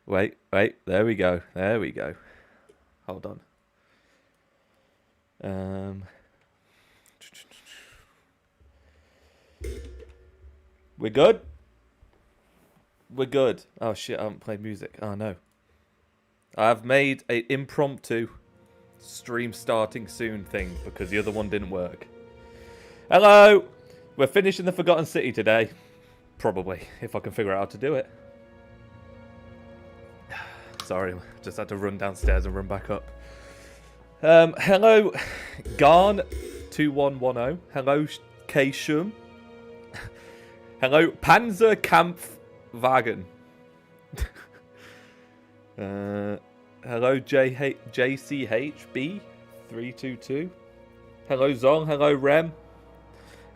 Wait, wait. There we go. There we go. Hold on. We're good? We're good. Oh shit, I haven't played music. Oh no. I've made a impromptu stream starting soon thing because the other one didn't work. Hello! We're finishing the Forgotten City today. Probably, if I can figure out how to do it. Sorry, just had to run downstairs and run back up. Hello, Garn2110. Hello, K-Shum. Hello, Panzerkampfwagen. Hello, JCHB322. Hello, Zong. Hello, Rem.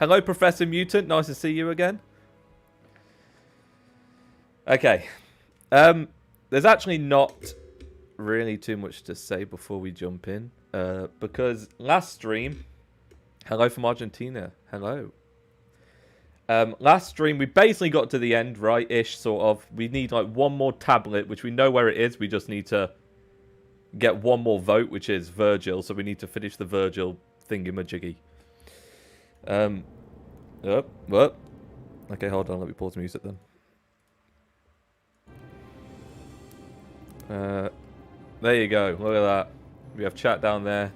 Hello, Professor Mutant. Nice to see you again. Okay. There's actually not really too much to say before we jump in. Because last stream... Hello from Argentina. Hello. Last stream, we basically got to the end, right-ish, sort of. We need, like, one more tablet, which we know where it is. We just need to get one more vote, which is Virgil. So we need to finish the Virgil thingamajiggy. Okay, hold on. Let me pause the music then. There you go. Look at that. We have chat down there.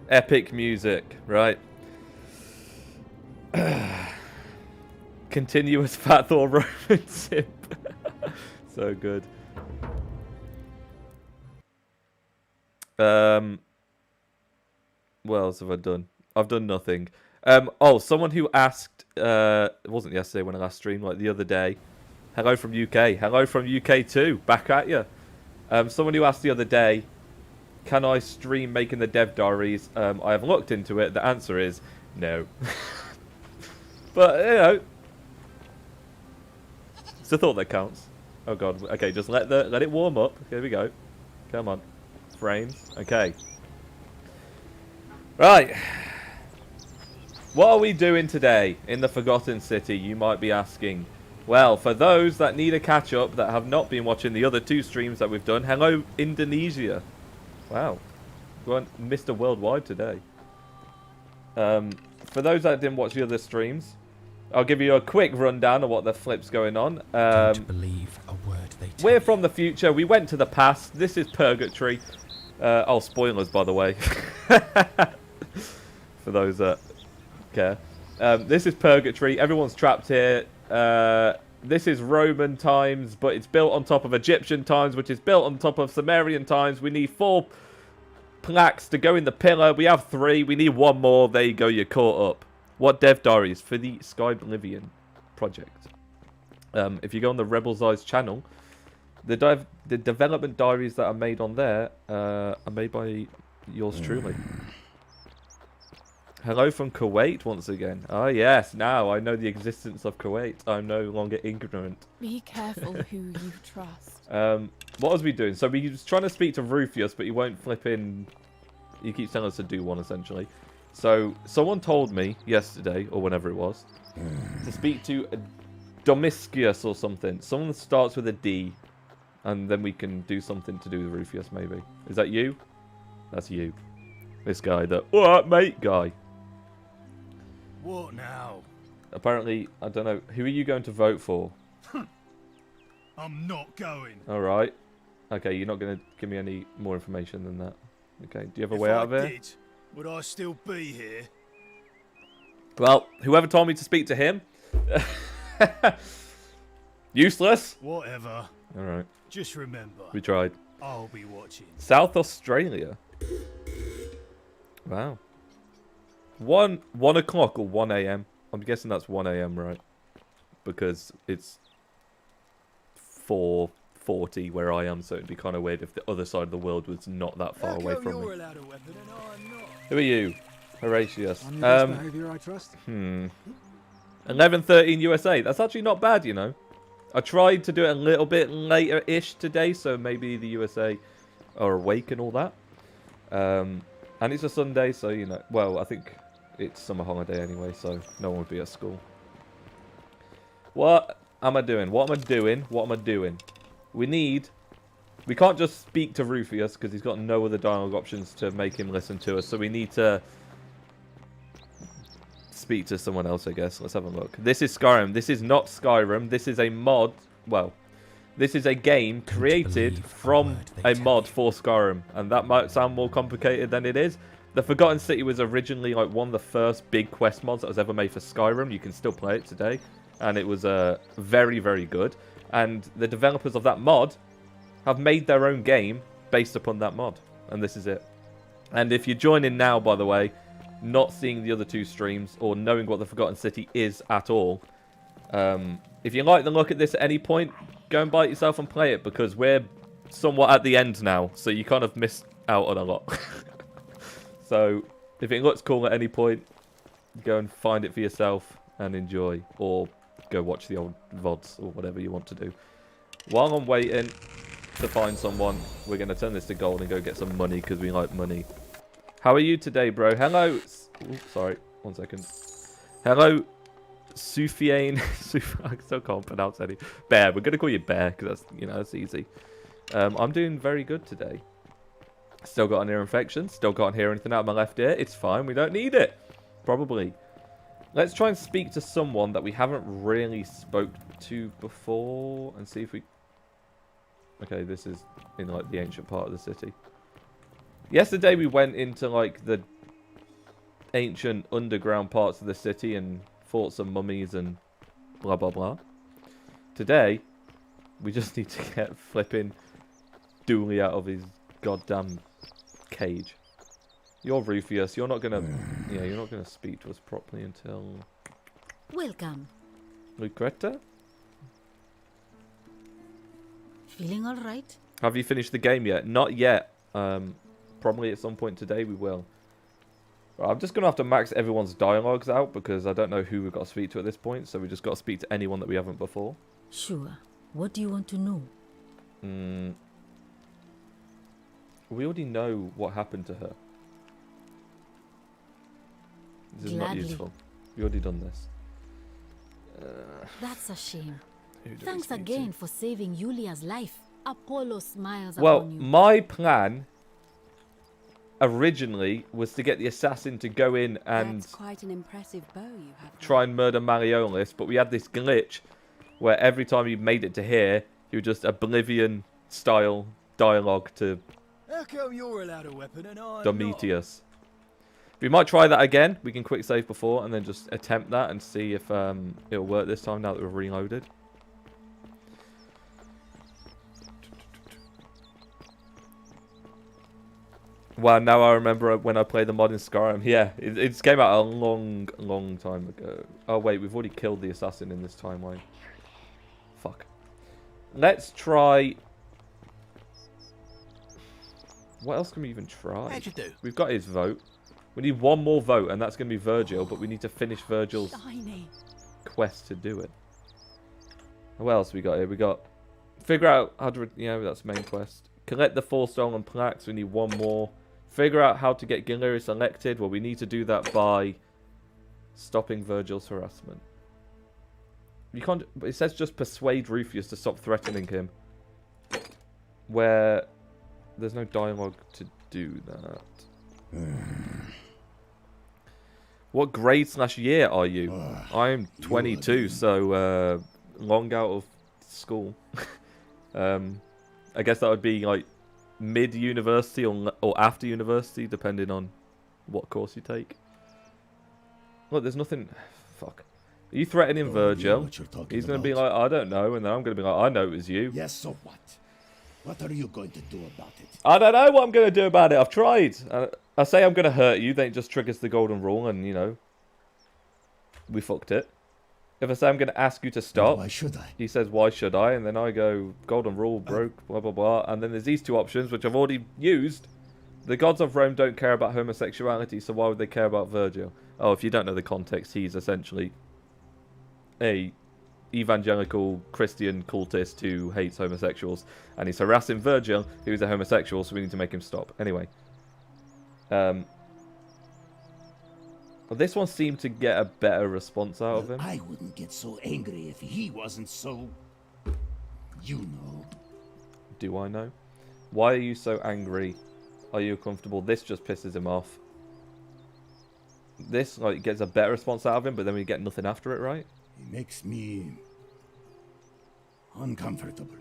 Epic music, right? Continuous Fat Thor Roman simp. So good. What else have I done? I've done nothing. Oh, someone who asked, it wasn't yesterday when I last streamed, like the other day. Hello from UK. Hello from UK too. Back at you. Someone who asked the other day, can I stream making the dev diaries? I have looked into it. The answer is no. But, you know, it's a thought that counts. Oh god. Okay, just let it warm up. Here we go. Come on. Frames. Okay. Right. What are we doing today in the Forgotten City, you might be asking? Well, for those that need a catch-up that have not been watching the other two streams that we've done, hello, Indonesia. Wow. We're Mr. Worldwide today. For those that didn't watch the other streams, I'll give you a quick rundown of what the flip's going on. Don't believe a word they tell We're from the future. We went to the past. This is Purgatory. Oh, spoilers, by the way. For those that care. This is Purgatory. Everyone's trapped here. This is Roman times, but it's built on top of Egyptian times, which is built on top of Sumerian times. We need 4 plaques to go in the pillar. We have 3. We need 1 more. There you go. You're caught up. What dev diaries for the Skyrim project? If you go on the Rebel's Eyes channel, the development diaries that are made on there are made by yours truly. Hello from Kuwait once again. Ah, yes. Now I know the existence of Kuwait. I'm no longer ignorant. Be careful who you trust. What was we doing? So we was trying to speak to Rufius, but he won't flip in. He keeps telling us to do one, essentially. So someone told me yesterday, or whenever it was, to speak to Domiscius or something. Someone that starts with a D, and then we can do something to do with Rufius, maybe. Is that you? That's you. This guy, the "What, mate" guy. What now? Apparently, I don't know. Who are you going to vote for? I'm not going. All right. Okay, you're not going to give me any more information than that. Okay, do you have a way out of here? Did, would I still be here? Well, whoever told me to speak to him. Useless. Whatever. All right. Just remember, We tried. I'll be watching. South Australia. Wow. 1 o'clock or 1 a.m. I'm guessing that's 1 a.m. right? Because it's 4:40 where I am, so it'd be kind of weird if the other side of the world was not that far away from me. Who are you? Horatius. Behavior, I trust. 11:13 USA. That's actually not bad, you know. I tried to do it a little bit later-ish today, so maybe the USA are awake and all that. And it's a Sunday, so, you know, well, I think it's summer holiday anyway, so no one would be at school. What am I doing? What am I doing? What am I doing? We need We can't just speak to Rufius because he's got no other dialogue options to make him listen to us. So we need to speak to someone else, I guess. Let's have a look. This is Skyrim. This is not Skyrim. This is a mod. Well, this is a game created from a mod for Skyrim. And that might sound more complicated than it is. The Forgotten City was originally like one of the first big quest mods that was ever made for Skyrim. You can still play it today. And it was very, very good. And the developers of that mod have made their own game based upon that mod. And this is it. And if you join in now, by the way, not seeing the other two streams or knowing what the Forgotten City is at all, if you like the look at this at any point, go and buy it yourself and play it, because we're somewhat at the end now, so you kind of missed out on a lot. So if it looks cool at any point, go and find it for yourself and enjoy, or go watch the old VODs or whatever you want to do. While I'm waiting to find someone, we're going to turn this to gold and go get some money, because we like money. How are you today, bro? Hello. Ooh, sorry, 1 second. Hello, Sufyan. I still can't pronounce any. Bear. We're going to call you Bear, because that's, you know, that's easy. I'm doing very good today. Still got an ear infection. Still can't hear anything out of my left ear. It's fine. We don't need it. Probably. Let's try and speak to someone that we haven't really spoke to before and see if we... Okay, this is in like the ancient part of the city. Yesterday we went into like the ancient underground parts of the city and fought some mummies and blah blah blah. Today, we just need to get flipping Dooley out of his goddamn cage. You're Rufius. You're not gonna, yeah, you're not gonna speak to us properly until. Welcome. Lucreta? Feeling all right? Have you finished the game yet? Not yet. Probably at some point today we will. Right, I'm just gonna have to max everyone's dialogues out because I don't know who we've got to speak to at this point. So we just got to speak to anyone that we haven't before. Sure. What do you want to know? We already know what happened to her. This is not useful. We already done this. That's a shame. Who do we Thanks speak to? again for saving Yulia's life. Apollo smiles Well, upon you. my plan originally was to get the assassin to go in and That's quite an impressive bow you have. try and murder Malleolus, but we had this glitch where every time he made it to here, he would just Oblivion style dialogue to How come you're allowed a weapon and I'm not? Domitius. We might try that again. We can quick save before and then just attempt that and see if it'll work this time now that we're reloaded. Wow, now I remember when I played the mod in Skyrim. Yeah, it came out a long time ago. Oh wait, we've already killed the assassin in this timeline. Fuck. Let's try... What else can we even try? How'd you do? We've got his vote. We need one more vote, and that's going to be Virgil, but we need to finish Virgil's Shiny. quest to do it. What else we got here? We got... Figure out how to... Yeah, that's the main quest. Collect the 4 stolen plaques. We need one more. Figure out how to get Galerius elected. Well, we need to do that by stopping Virgil's harassment. You can't... It says just persuade Rufius to stop threatening him. Where there's no dialogue to do that. What grade / year are you? I'm 22, so long out of school. I guess that would be like mid-university or after university, depending on what course you take. Look, there's nothing... Fuck. Are you threatening Virgil? He's going to be like, I don't know, and then I'm going to be like, I know it was you. Yes, so what? What are you going to do about it? I don't know what I'm going to do about it. I've tried. I say I'm going to hurt you, then it just triggers the golden rule, and, you know, we fucked it. If I say I'm going to ask you to stop, Why should I? he says, why should I? And then I go, golden rule broke, blah, blah, blah. And then there's these two options, which I've already used. The gods of Rome don't care about homosexuality, so why would they care about Virgil? Oh, if you don't know the context, he's essentially a evangelical Christian cultist who hates homosexuals. And he's harassing Virgil, who's a homosexual, so we need to make him stop. Anyway. This one seemed to get a better response out of him. I wouldn't get so angry if he wasn't so... You know. Do I know? Why are you so angry? Are you comfortable? This just pisses him off. This, like, gets a better response out of him, but then we get nothing after it, right? He makes me uncomfortable.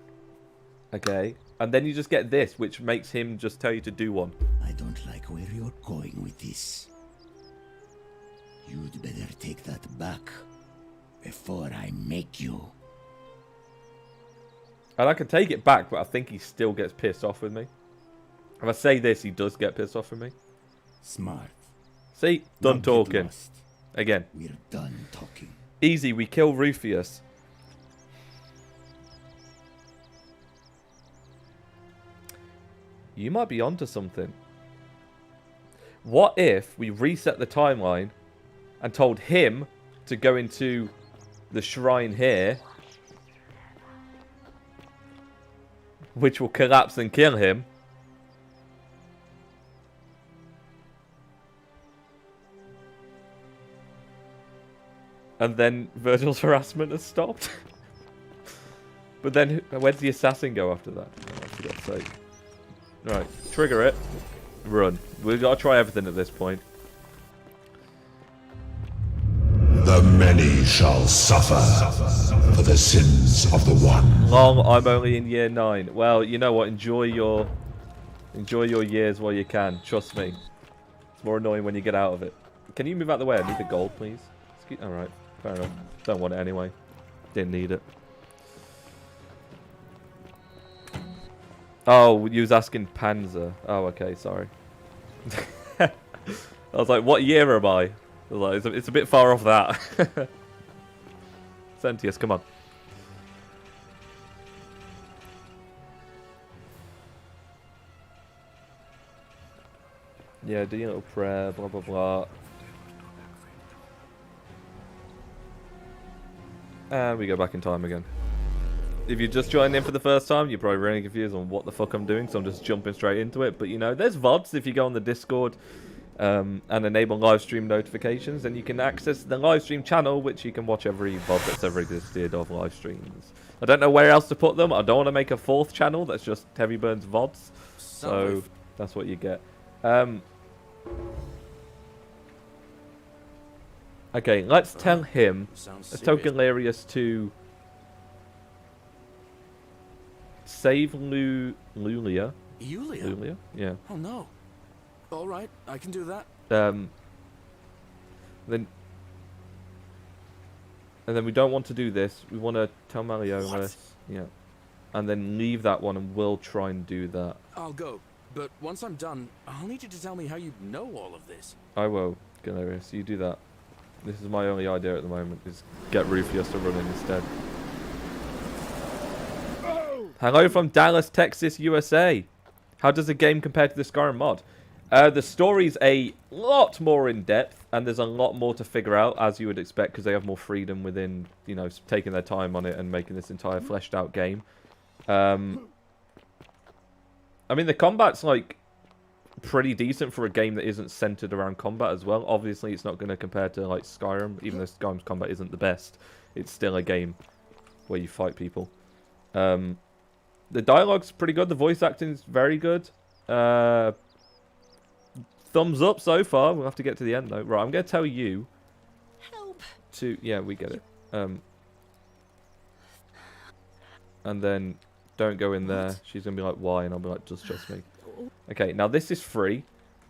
Okay. And then you just get this, which makes him just tell you to do one. I don't like where you're going with this. You'd better take that back before I make you. And I can take it back, but I think he still gets pissed off with me. If I say this, he does get pissed off with me. Smart. See? Done Not get talking. lost. Again. We're done talking. Easy, we kill Rufius. You might be onto something. What if we reset the timeline and told him to go into the shrine here, which will collapse and kill him, and then Virgil's harassment has stopped? But then, where does the assassin go after that? Oh, for God's sake. Right, trigger it. Run. We've got to try everything at this point. The many shall suffer for the sins of the one. Long, I'm only in year 9. Well, you know what? Enjoy your years while you can. Trust me. It's more annoying when you get out of it. Can you move out the way? I need the gold, please. Alright, fair enough. Don't want it anyway. Didn't need it. Oh, you was asking Panzer. Oh, okay, sorry. I was like, what year am I? I was like, it's a bit far off that. Sentius, come on. Yeah, do your little prayer, blah, blah, blah. And we go back in time again. If you just joined in for the first time, you're probably really confused on what the fuck I'm doing, so I'm just jumping straight into it. But, you know, there's VODs if you go on the Discord and enable live stream notifications, and you can access the live stream channel, which you can watch every VOD that's ever existed of live streams. I don't know where else to put them. I don't want to make a 4th channel that's just Heavy Burns VODs. So that's what you get. Okay, let's tell him. Let's tell Galerius to save Lulia. Yulia? Lulia? Yeah. Oh no. Alright, I can do that. And then we don't want to do this. We want to tell Malleolus. Yeah. And then leave that one and we'll try and do that. I'll go. But once I'm done, I'll need you to tell me how you know all of this. I will, Galerius. You do that. This is my only idea at the moment, is get Rufius to run in instead. Hello from Dallas, Texas, USA. How does the game compare to the Skyrim mod? The story's a lot more in-depth, and there's a lot more to figure out, as you would expect, because they have more freedom within, you know, taking their time on it and making this entire fleshed-out game. I mean, the combat's, like, pretty decent for a game that isn't centered around combat as well. Obviously, it's not going to compare to, like, Skyrim, even though Skyrim's combat isn't the best. It's still a game where you fight people. The dialogue's pretty good. The voice acting's very good. Thumbs up so far. We'll have to get to the end, though. Right, I'm going to tell you Help. to... Yeah, we get it. And then don't go in there. She's going to be like, why? And I'll be like, just trust me. Okay, now this is free.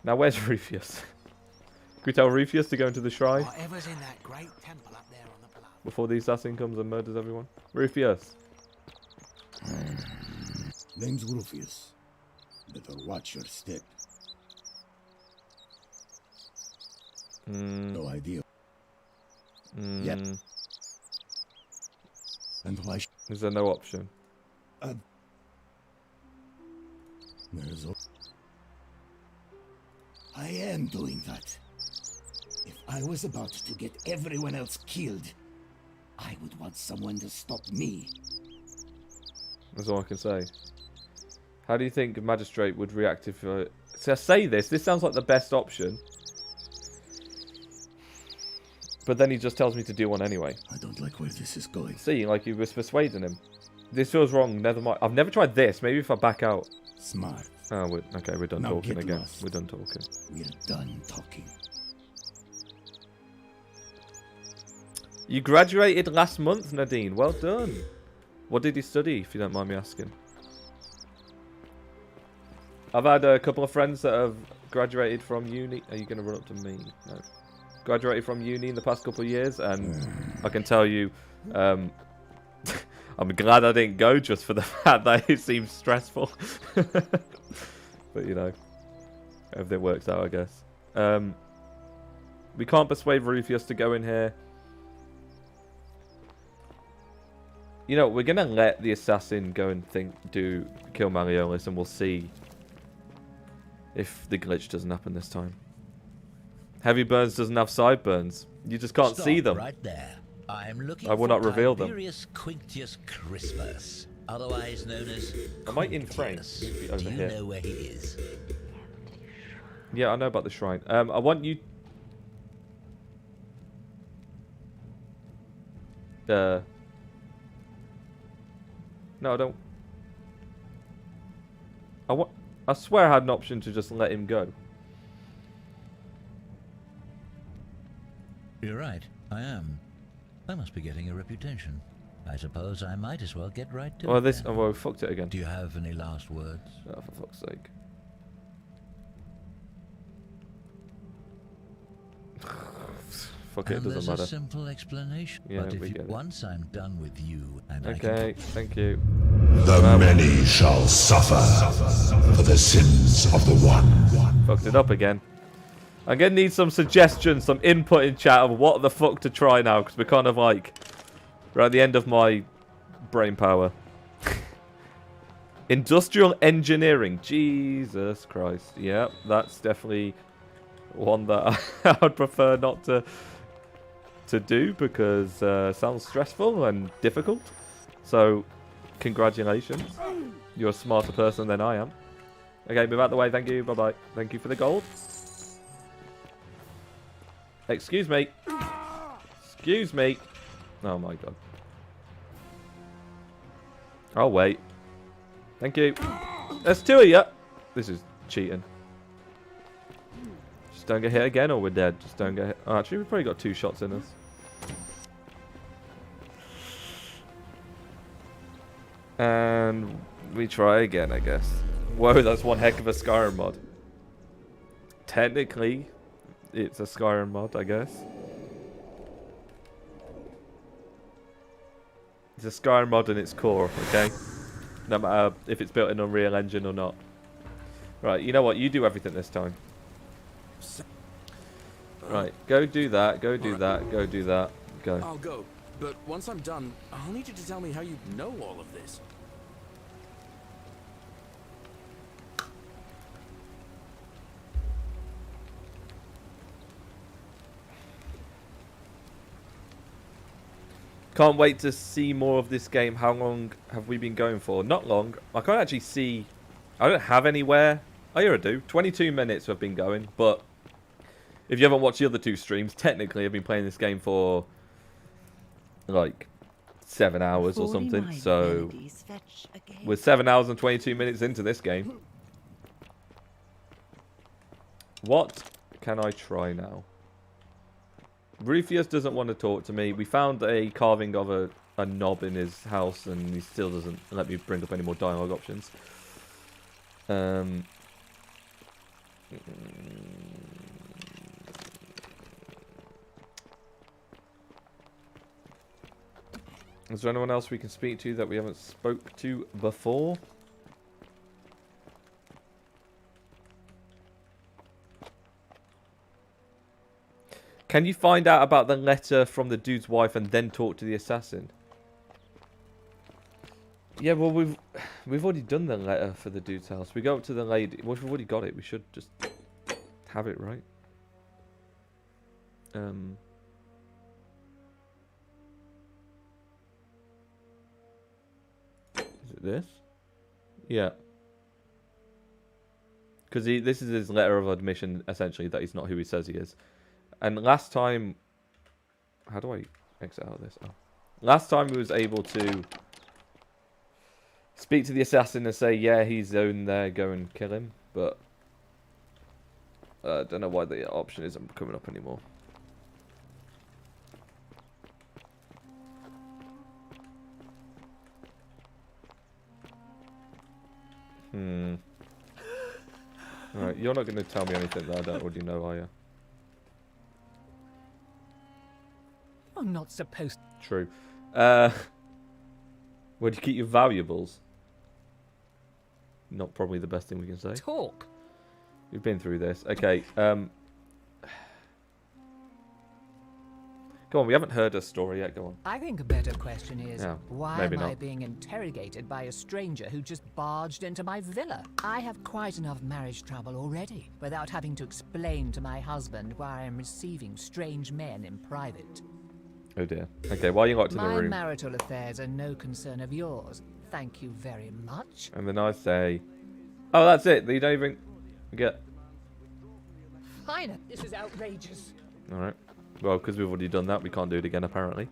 Now, where's Rufius? Can we tell Rufius to go into the shrine? Whatever's in that great temple up there on the plaza. Before the assassin comes and murders everyone? Rufius. Name's Rufius. Better watch your step. No idea. Yep. And why? Is there no option? There's I am doing that. If I was about to get everyone else killed, I would want someone to stop me. That's all I can say. How do you think a magistrate would react if... So I say this sounds like the best option. But then he just tells me to do one anyway. I don't like where this is going. See, like you was persuading him. This feels wrong, never mind. I've never tried this. Maybe if I back out. Smart. Oh, okay, we're done Now talking get again. lost. We're done talking. We're done talking. You graduated last month, Nadine. Well done. What did you study, if you don't mind me asking? I've had a couple of friends that have graduated from uni. Are you going to run up to me? No. Graduated from uni in the past couple of years, and I can tell you, I'm glad I didn't go just for the fact that it seems stressful. But, you know, everything works out, I guess. We can't persuade Rufus to go in here. You know, we're going to let the assassin go and kill Malleolus, and we'll see if the glitch doesn't happen this time. Heavy Burns doesn't have sideburns. You just can't see them. Right there. I'm looking I will not reveal them. Tiberius Quinctius Crispus, otherwise known as Am I in frame? Quintius. Over Do you here. know where he is? Yeah, I know about the shrine. I want you... No, I don't... I swear I had an option to just let him go. You're right. I am. I must be getting a reputation. I suppose I might as well get right to Well, it. this... then. Oh, well, we fucked it again. Do you have any last words? Oh, for fuck's sake. Fuck it, it And doesn't there's matter. a simple explanation. Yeah, but we if get it. once I'm done with you and I Okay, can thank you. The many shall suffer for the sins of the one. Fucked it up again. I'm gonna need some suggestions, some input in chat of what the fuck to try now, because we're kind of like... We're at the end of my brain power. Industrial engineering. Jesus Christ. Yep, that's definitely one that I would prefer not to do, because sounds stressful and difficult. So, congratulations. You're a smarter person than I am. Okay, move out the way. Thank you. Bye-bye. Thank you for the gold. Excuse me. Excuse me. Oh my god. I'll wait. Thank you. There's two of you. This is cheating. Just don't get hit again or we're dead. Just don't get hit. Oh, actually, we've probably got 2 shots in us. And we try again, I guess. Whoa, that's one heck of a Skyrim mod. Technically, it's a Skyrim mod, I guess. It's a Skyrim mod in its core, okay? No matter if it's built in Unreal Engine or not. Right, you know what? You do everything this time. Right, go do that, go do that, go do that, go. I'll go, but once I'm done, I'll need you to tell me how you know all of this. Can't wait to see more of this game. How long have we been going for? Not long. I can't actually see... I don't have anywhere. Oh, yeah, I do. 22 minutes we've been going, but... If you haven't watched the other 2 streams, technically I've been playing this game for... like... 7 hours or something, so... We're 7 hours and 22 minutes into this game. What can I try now? Rufus doesn't want to talk to me. We found a carving of a knob in his house, and he still doesn't let me bring up any more dialogue options. Is there anyone else we can speak to that we haven't spoke to before? Can you find out about the letter from the dude's wife and then talk to the assassin? Yeah, well, we've already done the letter for the dude's house. We go up to the lady. Well, if we've already got it, we should just have it, right? Is it this? Yeah. Because this is his letter of admission, essentially, that he's not who he says he is. And last time... How do I exit out of this? Oh. Last time he was able to Speak to the assassin and say, yeah, he's own there, go and kill him. But I don't know why the option isn't coming up anymore. Alright, you're not going to tell me anything that I don't already know, are you? I'm not supposed. True. Where do you keep your valuables? Not probably the best thing we can say. Talk. We've been through this. Okay, go on, we haven't heard a story yet, go on. I think a better question is, Yeah, why maybe am I not. being interrogated by a stranger who just barged into my villa? I have quite enough marriage trouble already, without having to explain to my husband why I'm receiving strange men in private. Oh dear. Okay, why are you locked in the My room? marital affairs are no concern of yours. Thank you very much. And then I say, oh, that's it. You don't even get... Fine, this is outrageous. Alright. Well, because we've already done that, we can't do it again, apparently.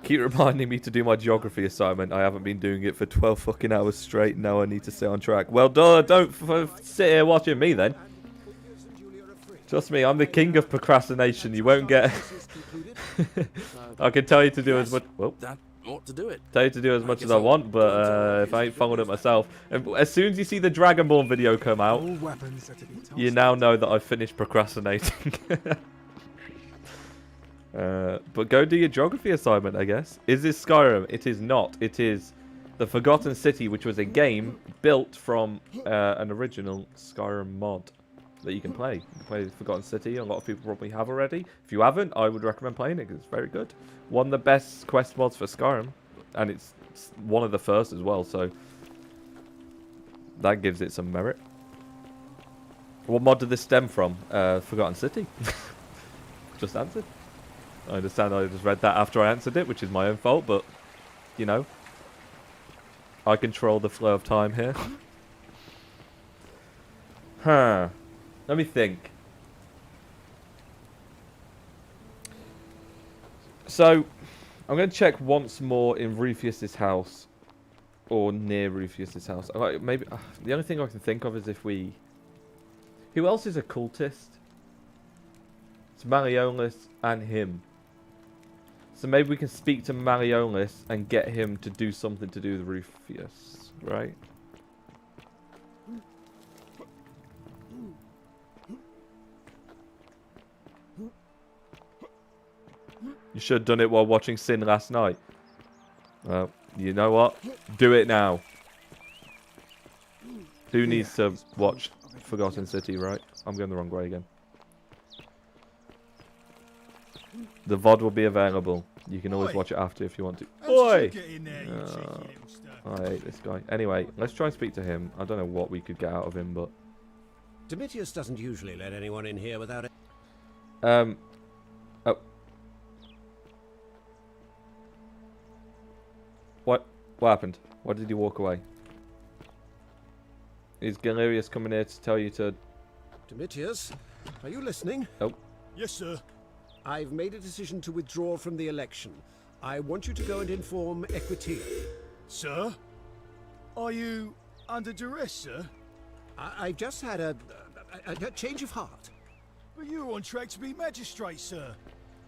Keep reminding me to do my geography assignment. I haven't been doing it for 12 fucking hours straight. Now I need to stay on track. Well, duh, don't sit here watching me, then. Trust me, I'm the king of procrastination. You won't get... I can tell you to do as much... Well, That ought to do it. tell you to do as much as I want, but if I ain't following it myself... And as soon as you see the Dragonborn video come out, you now know that I've finished procrastinating. But go do your geography assignment, I guess. Is this Skyrim? It is not. It is the Forgotten City, which was a game built from an original Skyrim mod that you can play. You can play Forgotten City. A lot of people probably have already. If you haven't, I would recommend playing it because it's very good. One of the best quest mods for Skyrim, and it's one of the first as well, so that gives it some merit. What mod did this stem from? Forgotten City. Just answered. I understand I just read that after I answered it, which is my own fault, but, you know, I control the flow of time here. Huh. Let me think. So, I'm going to check once more in Rufus's house. Or near Rufus's house. Maybe the only thing I can think of is if we... Who else is a cultist? It's Malleolus and him. So maybe we can speak to Malleolus and get him to do something to do with Rufus, right? You should have done it while watching Sin last night. Well, you know what? Do it now. Who needs to watch Forgotten City, right? I'm going the wrong way again. The VOD will be available. You can always watch it after if you want to. Oi! I hate this guy. Anyway, let's try and speak to him. I don't know what we could get out of him, but... Domitius doesn't usually let anyone in here without it. Oh. What happened? Why did he walk away? Is Galerius coming here to tell you to... Domitius, are you listening? Oh. Yes, sir. I've made a decision to withdraw from the election. I want you to go and inform Equitia. Sir? Are you under duress, sir? I've just had a change of heart. But you were on track to be magistrate, sir.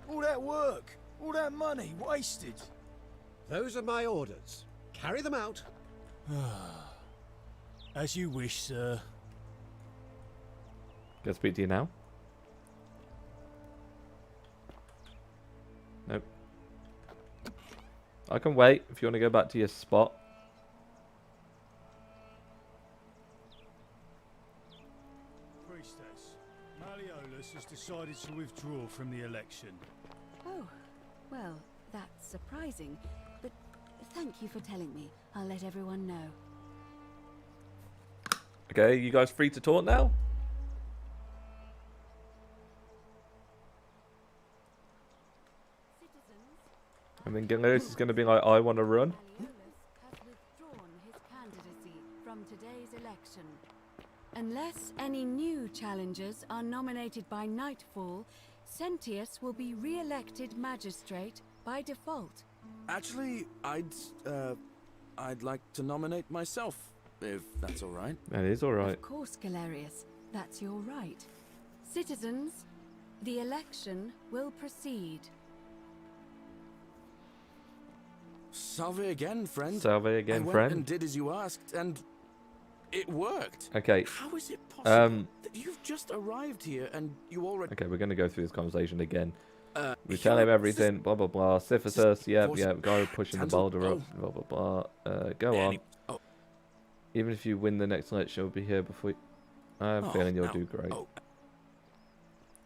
All that work, all that money, wasted. Those are my orders. Carry them out. As you wish, sir. Can I speak to you now? Nope. I can wait if you want to go back to your spot. Priestess, Malleolus has decided to withdraw from the election. Oh, well, that's surprising. But thank you for telling me. I'll let everyone know. Okay, you guys free to talk now? And then Galerius is going to be like, I want to run. Malleolus has withdrawn his candidacy from today's election. Unless any new challengers are nominated by nightfall, Sentius will be re-elected magistrate by default. Actually, I'd like to nominate myself, if that's all right. That is all right. Of course, Galerius. That's your right. Citizens, the election will proceed. Salve again, friend. Salve again, I went friend. and did as you asked, and it worked. Okay. How is it possible that you've just arrived here and you already... Okay, we're going to go through this conversation again. We you're tell him everything, blah, blah, blah. Syphilis, yep, yep. Go pushing the Tantal- boulder up, blah, blah, blah. Go on. Even if you win the next election, we'll be here before you... I have a feeling you'll do great.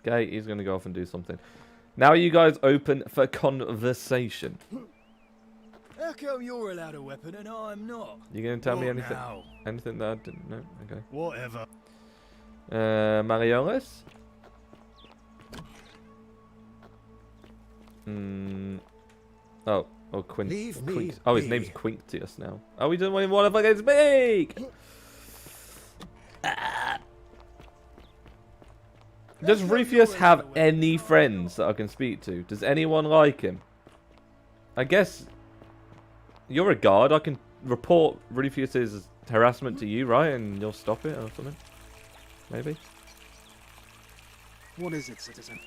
Okay, he's going to go off and do something. Now are you guys open for conversation? How come you're allowed a weapon and I'm not? You going to tell me What anything? now? Anything that I didn't know? Okay. Whatever. Mariolis? Oh, Quint. Leave me Oh, his be. name's Quinctius now. Are we doing one of against speak? Does Rufius have any friends that I can speak to? Does anyone like him? I guess you're a guard. I can report Rufius's harassment to you, right? And you'll stop it or something? Maybe? What is it, citizen?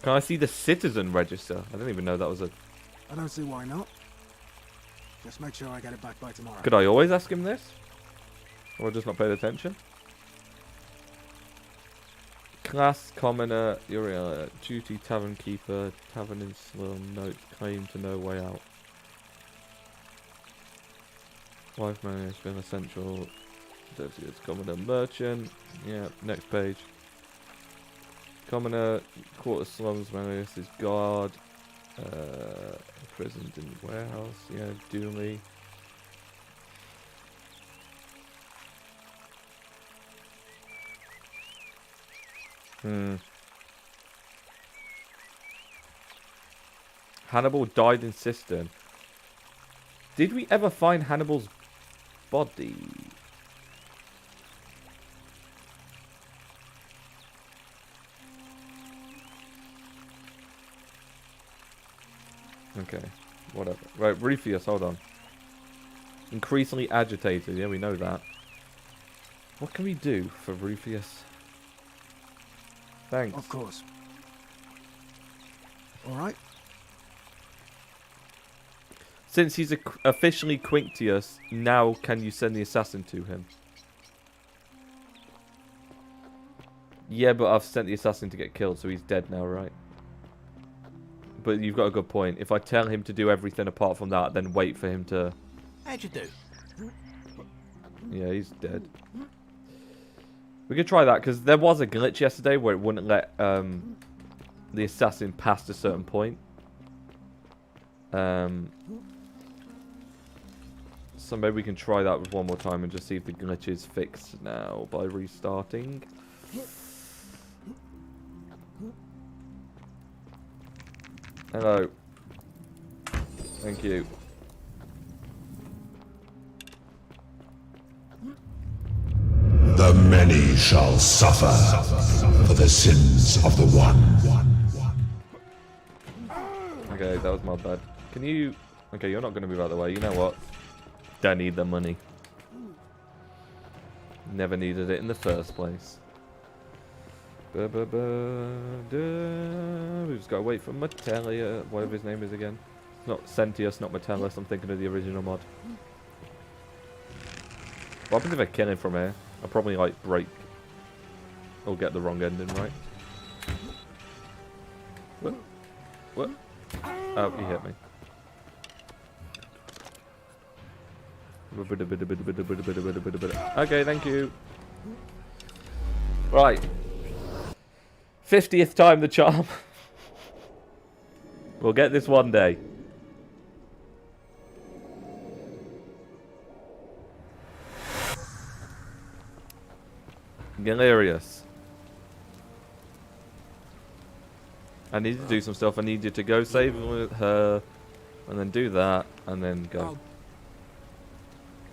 Can I see the citizen register? I didn't even know that was a... I don't see why not. Just make sure I get it back by tomorrow. Could I always ask him this? Or just not paid attention? Class, commoner, you're duty, tavern keeper, tavern in slum, note, claim to no way out. Wife man has been essential. It's commoner, merchant. Yeah, next page. Commoner, quarter slums, Marius is guard. Imprisoned in warehouse, yeah, Dooley. Hannibal died in cistern. Did we ever find Hannibal's body? Okay, whatever. Right, Rufius, hold on. Increasingly agitated, yeah, we know that. What can we do for Rufius? Thanks. Of course. Alright. Since he's officially Quinctius, now can you send the assassin to him? Yeah, but I've sent the assassin to get killed, so he's dead now, right? But you've got a good point. If I tell him to do everything apart from that, then wait for him to... How'd you do? Yeah, he's dead. We could try that, because there was a glitch yesterday where it wouldn't let the assassin past a certain point. So maybe we can try that with one more time and just see if the glitch is fixed now by restarting. Hello. Thank you. The many shall suffer for the sins of the one. Okay, that was my bad. Can you... Okay, you're not going to move out of the way. You know what? Don't need the money. Never needed it in the first place. We've just got to wait for Metellia, whatever his name is again. It's not Sentius, not Metellus. I'm thinking of the original mod. What happens if I kill him from here? I'll probably like break or get the wrong ending right. What? What? Oh, he hit me. Okay, thank you. Right. 50th time the charm. We'll get this one day. Galerius. I need to do some stuff. I need you to go save her, and then do that, and then go.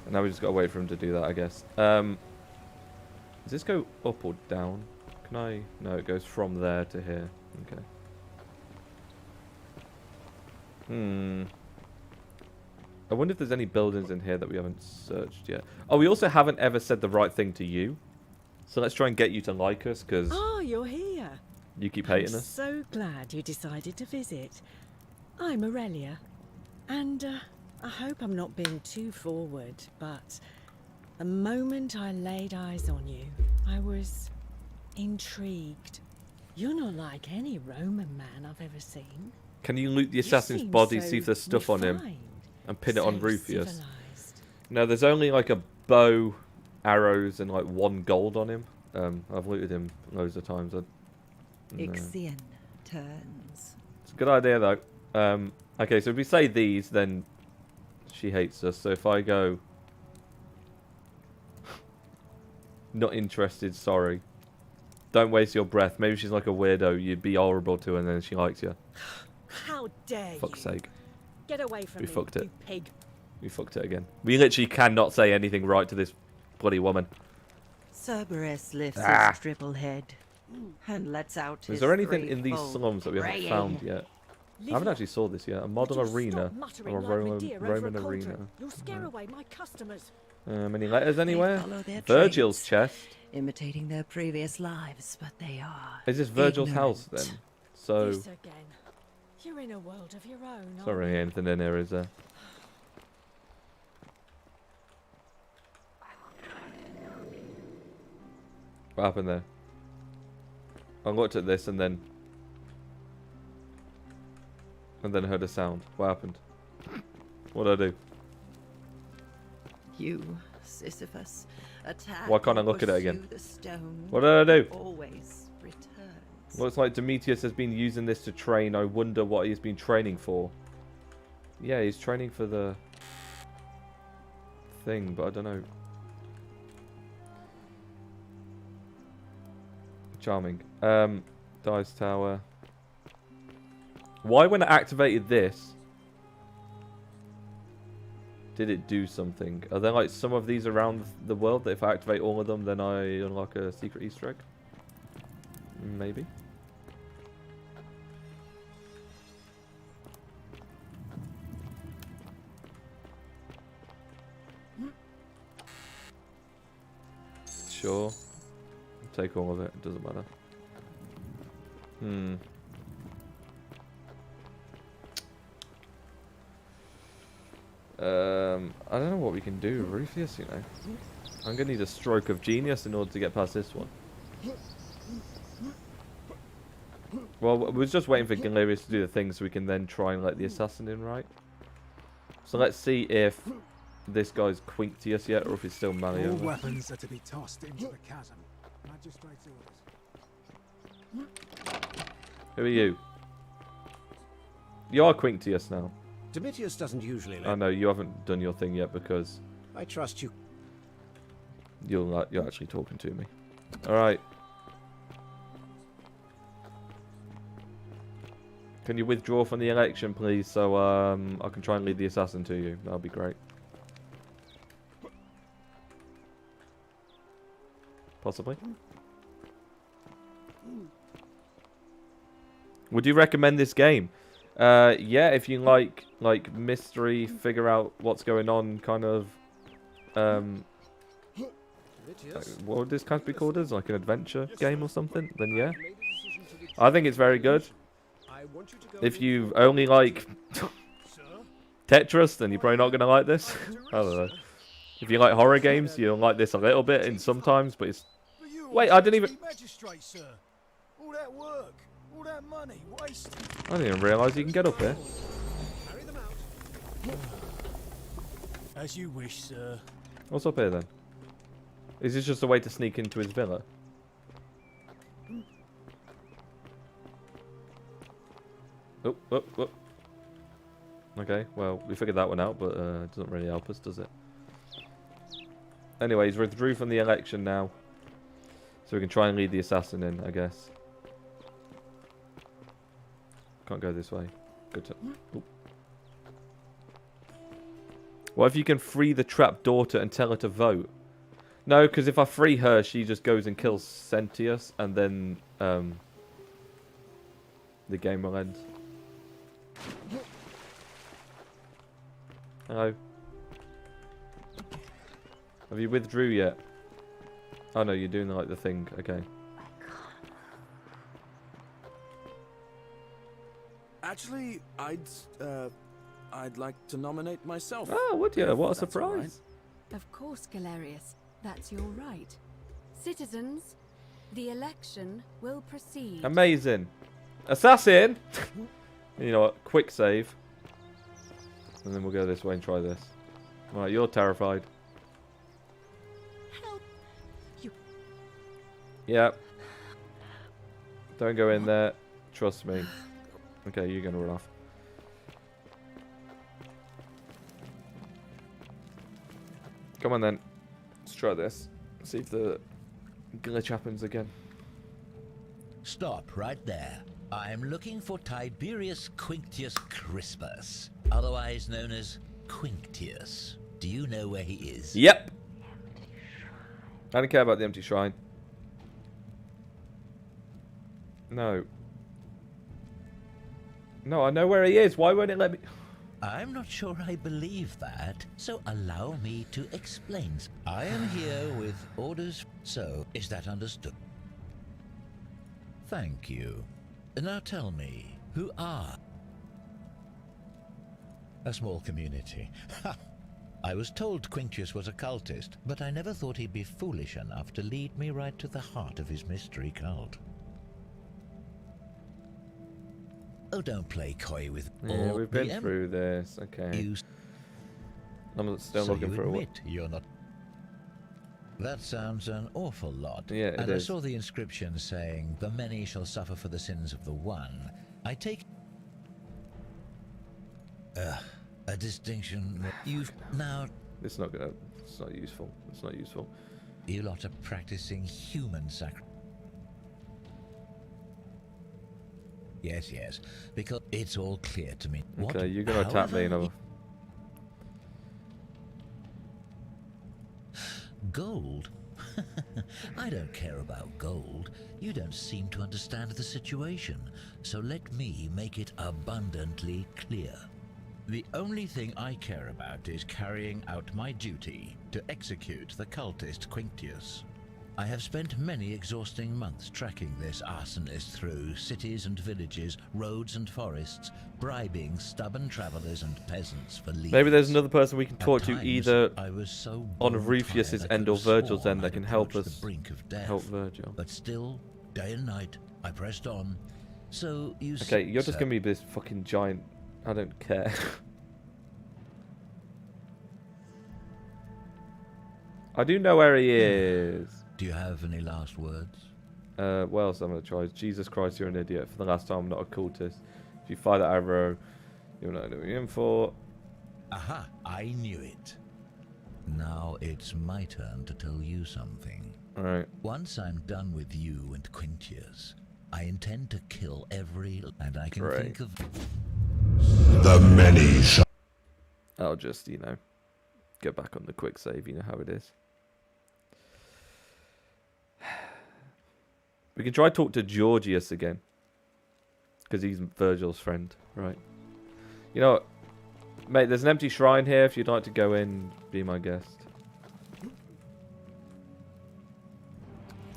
And now we just gotta wait for him to do that, I guess. Does this go up or down? Can I? No, it goes from there to here. Okay. I wonder if there's any buildings in here that we haven't searched yet. Oh, we also haven't ever said the right thing to you. So let's try and get you to like us, because Oh, you're here. you keep hating I'm us. so glad you decided to visit. I'm Aurelia, and I hope I'm not being too forward, but the moment I laid eyes on you, I was intrigued. You're not like any Roman man I've ever seen. Can you loot the You assassin's seem body, so see if there's stuff on him, refined, and pin it on so Rufius? civilized. No, there's only like a bow, arrows, and like 1 gold on him. I've looted him loads of times. No. Ixion turns. It's a good idea though. Okay, so if we say these, then she hates us. So if I go, not interested, sorry. Don't waste your breath. Maybe she's like a weirdo. You'd be horrible to her, and then she likes you. How dare Fuck's you? sake. Get away from We me, fucked it. you pig. We fucked it again. We literally cannot say anything right to this bloody woman. Cerberus lifts Ah. his triple head and lets out Is his there anything in these threefold slums that we haven't braying. found yet? I haven't actually saw this yet. A model Would you arena. stop muttering Or a like Roman, Medea over a Roman cauldron? arena. You'll scare away my customers. Any letters anywhere? follow their Virgil's traits, chest. imitating their previous lives, but they are. Is this Virgil's house ignorant. then? So, This again. You're in a world of your own. there's not really anything in here, is there? What happened there? I looked at this and then heard a sound. What happened? What did I do? You, Sisyphus, attack. Why can't I or look at it pursue again? The stone What did I do? always returns. Looks like Demetrius has been using this to train. I wonder what he's been training for. Yeah, he's training for the thing, but I don't know. Charming. Dice Tower. Why, when I activated this, did it do something? Are there like some of these around the world that if I activate all of them, then I unlock a secret Easter egg? Maybe. Sure. Take all of it. It doesn't matter. I don't know what we can do, Rufus, you know. I'm gonna need a stroke of genius in order to get past this one. Well, we was just waiting for Galerius to do the thing so we can then try and let the assassin in, right? So let's see if this guy's Quinctius yet, or if he's still All malleable. weapons are to be tossed into the chasm. Magistrate's orders. Who are you? You are Quinctius now. Domitius doesn't usually let... I know, you haven't done your thing yet because I trust you. you're actually talking to me. Alright. Can you withdraw from the election, please, so I can try and lead the assassin to you? That'll be great. Possibly. Would you recommend this game? Yeah, if you like mystery, figure out what's going on, kind of what would this kind of be called as? Like an adventure game or something? Then yeah. I think it's very good. If you only like Tetris, then you're probably not going to like this. I don't know. If you like horror games, you'll like this a little bit in sometimes, but it's... Wait, I didn't even... Magistrate, sir. All that work, all that money wasted. I didn't even realise you can get up here. As you wish, sir. What's up here then? Is this just a way to sneak into his villa? Oh, oh, oh. Okay, well, we figured that one out, but it doesn't really help us, does it? Anyways, withdrew from the election now. So we can try and lead the assassin in, I guess. Can't go this way. Good to... Ooh. What if you can free the trapped daughter and tell her to vote? No, because if I free her, she just goes and kills Sentius, and then the game will end. Hello. Have you withdrew yet? Oh no, you're doing like the thing. Okay. Actually, I'd like to nominate myself. Oh, would you? if What a that's all right. surprise. Of course, Galerius. That's your right. Citizens, the election will proceed. Amazing. Assassin! You know what? Quick save. And then we'll go this way and try this. Right, you're terrified. Help! You. Yeah. Don't go in there. Trust me. Okay, you're gonna run off. Come on then. Let's try this. See if the glitch happens again. Stop right there. I'm looking for Tiberius Quinctius Crispus, otherwise known as Quinctius. Do you know where he is? Yep. I don't care about the empty shrine. No. No, I know where he is. Why won't it let me... I'm not sure I believe that, so allow me to explain. I am here with orders, so is that understood? Thank you. Now tell me, who are... A small community. I was told Quinctius was a cultist, but I never thought he'd be foolish enough to lead me right to the heart of his mystery cult. Oh, don't play coy with... Yeah, we've been through this. Okay. I'm still So looking you for a... admit you're not... That sounds an awful lot. Yeah, it and is. I saw the inscription saying, "The many shall suffer for the sins of the one." I take... a distinction you've now... It's not gonna... It's not useful. It's not useful. You lot are practicing human sacrifice. Yes, yes, because it's all clear to me. Okay, you're gonna attack me another... Gold? I don't care about gold. You don't seem to understand the situation, so let me make it abundantly clear. The only thing I care about is carrying out my duty to execute the cultist Quinctius. I have spent many exhausting months tracking this arsonist through cities and villages, roads and forests, bribing stubborn travelers and peasants for leads. Maybe there's another person we can At talk to times, either I was so on bone Rufus's tired I end could or have Virgil's sworn end that I'd can help approached us the brink of death. help Virgil. But still, day and night, I pressed on. So you Okay, see, you're just sir, gonna be this fucking giant... I don't care. I do know where he is. Do you have any last words? What else I'm gonna try? Jesus Christ, you're an idiot. For the last time, I'm not a cultist. If you fire that arrow, you'll know what you're in for. Aha, I knew it. Now it's my turn to tell you something. Alright. Once I'm done with you and Quinctius, I intend to kill every... and I can Great. think of... The many shall... I'll just, you know, go back on the quick save. You know how it is. We can try talk to Georgius again. Because he's Virgil's friend. Right. You know what? Mate, there's an empty shrine here. If you'd like to go in, be my guest.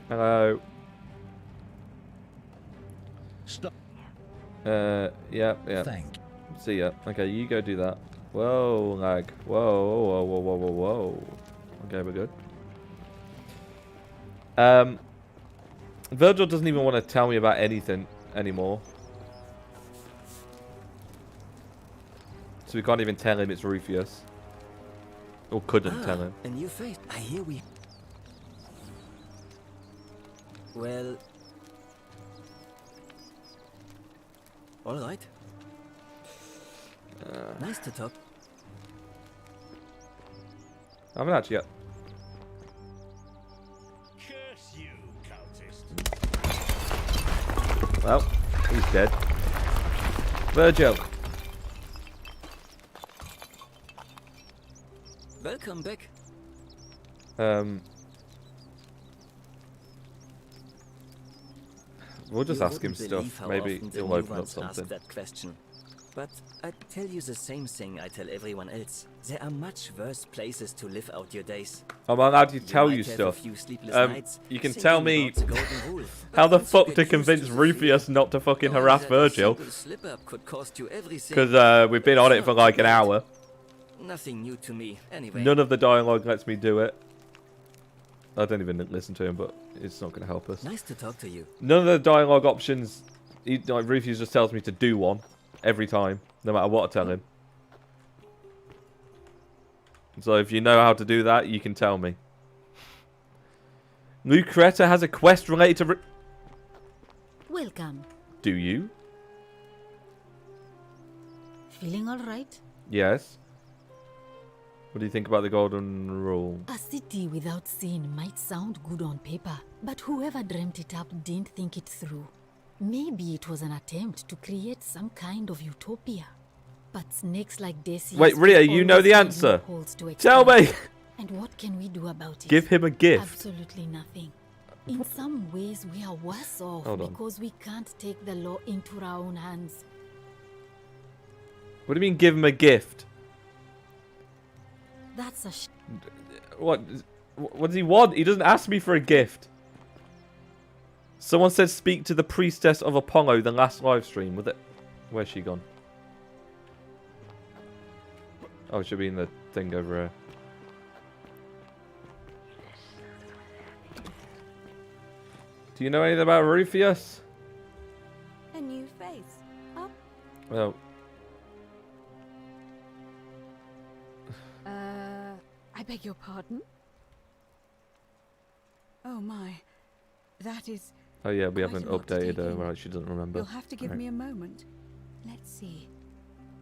Hello. Stop. Yeah. Thank See ya. Okay, you go do that. Whoa, lag. Whoa. Okay, we're good. Virgil doesn't even want to tell me about anything anymore. So we can't even tell him it's Rufus. Or couldn't tell him. A new face. I hear we... Well... Alright. Nice to talk. I haven't actually yet. Curse you, cultist. Well, he's dead. Virgil. Welcome back. We'll just You ask him wouldn't believe stuff. how Maybe often the he'll new open up ones ask something. that question. but I tell you the same thing I tell everyone else. There are much worse places to live out your days. I'm allowed to tell you might have a stuff. few sleepless nights You can thinking tell me about the golden rule, how but the once you fuck get to used convince to the Rufius not to fucking feeling, harass that a Virgil. simple slip-up could cost you everything. Because we've been on It's it for not like an bad. hour. Nothing new to me, anyway. None of the dialogue lets me do it. I don't even listen to him, but it's not going to help us. Nice to talk to you. None of the dialogue options, like Rufius just tells me to do one every time, no matter what I tell him. So if you know how to do that, you can tell me. Lucretta has a quest related to... Welcome. Do you? Feeling all right? Yes. What do you think about the golden rule? A city without sin might sound good on paper, but whoever dreamt it up didn't think it through. Maybe it was an attempt to create some kind of utopia. But snakes like Decius... Wait, Rhea, you know the answer. Tell me! And what can we do about it? Give him a gift. Absolutely nothing. In some ways, we are worse off Hold on. because we can't take the law into our own hands. What do you mean give him a gift? That's a What does he want? He doesn't ask me for a gift. Someone said speak to the priestess of Apollo, the last live stream. Was it? Where's she gone? Oh, it should be in the thing over here. Do you know anything about Rufius? A new face. Oh, Well, I beg your pardon? Oh my. That is... oh yeah, we quite haven't a lot to updated take her. in. Right, she doesn't remember. You'll have to give Right. me a moment. Let's see.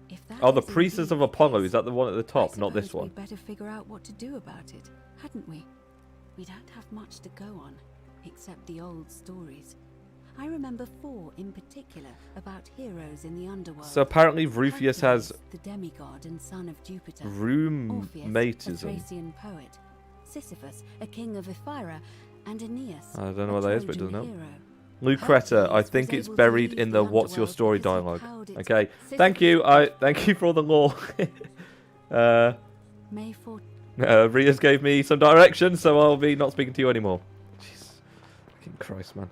If that Oh, the is priestess indeed of the Apollo. case, Is that the one at the top, not this suppose one? We'd better figure out what to do about it, hadn't we? We don't have much to go on, except the old stories. I remember 4 in particular about heroes in the underworld. So apparently Rufius has Hercules, the demigod and son of Jupiter. Orpheus, a rheumatism. Thracian poet. Sisyphus, a king of Ephyra, and Aeneas. I don't know a what that is, but it Trojan doesn't help. hero. Lucretta, I Hercules think was it's able to buried leave in the the "What's your underworld story" because he dialogue. howled it. Okay, Sisyphus- thank you. Thank you for all the lore. May 4. Ria's gave me some direction, so I'll be not speaking to you anymore. Jeez, fucking Christ, man.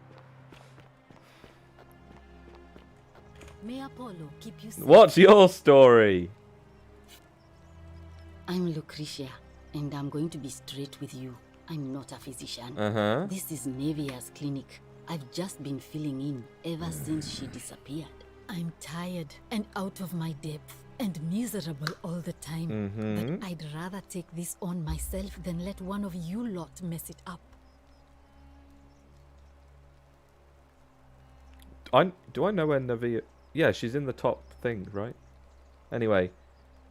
May Apollo keep you safe. What's your story? I'm Lucretia, and I'm going to be straight with you. I'm not a physician. Uh-huh. This is Nevia's clinic. I've just been filling in ever since she disappeared. I'm tired and out of my depth and miserable all the time. But I'd rather take this on myself than let one of you lot mess it up. Do I know where Navia... Yeah, she's in the top thing, right? Anyway,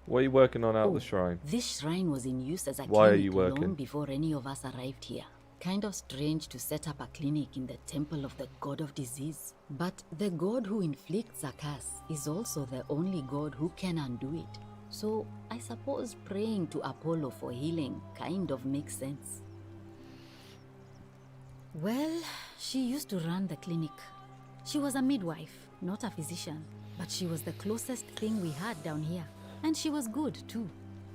what are you working on out of the shrine? This shrine was in use as a Why are clinic you working? long before any of us arrived here. Kind of strange to set up a clinic in the temple of the god of disease. But the god who inflicts a curse is also the only god who can undo it. So I suppose praying to Apollo for healing kind of makes sense. Well, she used to run the clinic. She was a midwife, not a physician, but she was the closest thing we had down here. And she was good too,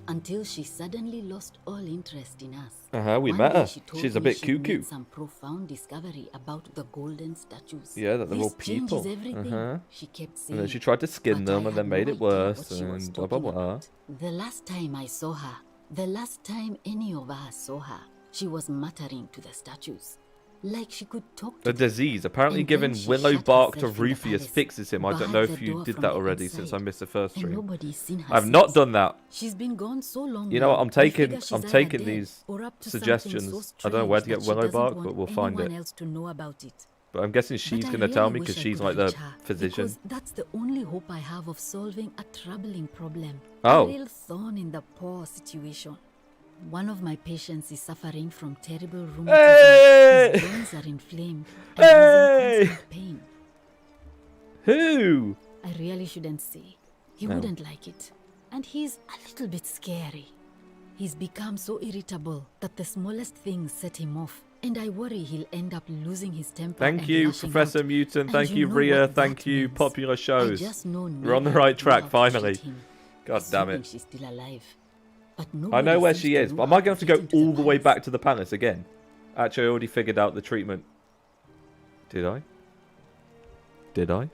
until she suddenly lost all interest in us. We One met day her. she told She's a me bit she'd cuckoo. made some profound discovery about the golden statues. Yeah, that they're all This changes people. everything, she kept saying. And then she tried to skin but them I and then had made no it idea worse what she was and blah blah talking blah. about. The last time I saw her, the last time any of us saw her, she was muttering to the statues. Like she could talk to A disease. Apparently And giving then she willow shut bark to herself in the Rufius palace, fixes him. I don't barred know the if you door did from that the already since I inside, missed the first and stream. nobody's seen her I've not since. done that. She's been gone so long. You know what? now, I'm we taking figure she's I'm either taking dead these or up to something suggestions. so I don't know where to strange get that she willow doesn't bark, want but we'll find anyone it. else to know about it. But I'm guessing she's But I gonna tell really me wish because I she's could like the reach her, physician. Because that's the only hope I have of solving a troubling problem. Oh. A real thorn in the paw situation. One of my patients is suffering from terrible rheumatism. Hey! His bones are inflamed and he's in constant pain. Who? I really shouldn't say. He No. wouldn't like it. And he's a little bit scary. He's become so irritable that the smallest things set him off, And I worry he'll end up losing his temper. Thank and you, lashing Professor out. Mutant. And Thank you, know Rhea. what Thank that you, means. Popular I Shows. just know We're on the Nina right will track, out finally. cheat him, God damn assuming it. she's still alive. But I know nobody where seems she to is, know but am how I going to have to get go into all the way palace. back to the palace again? Actually, I already figured out the treatment. Did I? Did I?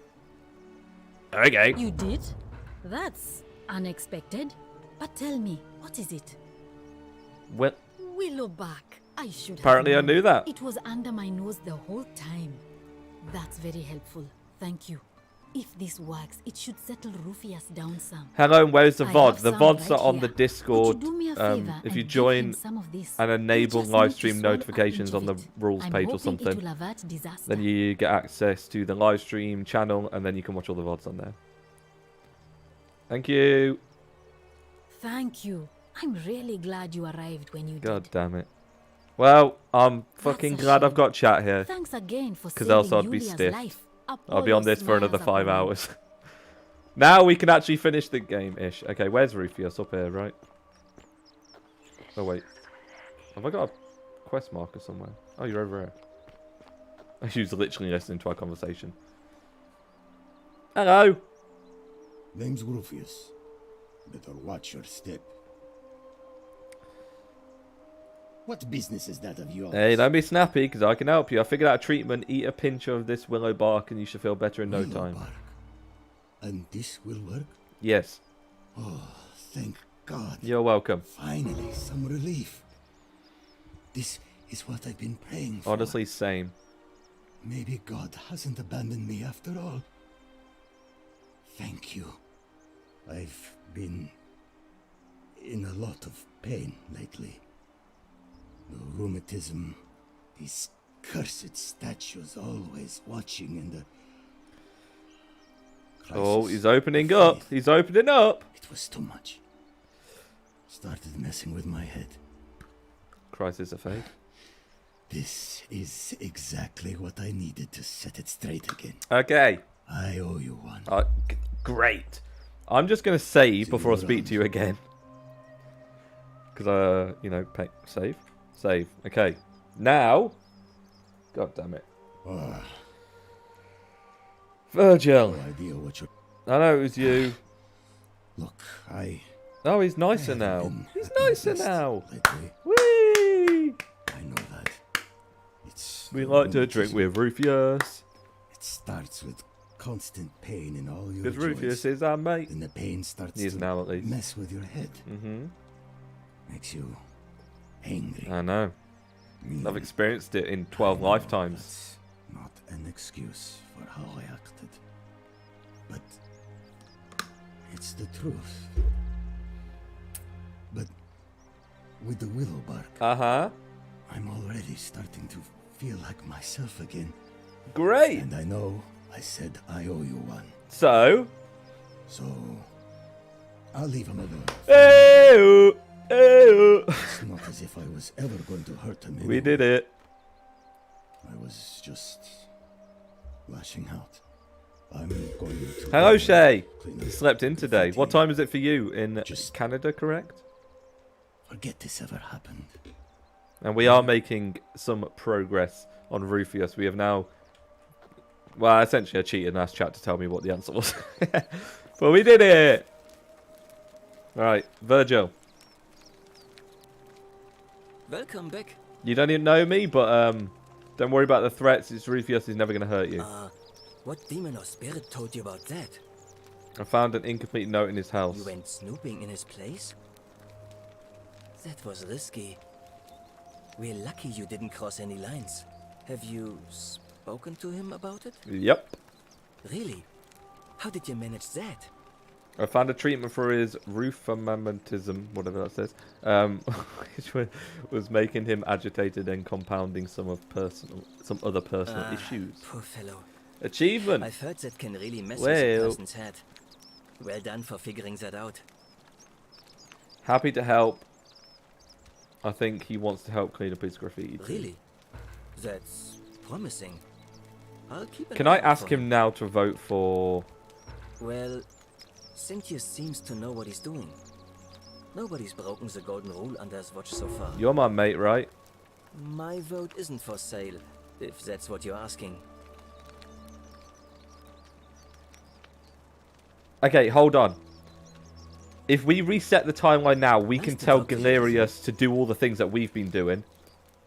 Okay. You did? That's unexpected. But tell me, what is it? Well, Willowbark. I should apparently I have known. knew that. It was under my nose the whole time. That's very helpful. Thank you. If this works, it should settle Rufius down some. Hello, and where's the I VOD? have The some VODs right are on here. the Would you Discord. do me a favor If you and give join him some of this? and You enable just live need to stream swallow a notifications pinch on the of it. rules I'm page or hoping it something, will avert disaster. then you get access to the live stream channel, and then you can watch all the VODs on there. Thank you. Thank you. I'm really glad you arrived when you God did. damn it. Well, I'm fucking That's a glad I've shame. got chat here. Thanks again for Because saving else I'd be Yulia's stiff. life. I'll be on Apollo this for another smiles 5 upon you. hours. Now we can actually finish the game-ish. Okay, where's Rufius? Up here, right? Oh, wait. Have I got a quest marker somewhere? Oh, you're over here. She was literally listening to our conversation. Hello. Name's Rufius. Better watch your step. What business is that of yours? Hey, don't be snappy, because I can help you. I figured out a treatment. Eat a pinch of this willow bark, and you should feel better in no Willow time. bark. And this will work? Yes. Oh, thank God. You're welcome. Finally, some relief. This is what I've been praying for. Honestly, same. Maybe God hasn't abandoned me after all. Thank you. I've been in a lot of pain lately. The rheumatism, these cursed statues always watching, and the Oh, crisis he's opening of up. faith. He's opening up. It was too much. Started messing with my head. Crisis of faith. This is exactly what I needed to set it straight again. Okay. I owe you one. Great. I'm just going to save See before I you speak around. to you again. Because, you know, save. Save. Okay. Now. God damn it. Ah, Virgil. no idea what you're... I know it was you. Look, I... Oh, he's nicer I now. haven't been He's at my nicer best now. lately. Whee! I know that. It's We the like to drink rheumatism. with Rufius. It starts with constant pain in all your Because joints. Rufius is our mate. Then the pain starts He is to now, at least. mess with your head. Mm-hmm. Makes you angry. I know. mean. I've experienced it in 12 I know lifetimes. That's not an excuse for how I acted. But it's the truth. But with the willow bark, Uh-huh. I'm already starting to feel like myself again. Great. And I know I said I owe you one. So. So I'll leave him alone. Hey-oh. Hey-oh. It's not as if I was ever going to hurt him. We anyway. did it. I was just lashing out. I'm going to... Hello, Shay. clean You up slept in today. What time is it for you in Just- Canada, correct? Forget this ever happened. And we are making some progress on Rufius. We have now... Well, essentially I cheated and asked chat to tell me what the answer was. But we did it! Alright, Virgil. Welcome back. You don't even know me, but don't worry about the threats. It's Rufius. He's never going to hurt you. What demon or spirit told you about that? I found an incomplete note in his house. You went snooping in his place? That was risky. We're lucky you didn't cross any lines. Have you spoken to him about it? Yep. Really? How did you manage that? I found a treatment for his rheumatism, whatever that says, which was making him agitated and compounding some other personal issues. Poor fellow. Achievement. I've heard that can really mess with a Well. person's head. Well done for figuring that out. Happy to help. I think he wants to help clean up his graffiti. too. Really? That's promising. I'll keep an Can eye I out ask for him now to vote for... Well, Cynthius seems to know what he's doing. Nobody's broken the golden rule under his watch so far. You're my mate, right? My vote isn't for sale, if that's what you're asking. Okay, hold on. If we reset the timeline now, we can tell Galerius to do all the things that we've been doing.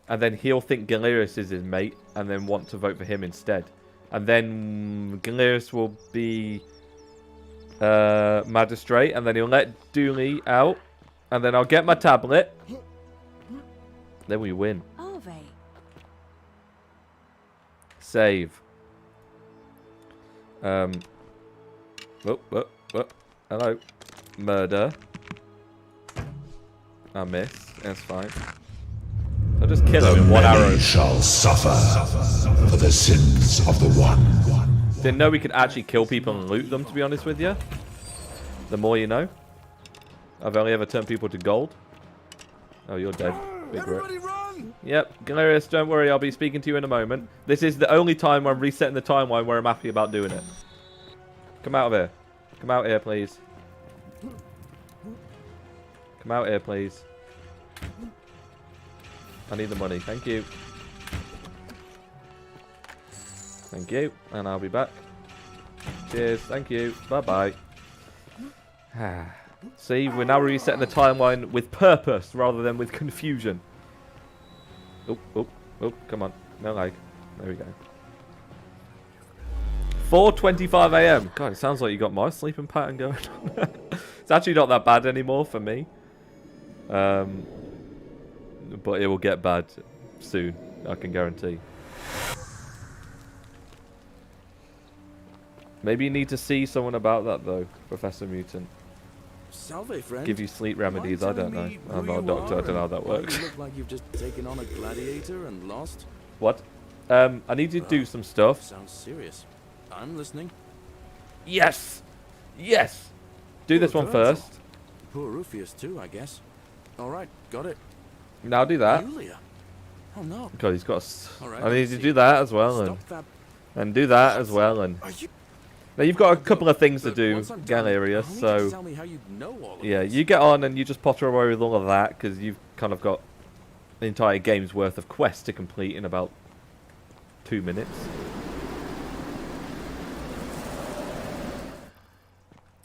And then he'll think Galerius is his mate and then want to vote for him instead. And then Galerius will be magistrate, and then he'll let Dooley out. And then I'll get my tablet. Then we win. Are they? Save. Oh, hello. Murder. I miss. That's fine. I'll just kill him in one arrow. Many shall suffer for the sins of the one. Didn't know we could actually kill people and loot them, to be honest with you. The more you know. I've only ever turned people to gold. Oh, you're dead. Big rip. Yep, Galerius, don't worry, I'll be speaking to you in a moment. This is the only time I'm resetting the timeline where I'm happy about doing it. Come out of here. Come out here, please. Come out here, please. I need the money. Thank you. Thank you. And I'll be back. Cheers. Thank you. Bye-bye. See, we're now resetting the timeline with purpose rather than with confusion. Oh, come on. No lag. There we go. 4:25 AM. God, it sounds like you got my sleeping pattern going on. It's actually not that bad anymore for me. But it will get bad soon, I can guarantee. Maybe you need to see someone about that, though, Professor Mutant. Salve, friend. Give you sleep remedies, I don't know. I'm not a doctor, I don't know how that works. You look like you've just taken on a gladiator and lost. What? I need you to do some stuff. Sounds serious. I'm listening. Yes! Yes! Do this one first. Poor Rufius too, I guess. Alright, got it. Now do that. Julia. Oh no. God, he's got Alright, I need you to do that as well, and do that as well, and now you've got a couple of things to do, Galerius, so yeah, you get on and you just potter away with all of that, because you've kind of got the entire game's worth of quests to complete in about 2 minutes.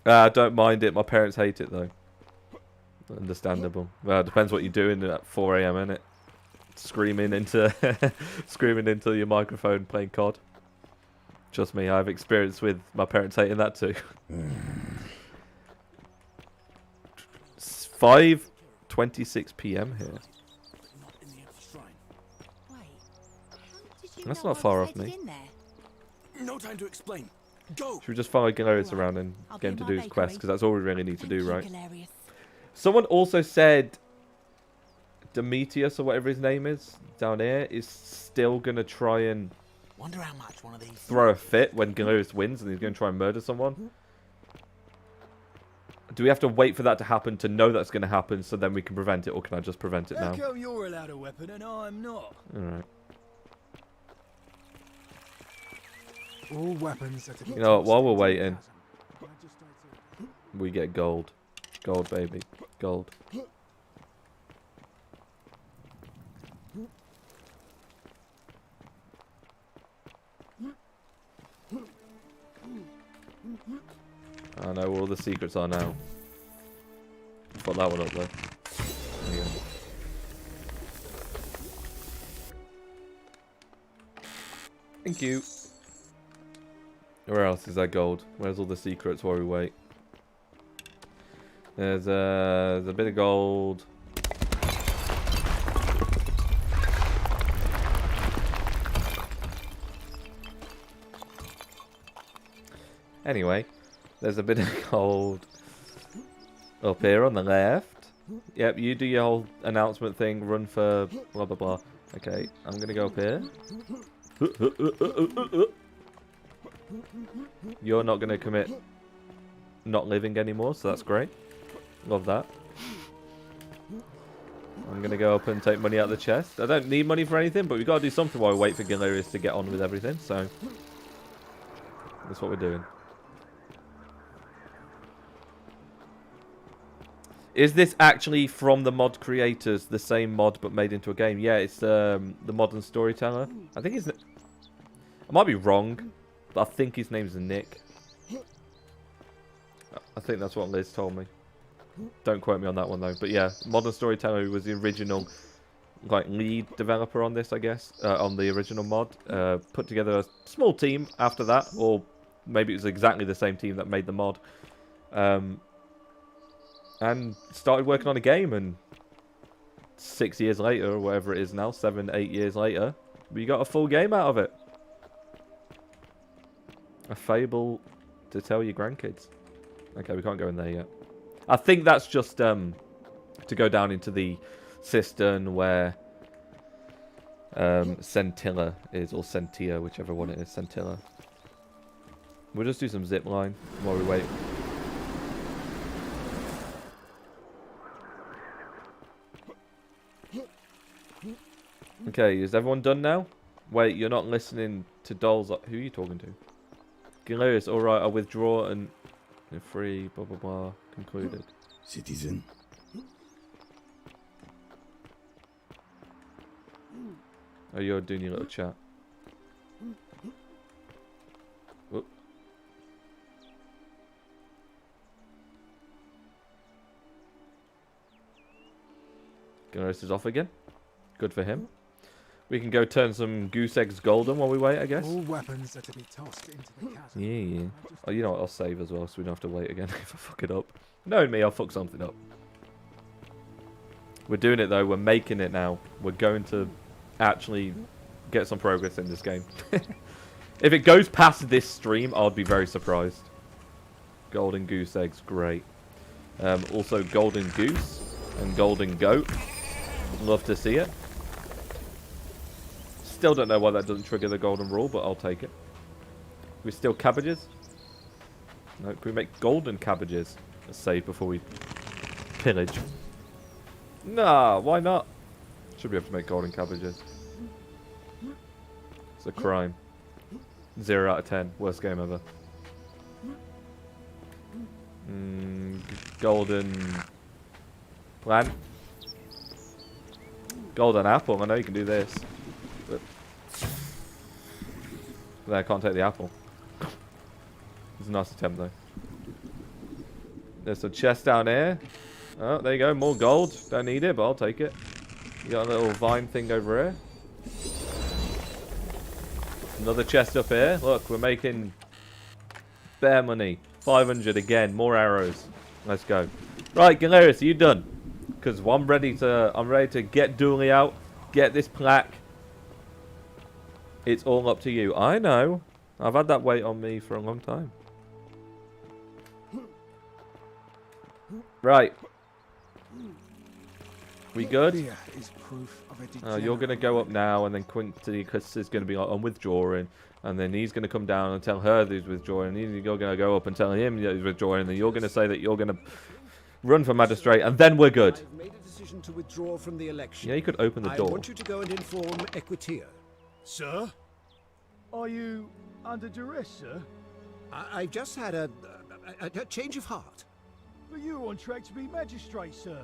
Don't mind it, my parents hate it though. Understandable. Well, it depends what you're doing at 4 AM, innit? Screaming into screaming into your microphone playing COD. Trust me, I have experience with my parents hating that too. 5:26 PM here. That's not far off me. No time to explain. Go. Should we just follow Galerius around and get him to do his quest? Because that's all we really need to do, right? Someone also said Demetrius, or whatever his name is, down here, is still going to try and Wonder how much one of these throw a fit when Galerius wins and he's going to try and murder someone. Do we have to wait for that to happen to know that's going to happen so then we can prevent it, or can I just prevent it now? How come you're allowed a weapon and I'm not? Alright. All weapons that You know what, while we're waiting, we get gold. Gold, baby. Gold. I know where all the secrets are now. Put that one up there. There you go. Thank you. Where else is that gold? Where's all the secrets while we wait? There's a bit of gold. Anyway, there's a bit of gold up here on the left. Yep, you do your whole announcement thing, run for blah blah blah. Okay, I'm gonna go up here. You're not gonna commit not living anymore, so that's great. Love that. I'm gonna go up and take money out of the chest. I don't need money for anything, but we've got to do something while we wait for Galerius to get on with everything, so that's what we're doing. Is this actually from the mod creators, the same mod but made into a game? Yeah, it's the modern storyteller. I think I might be wrong, but I think his name's Nick. I think that's what Liz told me. Don't quote me on that one though. But yeah, modern storyteller, who was the original like lead developer on this, I guess, on the original mod, put together a small team after that, or maybe it was exactly the same team that made the mod. And started working on a game, and 6 years later, or whatever it is now, 7, 8 years later, we got a full game out of it. A fable to tell your grandkids. Okay, we can't go in there yet. I think that's just to go down into the cistern where Centilla is, or Centia, whichever one it is, Centilla. We'll just do some zip line while we wait. Okay, is everyone done now? Wait, you're not listening to Dolls. Who are you talking to? Galerius, alright, I'll withdraw and free, blah blah blah, concluded. Citizen. Oh, you're doing your little chat. Whoop. Galerius is off again. Good for him. We can go turn some goose eggs golden while we wait, I guess. All weapons are to be tossed into the chasm. Yeah. Oh, you know what? I'll save as well, so we don't have to wait again if I fuck it up. Knowing me, I'll fuck something up. We're doing it though. We're making it now. We're going to actually get some progress in this game. If it goes past this stream, I'll be very surprised. Golden goose eggs, great. Also, golden goose and golden goat. Love to see it. Still don't know why that doesn't trigger the golden rule, but I'll take it. We steal cabbages? No, can we make golden cabbages? Let's save before we pillage. Nah, why not? Should be able to make golden cabbages. It's a crime. 0 out of 10. Worst game ever. Golden plant. Golden apple. I know you can do this. But I can't take the apple. It's a nice attempt though. There's a chest down here. Oh, there you go. More gold. Don't need it, but I'll take it. You got a little vine thing over here. Another chest up here. Look, we're making bare money. 500 again. More arrows. Let's go. Right, Galerius, are you done? Because I'm ready to get Dooley out. Get this plaque. It's all up to you. I know. I've had that weight on me for a long time. Right. We good? You're going to go up now, and then Quincy is going to be like, I'm withdrawing. And then he's going to come down and tell her that he's withdrawing. And you're going to go up and tell him that he's withdrawing. And then you're going to say that you're going to run for magistrate. And then we're good. I've made a decision to withdraw from the election. Yeah, you could open the door. I want you to go and inform Equitia. Sir? Are you under duress, sir? I've just had a change of heart. But you were on track to be magistrate, sir.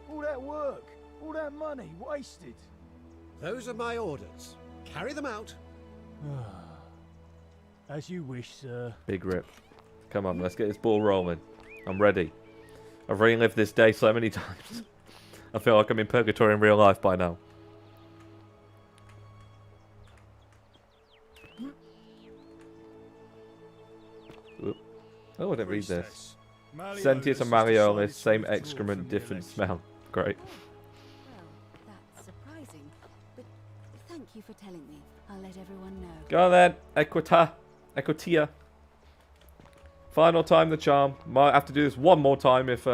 All that work, all that money, wasted. Those are my orders. Carry them out. As you wish, sir. Big rip. Come on, let's get this ball rolling. I'm ready. I've relived this day so many times. I feel like I'm in purgatory in real life by now. Oh, I didn't read this. Sentius and Malleolus, same excrement, different smell. Great. Well, that's surprising, but thank you for telling me. I'll let everyone know. Go on then, Equitia. Final time the charm. Might have to do this one more time if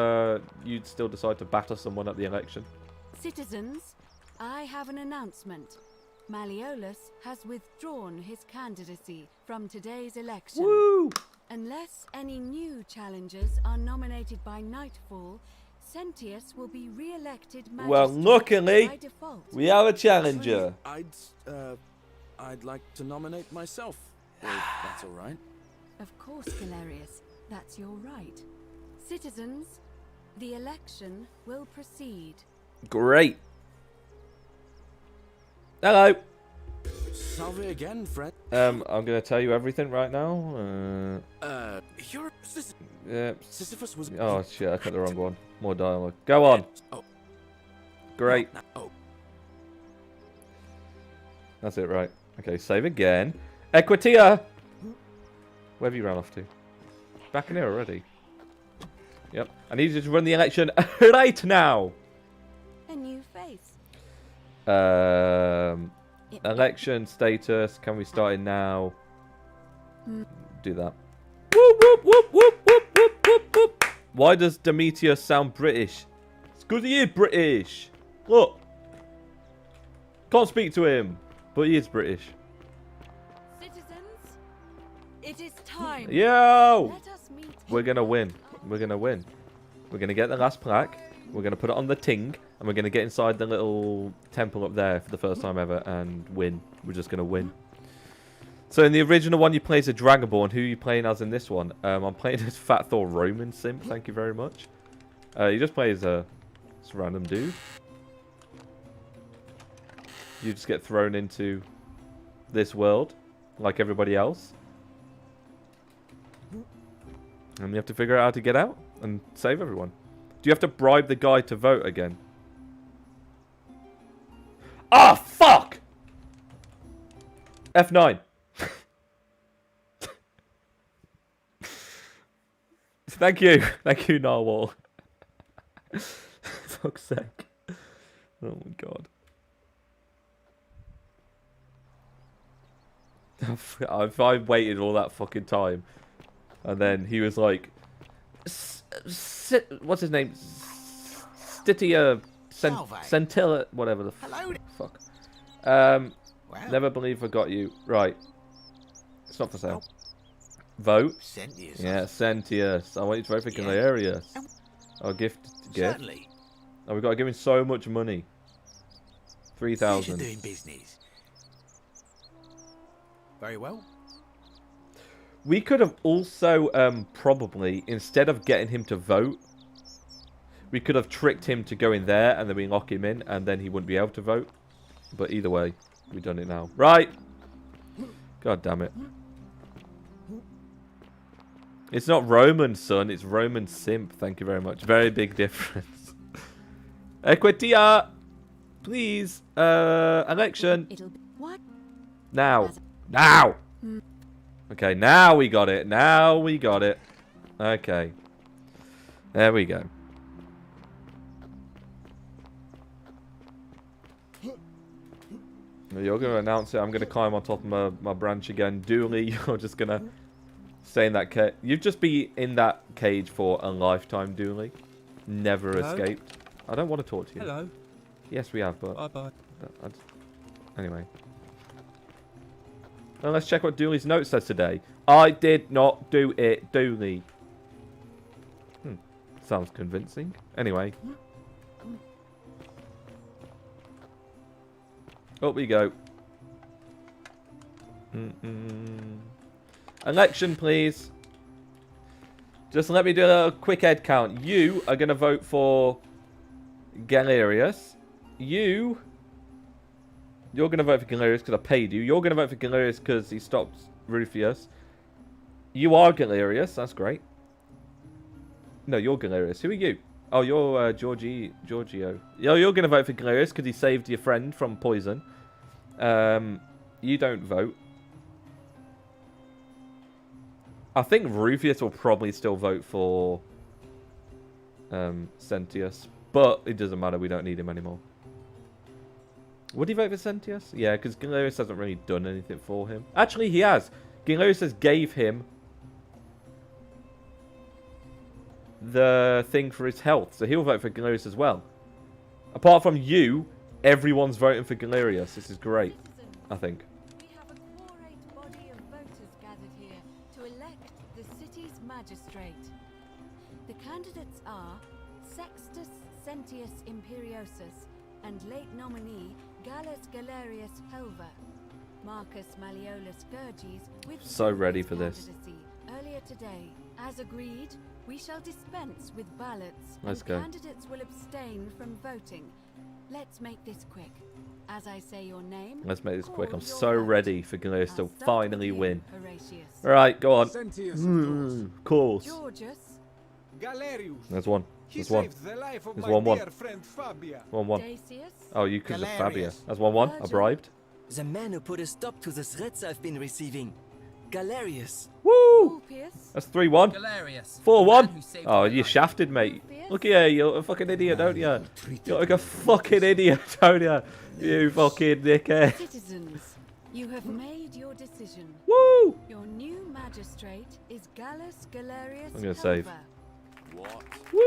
you'd still decide to batter someone at the election. Citizens, I have an announcement. Malleolus has withdrawn his candidacy from today's election. Woo! Unless any new challengers are nominated by nightfall, Sentius will be re-elected magistrate Well, luckily, by default. we have a challenger. I'd like to nominate myself, if that's all right. Of course, Galerius. That's your right. Citizens, The election will proceed. Great. Hello. Salve again, friend. I'm gonna tell you everything right now. You're Yeah. Sisyphus was. Oh shit! I cut the wrong one. More dialogue. Go on. Oh. Great. Oh. That's it, right? Okay. Save again. Equitia. Where have you run off to? Back in here already. Yep. I need you to run the election right now. A new face. Election status. Can we start it now? Do that. Whoop, whoop, whoop, whoop, whoop, whoop, whoop, whoop. Why does Demetrius sound British? It's because he is British. Look. Can't speak to him, but he is British. Citizens, it is time. Yo! Let us meet. We're going to win. We're going to win. We're going to get the last plaque. We're going to put it on the ting. And we're going to get inside the little temple up there for the first time ever and win. We're just going to win. So in the original one, you play as a Dragonborn. Who are you playing as in this one? I'm playing as Fat Thor Roman Simp. Thank you very much. You just play as a random dude. You just get thrown into this world like everybody else. And you have to figure out how to get out and save everyone. Do you have to bribe the guy to vote again? Ah, fuck! F9. Thank you. Thank you, Narwhal. Fuck's sake. Oh my god. If I waited all that fucking time, and then he was like, what's his name? Stitia Centilla, whatever the fuck. Never believe I got you. Right. It's not for sale. Vote. Sentius. Yeah, Sentius. I want you to vote for Galerius. I'll gift. Certainly. Oh, we got to give him so much money. 3,000. Doing business. Very well. We could have also probably, instead of getting him to vote, we could have tricked him to go in there and then we lock him in and then he wouldn't be able to vote. But either way, we've done it now. Right. God damn it. It's not Roman, son. It's Roman simp. Thank you very much. Very big difference. Equitia! Please. Election. What? Now. Now! Okay, now we got it. Now we got it. Okay. There we go. You're going to announce it. I'm going to climb on top of my branch again. Dooley, you're just going to stay in that cage. You've just been in that cage for a lifetime, Dooley. Never escaped. I don't want to talk to you. Hello. Yes, we have, but... Bye-bye. Anyway. Well, let's check what Dooley's note says today. I did not do it, Dooley. Sounds convincing. Anyway. Up we go. Election, please. Just let me do a quick head count. You are going to vote for Galerius. You're going to vote for Galerius because I paid you. You're going to vote for Galerius because he stopped Rufius. You are Galerius. That's great. No, you're Galerius. Who are you? Oh, you're Giorgio. You're going to vote for Galerius because he saved your friend from poison. You don't vote. I think Rufius will probably still vote for Sentius. But it doesn't matter. We don't need him anymore. Would he vote for Sentius? Yeah, because Galerius hasn't really done anything for him. Actually, he has. Galerius has gave him the thing for his health. So he'll vote for Galerius as well. Apart from you, everyone's voting for Galerius. This is great, I think. We have a quorate body of voters gathered here to elect the city's magistrate. The candidates are Sextus Sentius Imperiosus and late nominee Gallus Galerius Helva. Marcus Malleolus Gurges withdrew So ready his for this. candidacy earlier today. As agreed, We shall dispense with ballots, Let's and go. candidates will abstain from voting. Let's make this quick. As I say your name, Let's make this quick. I'm call your so vote. ready for Galerius to I'll start finally with you, win. Horatius. Alright, go on. Sentius, of course. Of course. Georgius. Galerius. There's one. He There's one. saved the life of There's my 1-1. dear friend Fabia. 1-1. Dacius. Oh, you could have Fabia. Galerius. That's 1-1. I bribed. The man who put a stop to the threats I've been receiving. Galerius. Woo! Ulpius. That's 3-1. Galerius. 4-1. Oh, you shafted, mate. Look here, you're a fucking idiot, don't you? You're like a fucking idiot, don't you? You fucking dickhead. Citizens, you have made your decision. Woo! Your new magistrate is Gallus Galerius. I'm gonna save. What? Woo!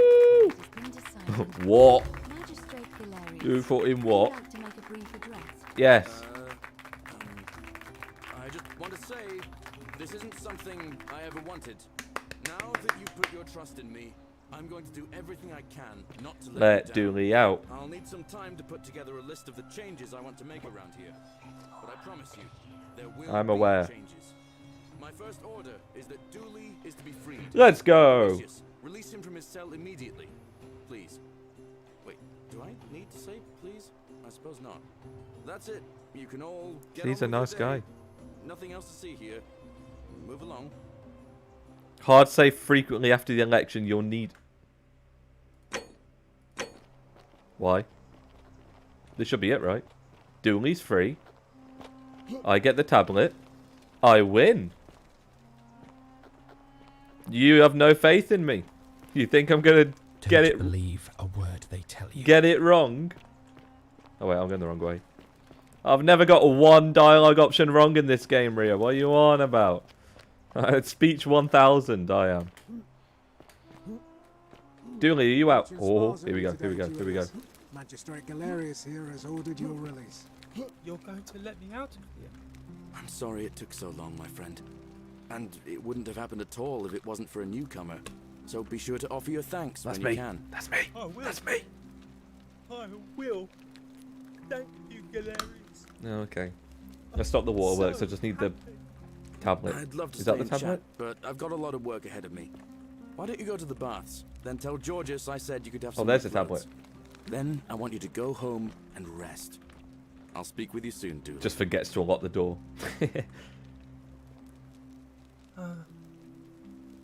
It has been decided. What? Magistrate Galerius. You thought in would what? like to make a brief address. Yes. I just want to say, this isn't something I ever wanted. Now that you put your trust in me, I'm going to do everything I can not to let you down. Dooley out. I'll need some time to put together a list of the changes I want to make around here. But I promise you, there will I'm be aware. changes. My first order is that Dooley is to be freed. Let's go. Horatius, release him from his cell immediately. Please. Wait, do I need to say please? I suppose not. That's it. You can all get He's on a with nice your guy. day. Nothing else to see here. Move along. Hard save frequently after the election. You'll need. Why? This should be it, right? Dooley's free. I get the tablet. I win. You have no faith in me. You think I'm gonna get it? Believe a word they tell you. Get it wrong? Oh wait, I'm going the wrong way. I've never got one dialogue option wrong in this game, Ria. What are you on about? Speech 1000, I am. Dooley, are you out? Oh, here we go, here we go, here we go. Magistrate Galerius here has ordered your release. You're going to let me out of here? I'm sorry it took so long, my friend. And it wouldn't have happened at all if it wasn't for a newcomer. So be sure to offer your thanks That's when me. you can. That's me. I will. That's me. I will. Thank you, Galerius. Oh, okay. Let's stop the waterworks. I just need the tablet. I'd love to Is stay that the and tablet? chat, but I've got a lot of work ahead of me. Why don't you go to the baths? Then tell Georgius I said you could have Oh, some there's new the tablet. clothes. Then I want you to go home and rest. I'll speak with you soon, Dooley. Just forgets to unlock the door.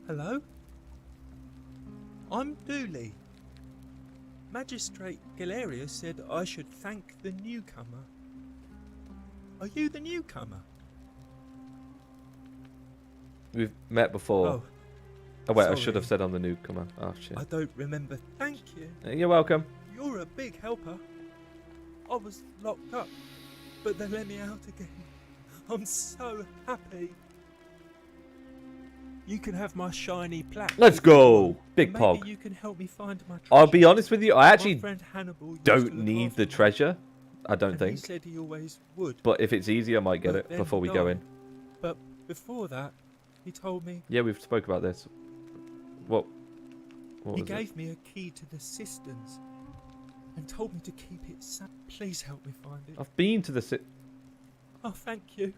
Hello? I'm Dooley. Magistrate Galerius said I should thank the newcomer. Are you the newcomer? We've met before. Oh, Oh wait, I sorry. should have said I'm the newcomer. Oh shit. I don't remember. Thank you. You're welcome. You're a big helper. I was locked up, but they let me out again. I'm so happy. You can have my shiny plaque. Let's if you go, want. Big Maybe Pog. you can help me find my treasure. I'll be honest with you, I My actually friend Hannibal used don't to look need after the me, treasure. I don't and think. He said he always would. But if it's easy, I might get But it then before we he go died. in. But before that, he told me Yeah, we've spoke about this. What he was gave it? me a key to the cisterns and told me to keep it safe. Please help me find it. I've been to the Oh, thank you.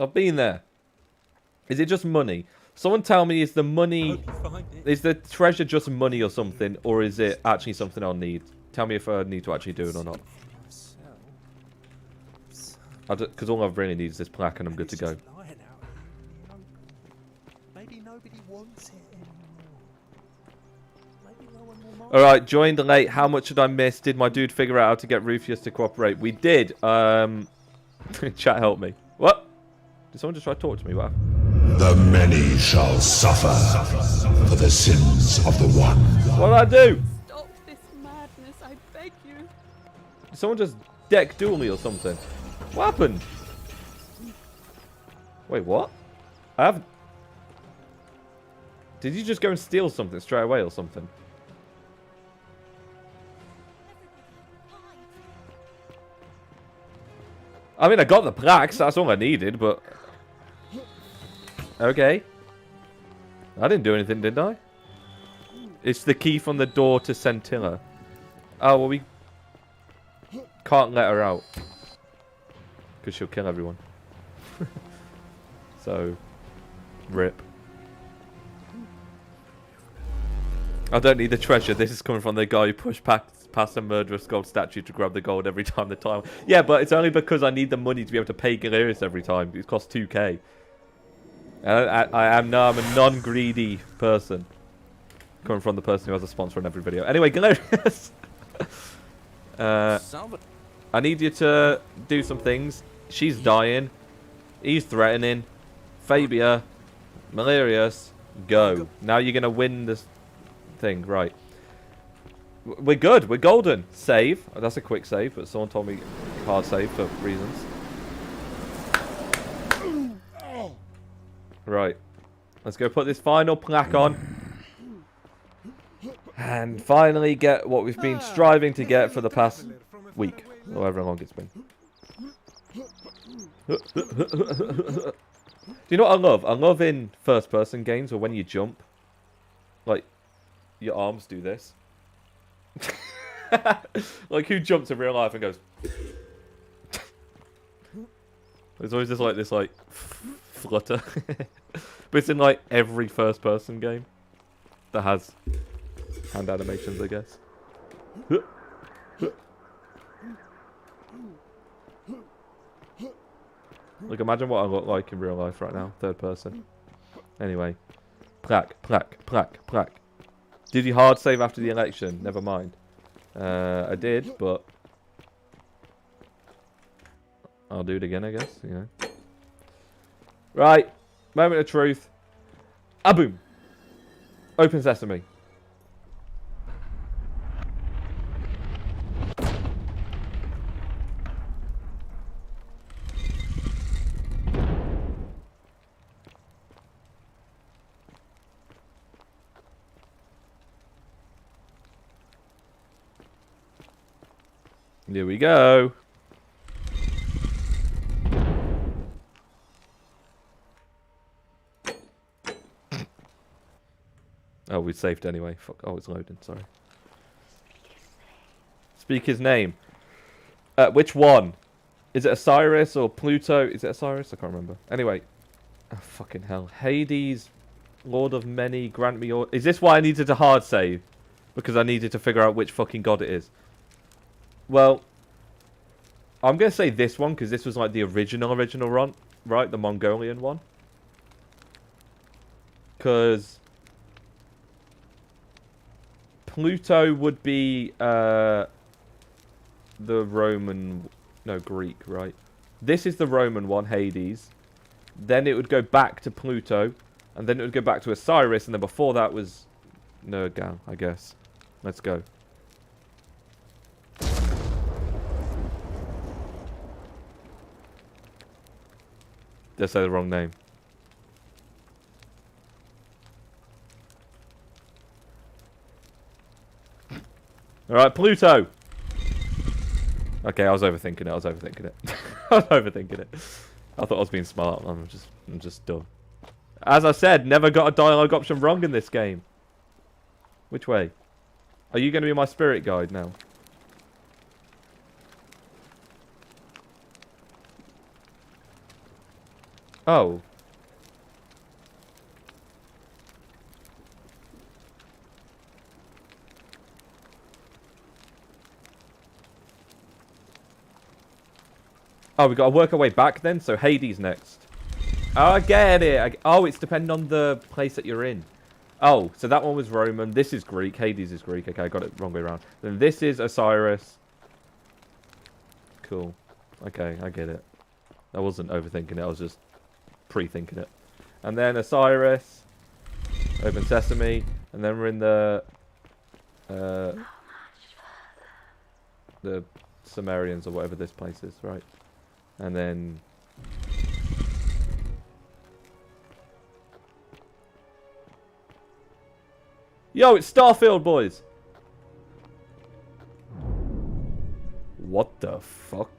I've been there. Is it just money? Someone tell me, is the I money... hope you find it. Is the treasure just money or something? Or is it actually something I'll need? Tell me if I need to actually do it or not. Because all I really need is this plaque and I'm good to go. Maybe nobody wants it anymore. Maybe no one will mind. Alright, joined late. How much did I miss? Did my dude figure out how to get Rufius to cooperate? We did. Chat, help me. What? Did someone just try to talk to me? What happened? The many shall suffer for the sins of the one. What did I do? Stop this madness, I beg you. Did someone just deck duel me or something? What happened? Wait, what? I haven't... Did you just go and steal something straight away or something? I mean, I got the plaques. That's all I needed, but... Okay. I didn't do anything, did I? It's the key from the door to Centilla. Oh, well, we... can't let her out. Because she'll kill everyone. So... Rip. I don't need the treasure. This is coming from the guy who pushed past a murderous gold statue to grab the gold every time the time. Yeah, but it's only because I need the money to be able to pay Galerius every time. It costs 2k. I'm a non-greedy person. Coming from the person who has a sponsor in every video. Anyway, Galerius. I need you to do some things. She's dying. He's threatening. Fabia. Malarius. Go. Now you're going to win this thing. Right. We're good. We're golden. Save. Oh, that's a quick save, but someone told me hard save for reasons. Right. Let's go put this final plaque on. And finally get what we've been striving to get for the past week. Or however long it's been. Do you know what I love? I love in first-person games where when you jump, like, your arms do this. Like, who jumps in real life and goes... There's always just like this, like, flutter. But it's in, like, every first-person game that has hand animations, I guess. Like, imagine what I look like in real life right now, third person. Anyway. Plaque. Did you hard save after the election? Never mind. I did, but... I'll do it again, I guess, you know. Right. Moment of truth. Boom. Open sesame. Here we go. Oh, we saved anyway. Fuck. Oh, it's loading. Sorry. Speak his name. Which one? Is it Osiris or Pluto? Is it Osiris? I can't remember. Anyway. Oh, fucking hell. Hades, Lord of Many, grant me your... Is this why I needed to hard save? Because I needed to figure out which fucking god it is. Well, I'm going to say this one because this was like the original run, right? The Mongolian one. Because Pluto would be the Roman, no, Greek, right? This is the Roman one, Hades. Then it would go back to Pluto, and then it would go back to Osiris, and then before that was Nergal, I guess. Let's go. Did I say the wrong name? Alright, Pluto! Okay, I was overthinking it. I was overthinking it. I thought I was being smart. I'm just dumb. As I said, never got a dialogue option wrong in this game. Which way? Are you going to be my spirit guide now? Oh. Oh, we got to work our way back then? So Hades next. Oh, I get it. Oh, it's depending on the place that you're in. Oh, so that one was Roman. This is Greek. Hades is Greek. Okay, I got it wrong way around. Then this is Osiris. Cool. Okay, I get it. I wasn't overthinking it. I was just pre-thinking it. And then Osiris. Open Sesame. And then we're in the Sumerians or whatever this place is, right? And then... Yo, it's Starfield, boys! What the fuck?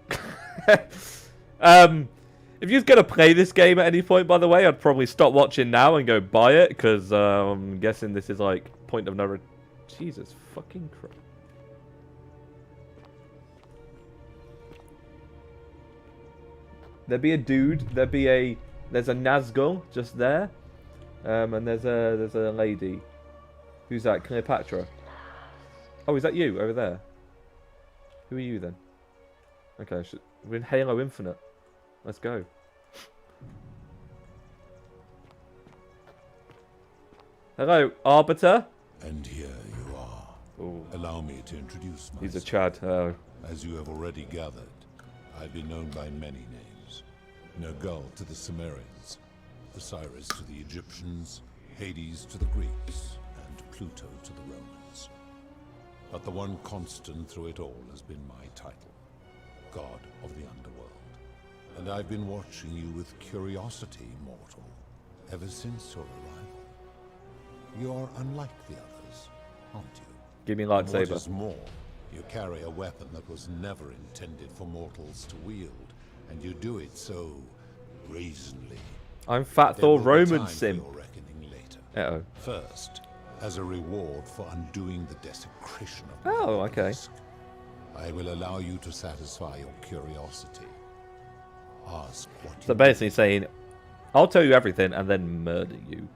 If you're gonna play this game at any point, by the way, I'd probably stop watching now and go buy it, because I'm guessing this is like point of no... Jesus fucking Christ. There'd be a dude, there's a Nazgul just there, and there's a lady. Who's that? Cleopatra? Oh, is that you over there? Who are you then? Okay, we're in Halo Infinite. Let's go. Hello, Arbiter. And here you are. Ooh. Allow me to introduce myself. He's a Chad. Oh. As you have already gathered, I've been known by many names. Nergal to the Sumerians, Osiris to the Egyptians, Hades to the Greeks, and Pluto to the Romans. But the one constant through it all has been my title, God of the Underworld. And I've been watching you with curiosity, mortal, ever since your arrival. You're unlike the others, aren't you? Give me a lightsaber. What is more, you carry a weapon that was never intended for mortals to wield, and you do it so brazenly. I'm Fat Thor Roman Sim. Uh-oh. First, as a reward for undoing the desecration of my okay. obelisk, I will allow you to satisfy your curiosity. Ask what So basically saying, I'll tell you everything and then murder you.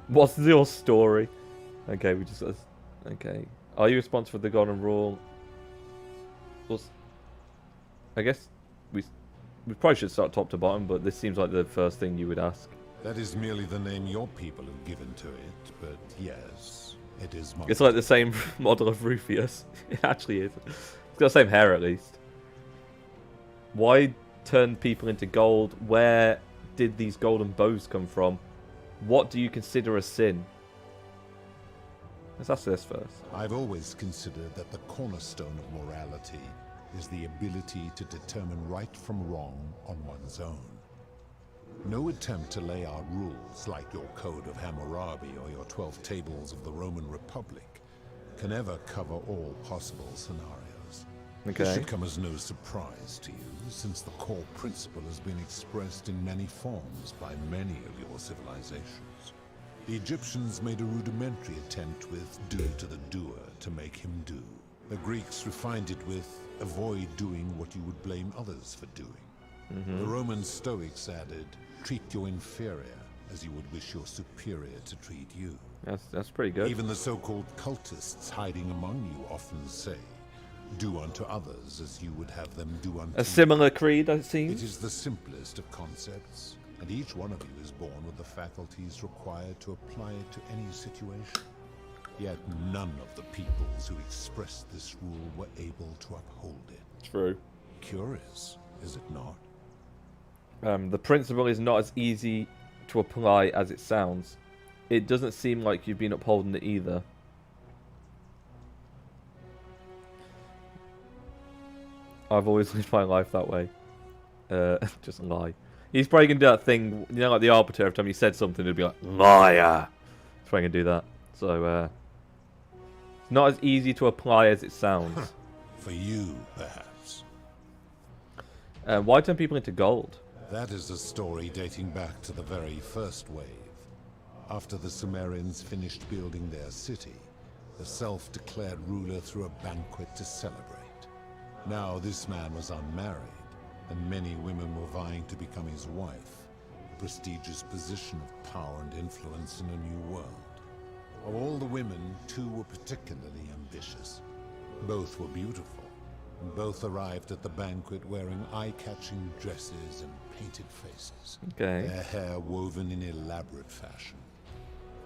What's your story? Okay, we just... Okay. Are you responsible for the Golden Rule? I guess we probably should start top to bottom, but this seems like the first thing you would ask. That is merely the name your people have given to it, but yes, it is mine. It's like the same model of Rufus. It actually is. It's got the same hair at least. Why turn people into gold? Where did these golden bows come from? What do you consider a sin? Let's ask this first. I've always considered that the cornerstone of morality is the ability to determine right from wrong on one's own. No attempt to lay out rules like your Code of Hammurabi or your 12 Tables of the Roman Republic can ever cover all possible scenarios. Okay. This should come as no surprise to you, since the core principle has been expressed in many forms by many of your civilizations. The Egyptians made a rudimentary attempt with do to the doer to make him do. The Greeks refined it with avoid doing what you would blame others for doing. The Roman Stoics added, treat your inferior as you would wish your superior to treat you. That's pretty good. Even the so-called cultists hiding among you often say, do unto others as you would have them do unto you. A similar creed, it seems. It is the simplest of concepts, and each one of you is born with the faculties required to apply it to any situation. Yet none of the peoples who expressed this rule were able to uphold it. True. Curious, is it not? The principle is not as easy to apply as it sounds. It doesn't seem like you've been upholding it either. I've always lived my life that way. Just lie. He's probably going to do that thing, you know, like the Arbiter, every time he said something, he'd be like, liar! He's probably going to do that. So, it's not as easy to apply as it sounds. For you, perhaps. Why turn people into gold? That is a story dating back to the very first wave. After the Sumerians finished building their city, the self-declared ruler threw a banquet to celebrate. Now this man was unmarried, and many women were vying to become his wife, a prestigious position of power and influence in a new world. Of all the women, two were particularly ambitious. Both were beautiful, and both arrived at the banquet wearing eye-catching dresses and painted faces. Okay. Their hair woven in elaborate fashion.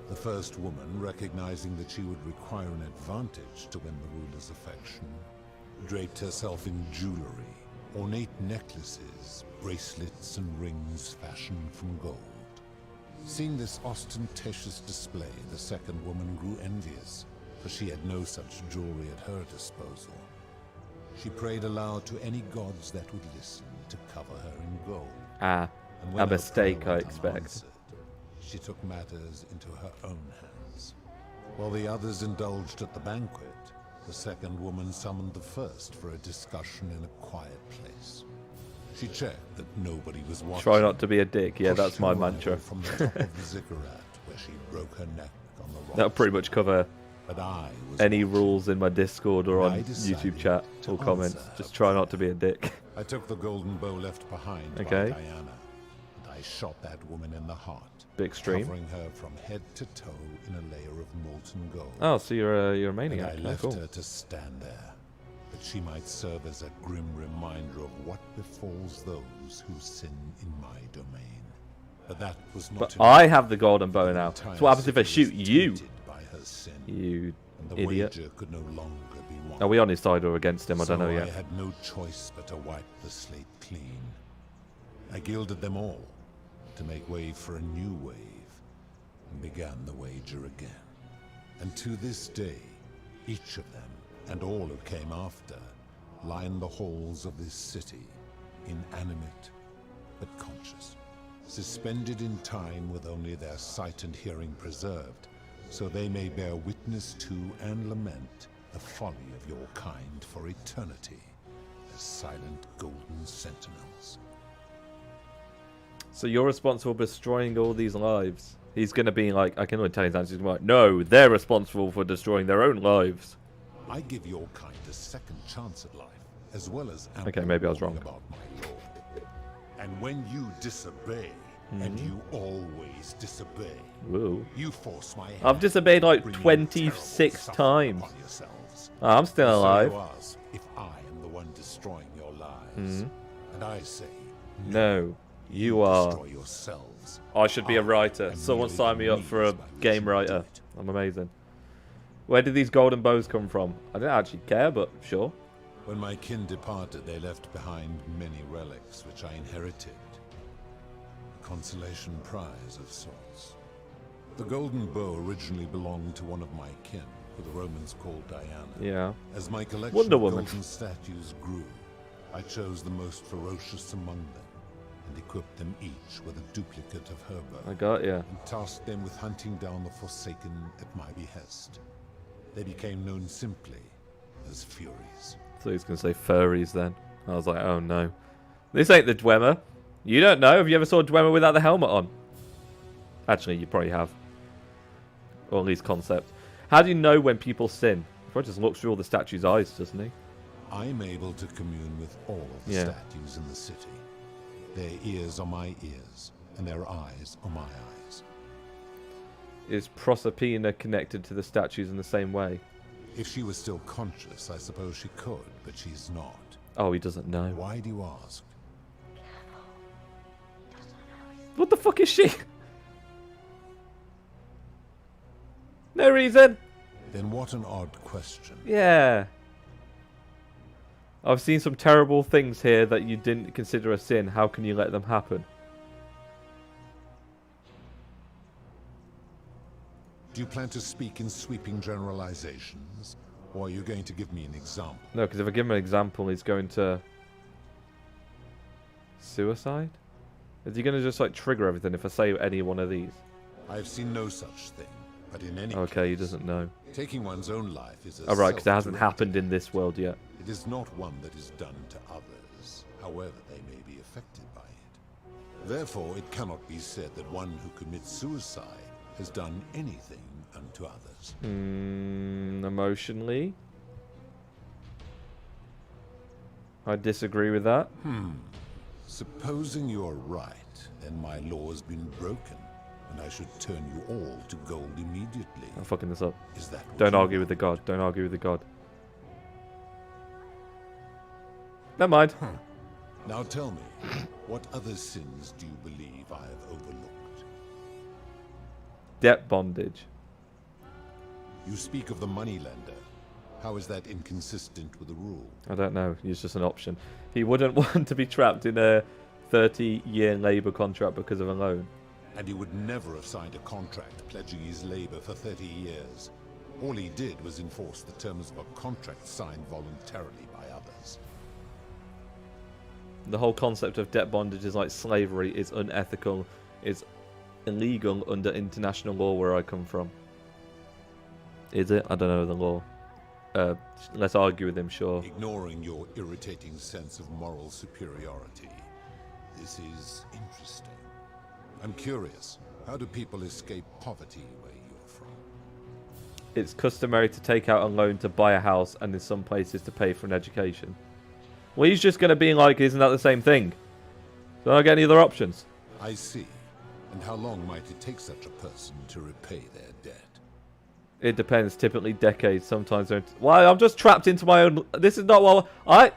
The first woman, recognizing that she would require an advantage to win the ruler's affection, draped herself in jewelry, ornate necklaces, bracelets, and rings fashioned from gold. Seeing this ostentatious display, the second woman grew envious, for she had no such jewelry at her disposal. She prayed aloud to any gods that would listen to cover her in gold. Ah, a mistake, I expect. She took matters into her own hands. While the others indulged at the banquet, the second woman summoned the first for a discussion in a quiet place. She checked that nobody was watching. Try not to be a dick. Yeah, that's my mantra. From the top of the ziggurat, where she broke her neck on the rocks. That'll pretty much cover But I was any rules in my Discord or on I decided YouTube chat or to comments. answer Just try not to be a dick. I took the golden bow left behind by Okay. Diana, and I I shot that woman in the heart, Bit extreme. covering her from head to toe in a layer of molten gold. Oh, so you're a maniac. And I left cool. her to stand there, that she might serve as a grim reminder of what befalls those who sin in my domain. But that was not. But I have the golden bow now. entire So what happens if I city shoot was you? tainted by her sin, You and the idiot. wager could no longer be won. Are we on his side or against him? I don't know So yet. I had no choice but to wipe the slate clean. I gilded them all to make way for a new wave, and began the wager again. And to this day, each of them, and all who came after, line the halls of this city, inanimate but conscious, suspended in time with only their sight and hearing preserved, so they may bear witness to and lament the folly of your kind for eternity, as silent golden sentinels. So you're responsible for destroying all these lives. He's going to be like, I can only tell you that. He's going to be like, no, they're responsible for destroying their own lives. I give your kind a second chance at life, as well as Okay, maybe I was wrong. about my law. And when you disobey, and you always disobey, Whoa. you force my hand, I've disobeyed like bringing 26 terrible times. suffering upon yourselves. Oh, I'm still So alive. you ask if I am the one destroying your lives. And I say, No, you are. destroy yourselves. I should be a writer. am Someone merely sign me up the for a means by which game you writer. do it. I'm amazing. Where did these golden bows come from? I don't actually care, but sure. When my kin departed, they left behind many relics which I inherited. A consolation prize of sorts. The golden bow originally belonged to one of my kin, who the Romans called Diana. Yeah. As my collection Wonder of Woman. golden statues grew, I chose the most ferocious among them, and equipped them each with a duplicate of her bow. I got ya. And tasked them with hunting down the Forsaken at my behest. They became known simply as Furies. So he's going to say furries then. I was like, oh no. This ain't the Dwemer. You don't know. Have you ever saw a Dwemer without the helmet on? Actually, you probably have. Or at least concept. How do you know when people sin? He just looks through all the statues' eyes, doesn't he? I'm able to commune with all of the Yeah. statues in the city. Their ears are my ears, and their eyes are my eyes. Is Proserpina connected to the statues in the same way? If she was still conscious, I suppose she could, but she's not. Oh, he doesn't know. Why do you ask? What the fuck is she? No reason. Then what an odd question. Yeah. I've seen some terrible things here that you didn't consider a sin. How can you let them happen? Do you plan to speak in sweeping generalizations, or are you going to give me an example? No, because if I give him an example, he's going to... Suicide? Is he going to just like trigger everything if I say any one of these? I've seen no such thing, but in any Okay, he case, doesn't know. taking one's own life is a Oh, right, because it hasn't self-directed happened in this world yet. It is not one that is done to others, however they may be affected by it. Therefore, it cannot be said that one who commits suicide has done anything unto others. Emotionally? I disagree with that. Supposing you're right, then my law has been broken, and I should turn you all to gold immediately. I'm fucking this up. Is that what Don't you argue with the god. Don't argue with the god. Never mind. Now tell me, what other sins do you believe I have overlooked? Debt bondage. You speak of the moneylender. How is that inconsistent with the rule? I don't know. It's just an option. He wouldn't want to be trapped in a 30-year labour contract because of a loan. And he would never have signed a contract pledging his labor for 30 years. All he did was enforce the terms of a contract signed voluntarily by others. The whole concept of debt bondage is like slavery. Is unethical. Is illegal under international law where I come from. Is it? I don't know the law. Let's argue with him, sure. Ignoring your irritating sense of moral superiority. This is interesting. I'm curious. How do people escape poverty where you're from? It's customary to take out a loan to buy a house and in some places to pay for an education. Well, he's just going to be like, isn't that the same thing? So I don't get any other options. I see. And how long might it take such a person to repay their debt? It depends. Typically decades. Sometimes don't. Why? I'm just trapped into my own. This is not what I.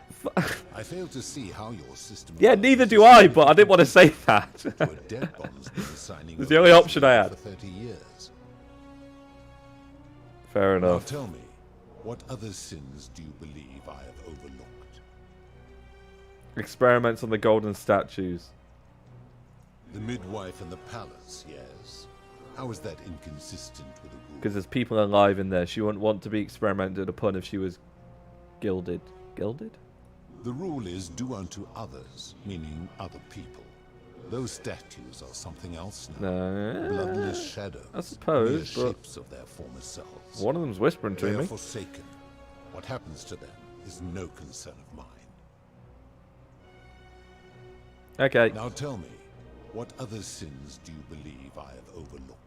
I fail to see how your system. Yeah, neither do I. But I didn't want to say that. To a debt bondsman signing. It's the only option I had. For 30 years. Fair enough. Now tell me, what other sins do you believe I have overlooked? Experiments on the golden statues. The midwife and the palace, yes. How is that inconsistent with the rule? Because there's people alive in there. She wouldn't want to be experimented upon if she was gilded. Gilded? The rule is do unto others, meaning other people. Those statues are something else now. No. Bloodless shadows. I suppose, mere but shapes of their former selves. one of them's whispering to They me. are forsaken. What happens to them is no concern of mine. Okay. Now tell me, what other sins do you believe I have overlooked?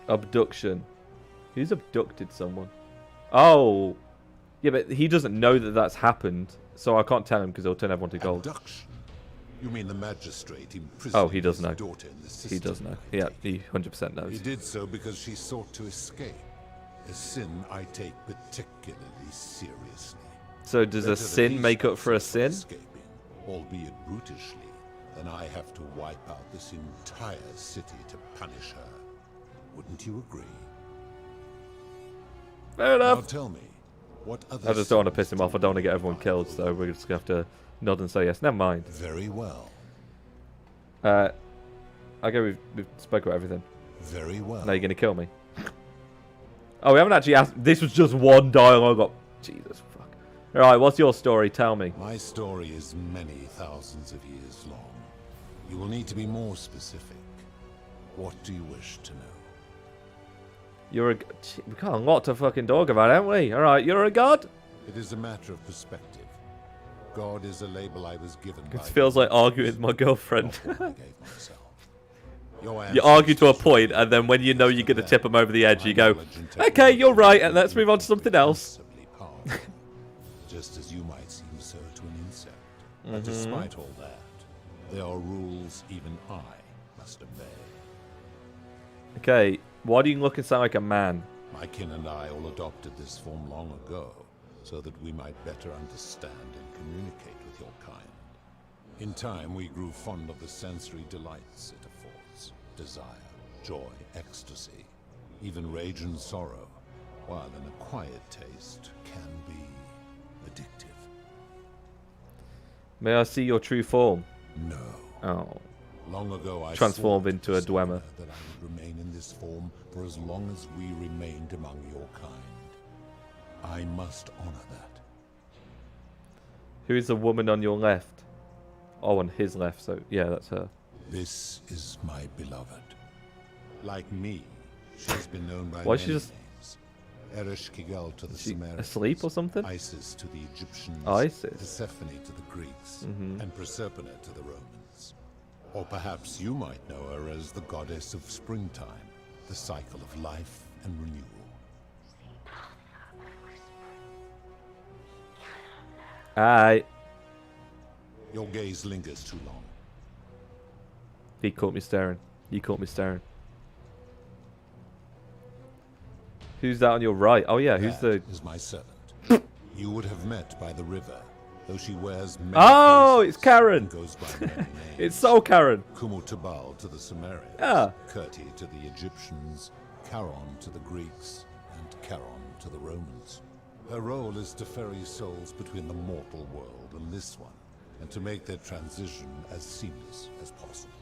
Abduction. Who's abducted someone? Oh. Yeah, but he doesn't know that that's happened, so I can't tell him because he'll turn everyone to gold. Abduction? You mean the magistrate imprisoned Oh, he does his know. daughter in the system? He does know. Yeah, he 100% knows. He did so because she sought to escape. A sin I take particularly seriously. So does a Better the sin least make up for a sin? escaping, albeit brutishly, than I have to wipe out this entire city to punish her. Wouldn't you agree? Fair enough. Now tell me, what other I just don't want to piss sins him off. I do don't want to you get everyone believe killed, I so we're just going to have to nod and say yes. Never mind. Very well. I go, we've spoke about everything. Very well. Now you're going to kill me. Oh, we haven't actually asked. This was just one dialogue. Oh, Jesus, fuck. Alright, what's your story? Tell me. My story is many thousands of years long. You will need to be more specific. What do you wish to know? You're a... We got a lot to fucking talk about, haven't we? Alright, you're a god? It is a matter of perspective. God is a label I was given by... It feels like arguing with my girlfriend. not one I gave myself. Your You argue to a point, and then when you know you're going to tip them over the edge, you go, okay, you're right, and let's move on to something else. Just as you might seem so to an insect. But despite all that, there are rules even I must obey. Okay, why do you look and sound like a man? My kin and I all adopted this form long ago, so that we might better understand and communicate with your kind. In time, we grew fond of the sensory delights it affords. Desire, joy, ecstasy, even rage and sorrow, while an acquired taste can be addictive. May I see your true form? No. Oh. Long ago, I transformed swore into a Dwemer. that I would remain in this form for as long as we remained among your kind. I must honor that. Who is the woman on your left? Oh, on his left, so yeah, that's her. This is my beloved. Like me, she has been known by Why many she just... names. Ereshkigal to the Is she Sumerians, asleep or something? Isis to the Egyptians, Isis. Persephone to the Greeks, and Proserpine to the Romans. Or perhaps you might know her as the goddess of springtime, the cycle of life and renewal. Aye. Your gaze lingers too long. He caught me staring. You caught me staring. Who's that on your right? Oh yeah, who's That the... is my servant. You would have met by the river, though she wears many Oh, faces it's Karen. and goes by many names. It's so Karen. Kumutabal to the Sumerians, Yeah. Kirti to the Egyptians, Charon to the Greeks, and Charon to the Romans. Her role is to ferry souls between the mortal world and this one, and to make their transition as seamless as possible.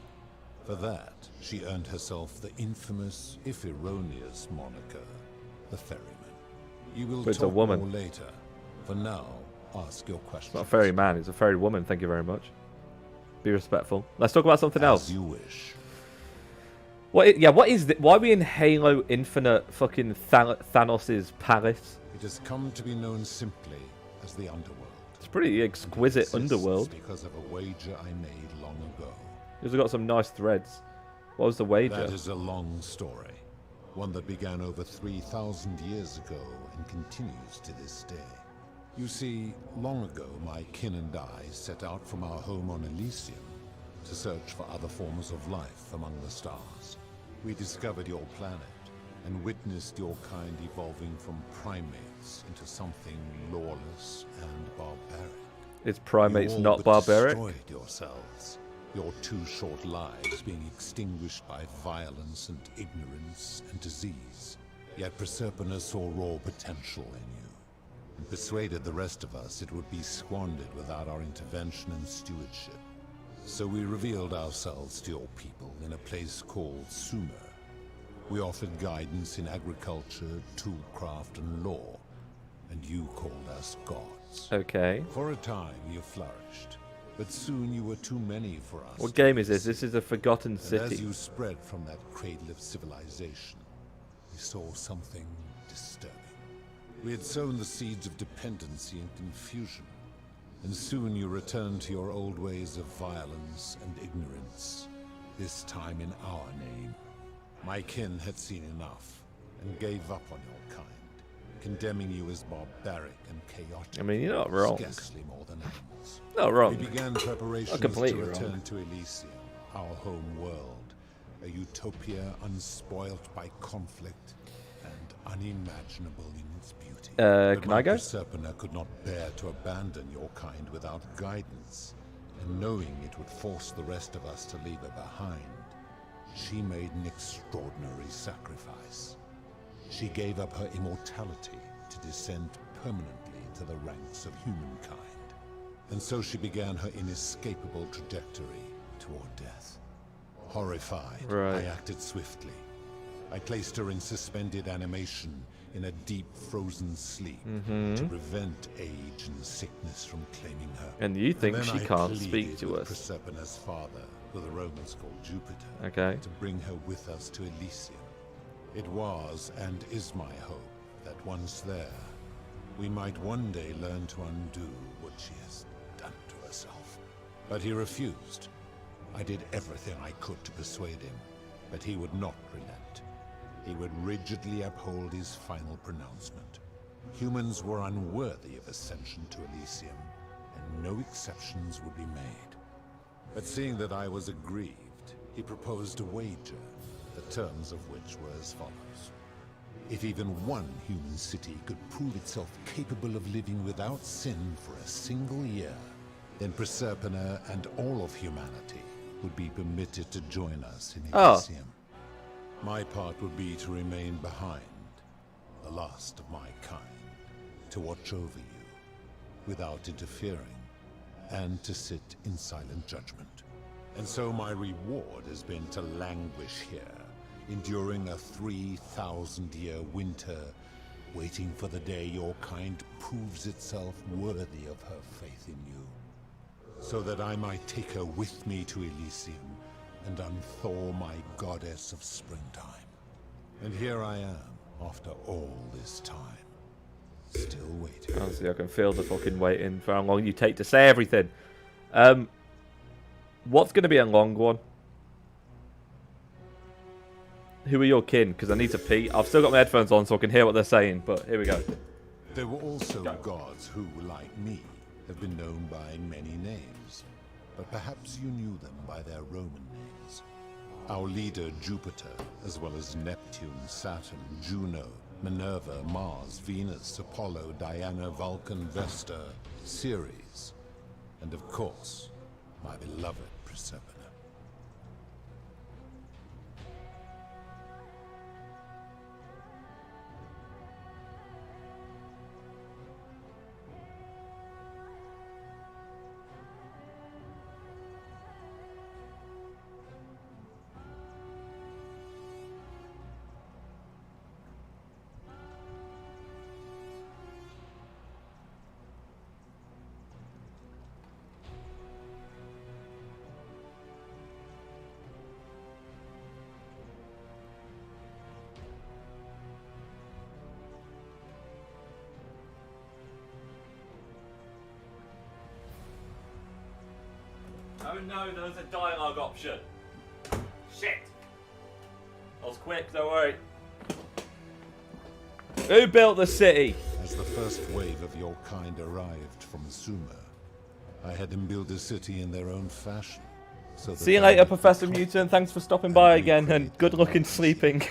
For that, she earned herself the infamous, if erroneous, moniker, the Ferryman. You will But it's a talk woman. more later. For now, ask your question. It's not a fairy man, it's a fairy woman. Thank you very much. Be respectful. Let's talk about something else. As you wish. What is this? Why are we in Halo Infinite fucking Thanos' palace? It has come to be known simply as the Underworld. It's a pretty exquisite It exists underworld. because of a wager I made long ago. It's got some nice threads. What was the wager? That is a long story. One that began over 3,000 years ago and continues to this day. You see, long ago my kin and I set out from our home on Elysium to search for other forms of life among the stars. We discovered your planet and witnessed your kind evolving from primates into something lawless and barbaric. Is primates You all not but barbaric? destroyed yourselves, your 2 short lives being extinguished by violence and ignorance and disease. Yet Proserpina saw raw potential in you, and persuaded the rest of us it would be squandered without our intervention and stewardship. So we revealed ourselves to your people in a place called Sumer. We offered guidance in agriculture, toolcraft, and law, and you called us gods. Okay. For a time you flourished, but soon you were too many for us. What game is this? This is a forgotten And city. as you spread from that cradle of civilization, we saw something disturbing. We had sown the seeds of dependency and confusion, and soon you returned to your old ways of violence and ignorance, this time in our name. My kin had seen enough, and gave up on your kind, condemning you as barbaric and chaotic. I mean, you're not wrong. Scarcely more than animals. Not wrong. We began preparations Not to completely return wrong. to Elysium, our home world, a utopia unspoilt by conflict and unimaginable in its beauty. But Can I go? Proserpina could not bear to abandon your kind without guidance, and knowing it would force the rest of us to leave her behind, she made an extraordinary sacrifice. She gave up her immortality to descend permanently to the ranks of humankind. And so she began her inescapable trajectory toward death. Horrified, Right. I acted swiftly. I placed her in suspended animation in a deep frozen sleep to prevent age and sickness from claiming her. And you think then she I can't speak pleaded to with us. Proserpina's father, who the Romans called Jupiter, Okay. to bring her with us to Elysium. It was and is my hope that once there, we might one day learn to undo what she has done to herself. But he refused. I did everything I could to persuade him, but he would not relent. He would rigidly uphold his final pronouncement. Humans were unworthy of ascension to Elysium, and no exceptions would be made. But seeing that I was aggrieved, he proposed a wager, the terms of which were as follows. If even one human city could prove itself capable of living without sin for a single year, then Proserpina and all of humanity would be permitted to join us in Elysium. My part would be to remain behind, the last of my kind, to watch over you, without interfering, and to sit in silent judgment. And so my reward has been to languish here, enduring a 3,000-year winter, waiting for the day your kind proves itself worthy of her faith in you, so that I might take her with me to Elysium and unthaw my goddess of springtime. And here I am, after all this time, still waiting. Honestly, I can feel the fucking waiting for how long you take to say everything. What's going to be a long one? Who are your kin? Because I need to pee. I've still got my headphones on so I can hear what they're saying, but here we go. There were also gods who, like me, have been known by many names, but perhaps you knew them by their Roman names. Our leader, Jupiter, as well as Neptune, Saturn, Juno, Minerva, Mars, Venus, Apollo, Diana, Vulcan, Vesta, Ceres, and of course, my beloved Proserpina. Oh no, there was a dialogue option. Shit. I was quick, don't worry. Who built the city? As the first wave of your kind arrived from Sumer, I had them build a city in their own fashion, So See you later, Professor Mutant. Thanks for stopping by again, and good luck in sleeping.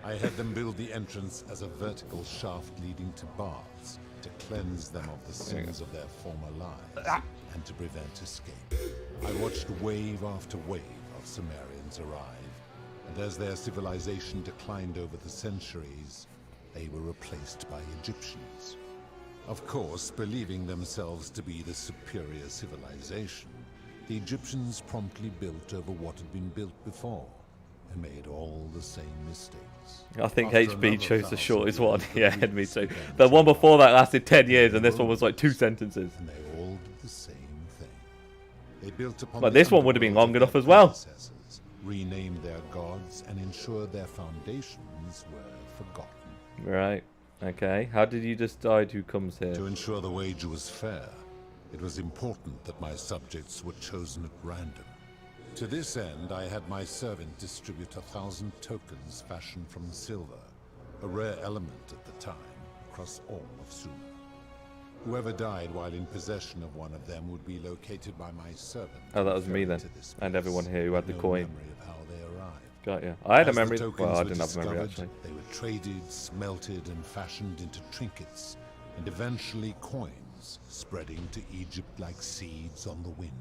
I had them build the entrance as a vertical shaft leading to baths to cleanse them of the sins of their former lives and to prevent escape. I watched wave after wave of Sumerians arrive, and as their civilization declined over the centuries, they were replaced by Egyptians. Of course, believing themselves to be the superior civilization, the Egyptians promptly built over what had been built before and made all the same mistakes. I think After HB another chose the shortest 1,000 one. years, Yeah, the me Greeks too. began The to one before that rise. lasted 10 years, The and this one was like 2 Romans, sentences. and they all did the same thing. They built upon But the this one would have been long underworld of enough their as well. predecessors, renamed their gods, and ensured their foundations were forgotten. Right. Okay. How did you decide who comes here? To ensure the wager was fair, it was important that my subjects were chosen at random. To this end, I had my servant distribute 1,000 tokens fashioned from silver, a rare element at the time, across all of Sumer. Whoever died while in possession of one of them would be located by my servant. Oh, that was me then. to this And place, everyone here who had the no coin. memory of how they arrived. Got you. I had a As the memory. tokens Well, I were didn't have a memory discovered, actually. They were traded, smelted, and fashioned into trinkets, and eventually coins, spreading to Egypt like seeds on the wind.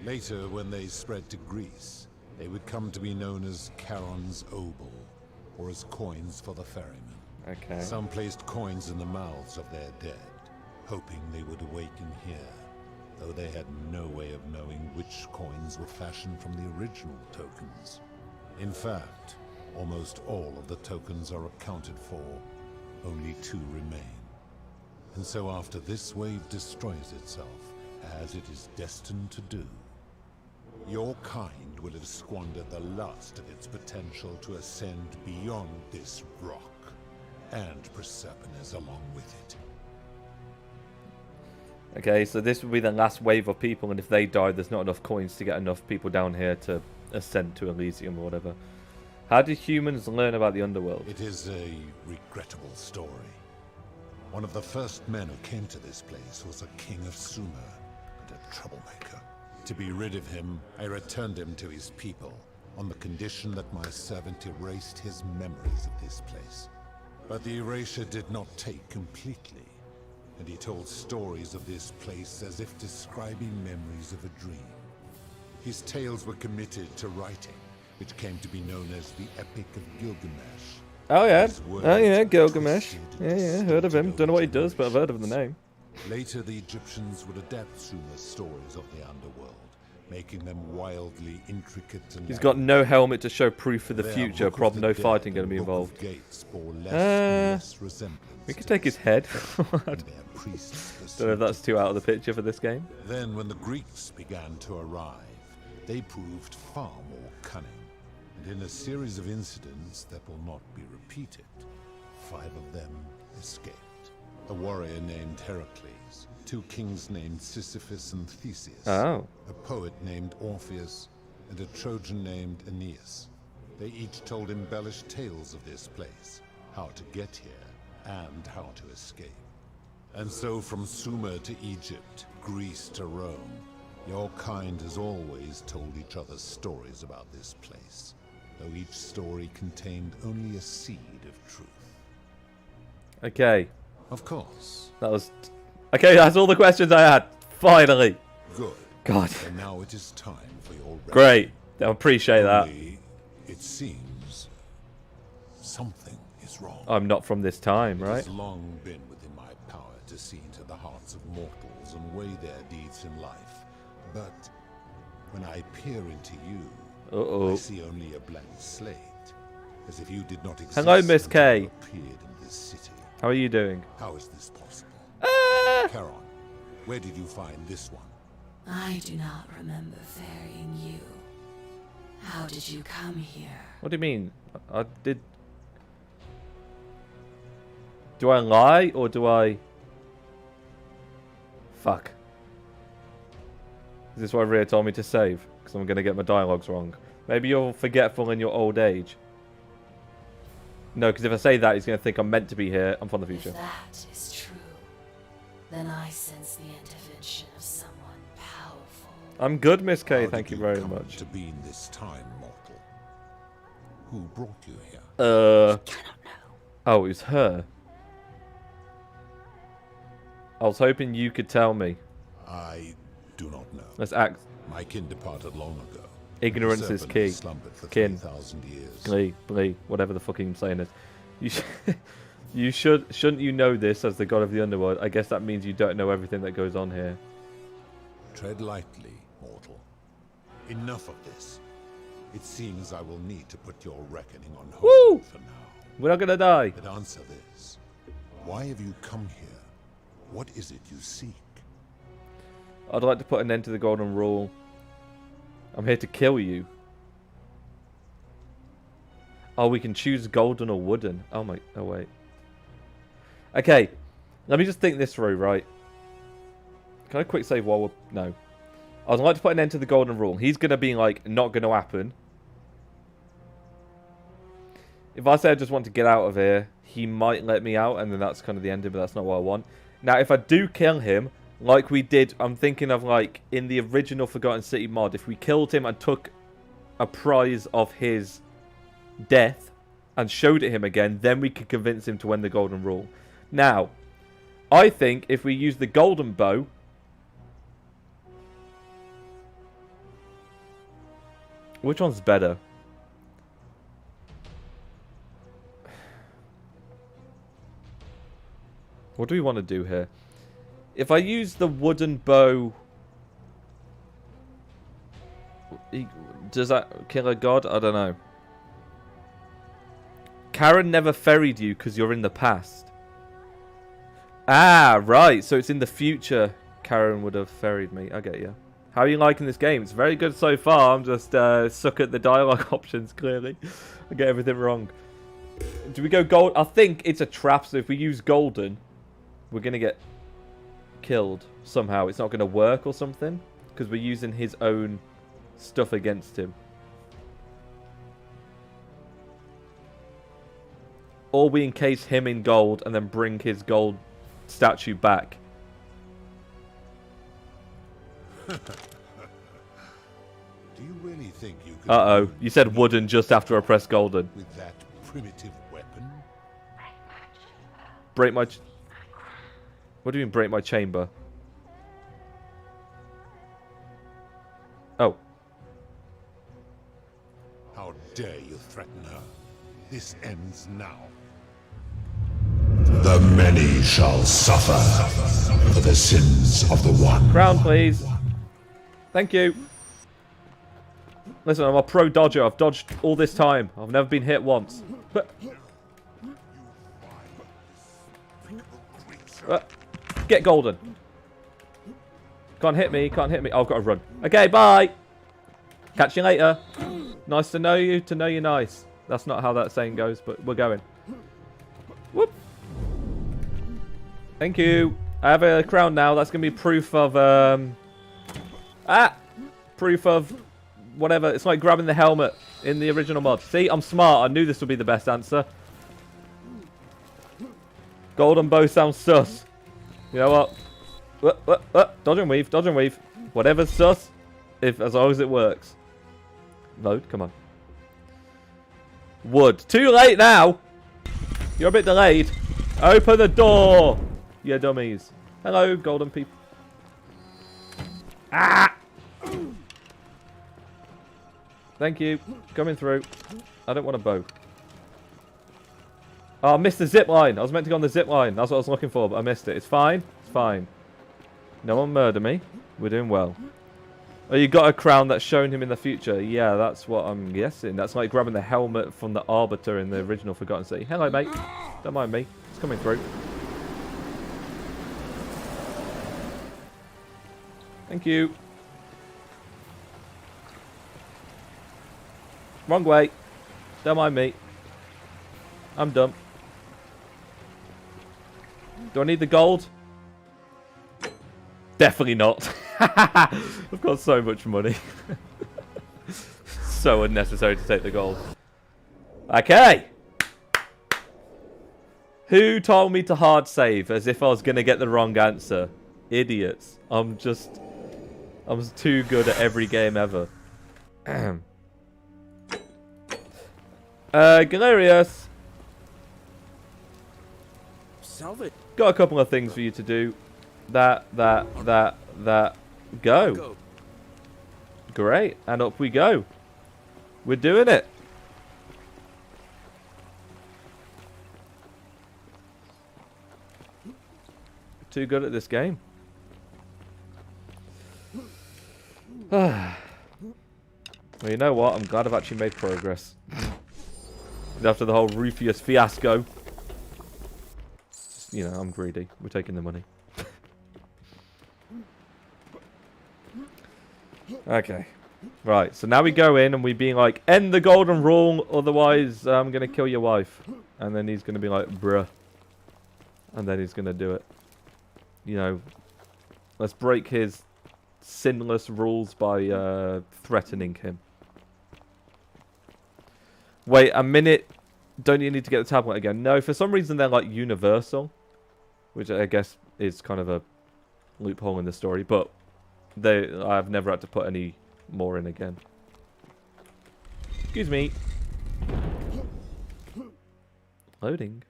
Later, when they spread to Greece, they would come to be known as Charon's obol, or as coins for the ferryman. Okay. Some placed coins in the mouths of their dead, hoping they would awaken here, though they had no way of knowing which coins were fashioned from the original tokens. In fact, almost all of the tokens are accounted for, only 2 remain. And so after this wave destroys itself, as it is destined to do, your kind will have squandered the last of its potential to ascend beyond this rock, and Persepolis along with it. Okay, so this will be the last wave of people, and if they die, there's not enough coins to get enough people down here to ascend to Elysium or whatever. How did humans learn about the underworld? It is a regrettable story. One of the first men who came to this place was a king of Sumer, and a troublemaker. To be rid of him, I returned him to his people, on the condition that my servant erased his memories of this place. But the erasure did not take completely, and he told stories of this place as if describing memories of a dream. His tales were committed to writing, which came to be known as the Epic of Gilgamesh. Oh yeah, His words oh yeah, were Gilgamesh. twisted Yeah, and yeah, heard of him. distorted Don't know what he into does, but I've heard of the name. Later, the Egyptians would adapt Sumer's stories of the underworld, making them wildly intricate and He's got no helmet to show proof for the Their future. Book of Problem, the no Dead fighting going to and be Book of involved. Gates bore less and less resemblance We could to take his head. and their priests Don't know if that's too out of the picture for this game. Then, when the Greeks began to arrive, they proved far more cunning, and in a series of incidents that will not be repeated, 5 of them escaped. A warrior named Heracles, 2 kings named Sisyphus and Theseus, Oh. a poet named Orpheus, and a Trojan named Aeneas. They each told embellished tales of this place, how to get here, and how to escape. And so from Sumer to Egypt, Greece to Rome, your kind has always told each other stories about this place, though each story contained only a seed of truth. Okay. Of course. That was... Okay, that's all the questions I had. Finally. Good. God. And now it is time for your rest. Great. I appreciate that. Only, it seems something is wrong. I'm not from this time, It right? has long been within my power to see into the hearts of mortals and weigh their deeds in life. But when I peer into you, I see only a blank slate, as if you did not exist. Hello, Miss until K. you appeared in this city. How are you doing? How is this possible? Charon, where did you find this one? I do not remember ferrying you. How did you come here? What do you mean? I did... Do I lie, or do I... Fuck. Is this what Rhea told me to save? Because I'm going to get my dialogues wrong. Maybe you're forgetful in your old age. No, because if I say that, he's going to think I'm meant to be here. I'm from the future. If that is true, then I sense the intervention of someone powerful. I'm good, Miss K. How Thank did you very come much. to be in this time, mortal? Who brought you here? Oh, it was her. I was hoping you could tell me. I do not know. Let's act. My kin departed long ago. Ignorance The is serpent key. has slumbered for Kin. 3,000 years. Blee, whatever the fucking saying is. You shouldn't you know this as the god of the underworld? I guess that means you don't know everything that goes on here. Tread lightly, mortal. Enough of this. It seems I will need to put your reckoning on hold for now. We're not gonna die. But answer this. Why have you come here? What is it you seek? I'd like to put an end to the golden rule. I'm here to kill you. Oh, we can choose golden or wooden. Oh wait. Okay, let me just think this through, right? Can I quick save while we're... No. I'd like to put an end to the golden rule. He's going to be, like, not going to happen. If I say I just want to get out of here, he might let me out, and then that's kind of the end of it, but that's not what I want. Now, if I do kill him, like we did, I'm thinking of, like, in the original Forgotten City mod, if we killed him and took a prize of his death and showed it him again, then we could convince him to end the golden rule. Now, I think if we use the golden bow... Which one's better? What do we want to do here? If I use the wooden bow... Does that kill a god? I don't know. Karen never ferried you because you're in the past. Ah, right. So it's in the future Karen would have ferried me. I get you. How are you liking this game? It's very good so far. I'm just suck at the dialogue options, clearly. I get everything wrong. Do we go gold? I think it's a trap, so if we use golden, we're going to get killed somehow. It's not going to work or something, because we're using his own stuff against him. Or we encase him in gold and then bring his gold statue back. Do you really think you could... Uh-oh. You said wooden just after I pressed golden. With that primitive weapon? Break my... What do you mean break my chamber? Oh. How dare you threaten her? This ends now. The many shall suffer for the sins of the one. Crown, please. Thank you. Listen, I'm a pro dodger. I've dodged all this time. I've never been hit once. Get golden. Can't hit me. Can't hit me. Oh, I've got to run. Okay, bye. Catch you later. Nice to know you. To know you nice. That's not how that saying goes, but we're going. Whoop. Thank you. I have a crown now. That's going to be proof of... Proof of... Whatever. It's like grabbing the helmet in the original mod. See, I'm smart. I knew this would be the best answer. Golden bow sounds sus. You know what? Dodge and weave. Dodge and weave. Whatever's sus, as long as it works. Load. Come on. Wood. Too late now. You're a bit delayed. Open the door. You dummies. Hello, golden people. Ah! Thank you. Coming through. I don't want a bow. Oh, I missed the zip line. I was meant to go on the zip line. That's what I was looking for, but I missed it. It's fine. It's fine. No one murder me. We're doing well. Oh, you got a crown that's shown him in the future. Yeah, that's what I'm guessing. That's like grabbing the helmet from the Arbiter in the original Forgotten City. Hello, mate. Don't mind me. It's coming through. Thank you. Wrong way. Don't mind me. I'm dumb. Do I need the gold? Definitely not. I've got so much money. So unnecessary to take the gold. Okay. Who told me to hard save as if I was going to get the wrong answer? Idiots. I'm just... I'm too good at every game ever. Galerius. Salvage. Got a couple of things for you to do. That. Go. Great. And up we go. We're doing it. Too good at this game. Well, you know what? I'm glad I've actually made progress. After the whole Rufius fiasco. You know, I'm greedy. We're taking the money. Okay. Right, so now we go in and we being like, end the golden rule, otherwise I'm going to kill your wife. And then he's going to be like, bruh. And then he's going to do it. You know, let's break his sinless rules by threatening him. Wait a minute. Don't you need to get the tablet again? No, for some reason they're like universal. Which I guess is kind of a loophole in the story. But I've never had to put any more in again. Excuse me. Loading.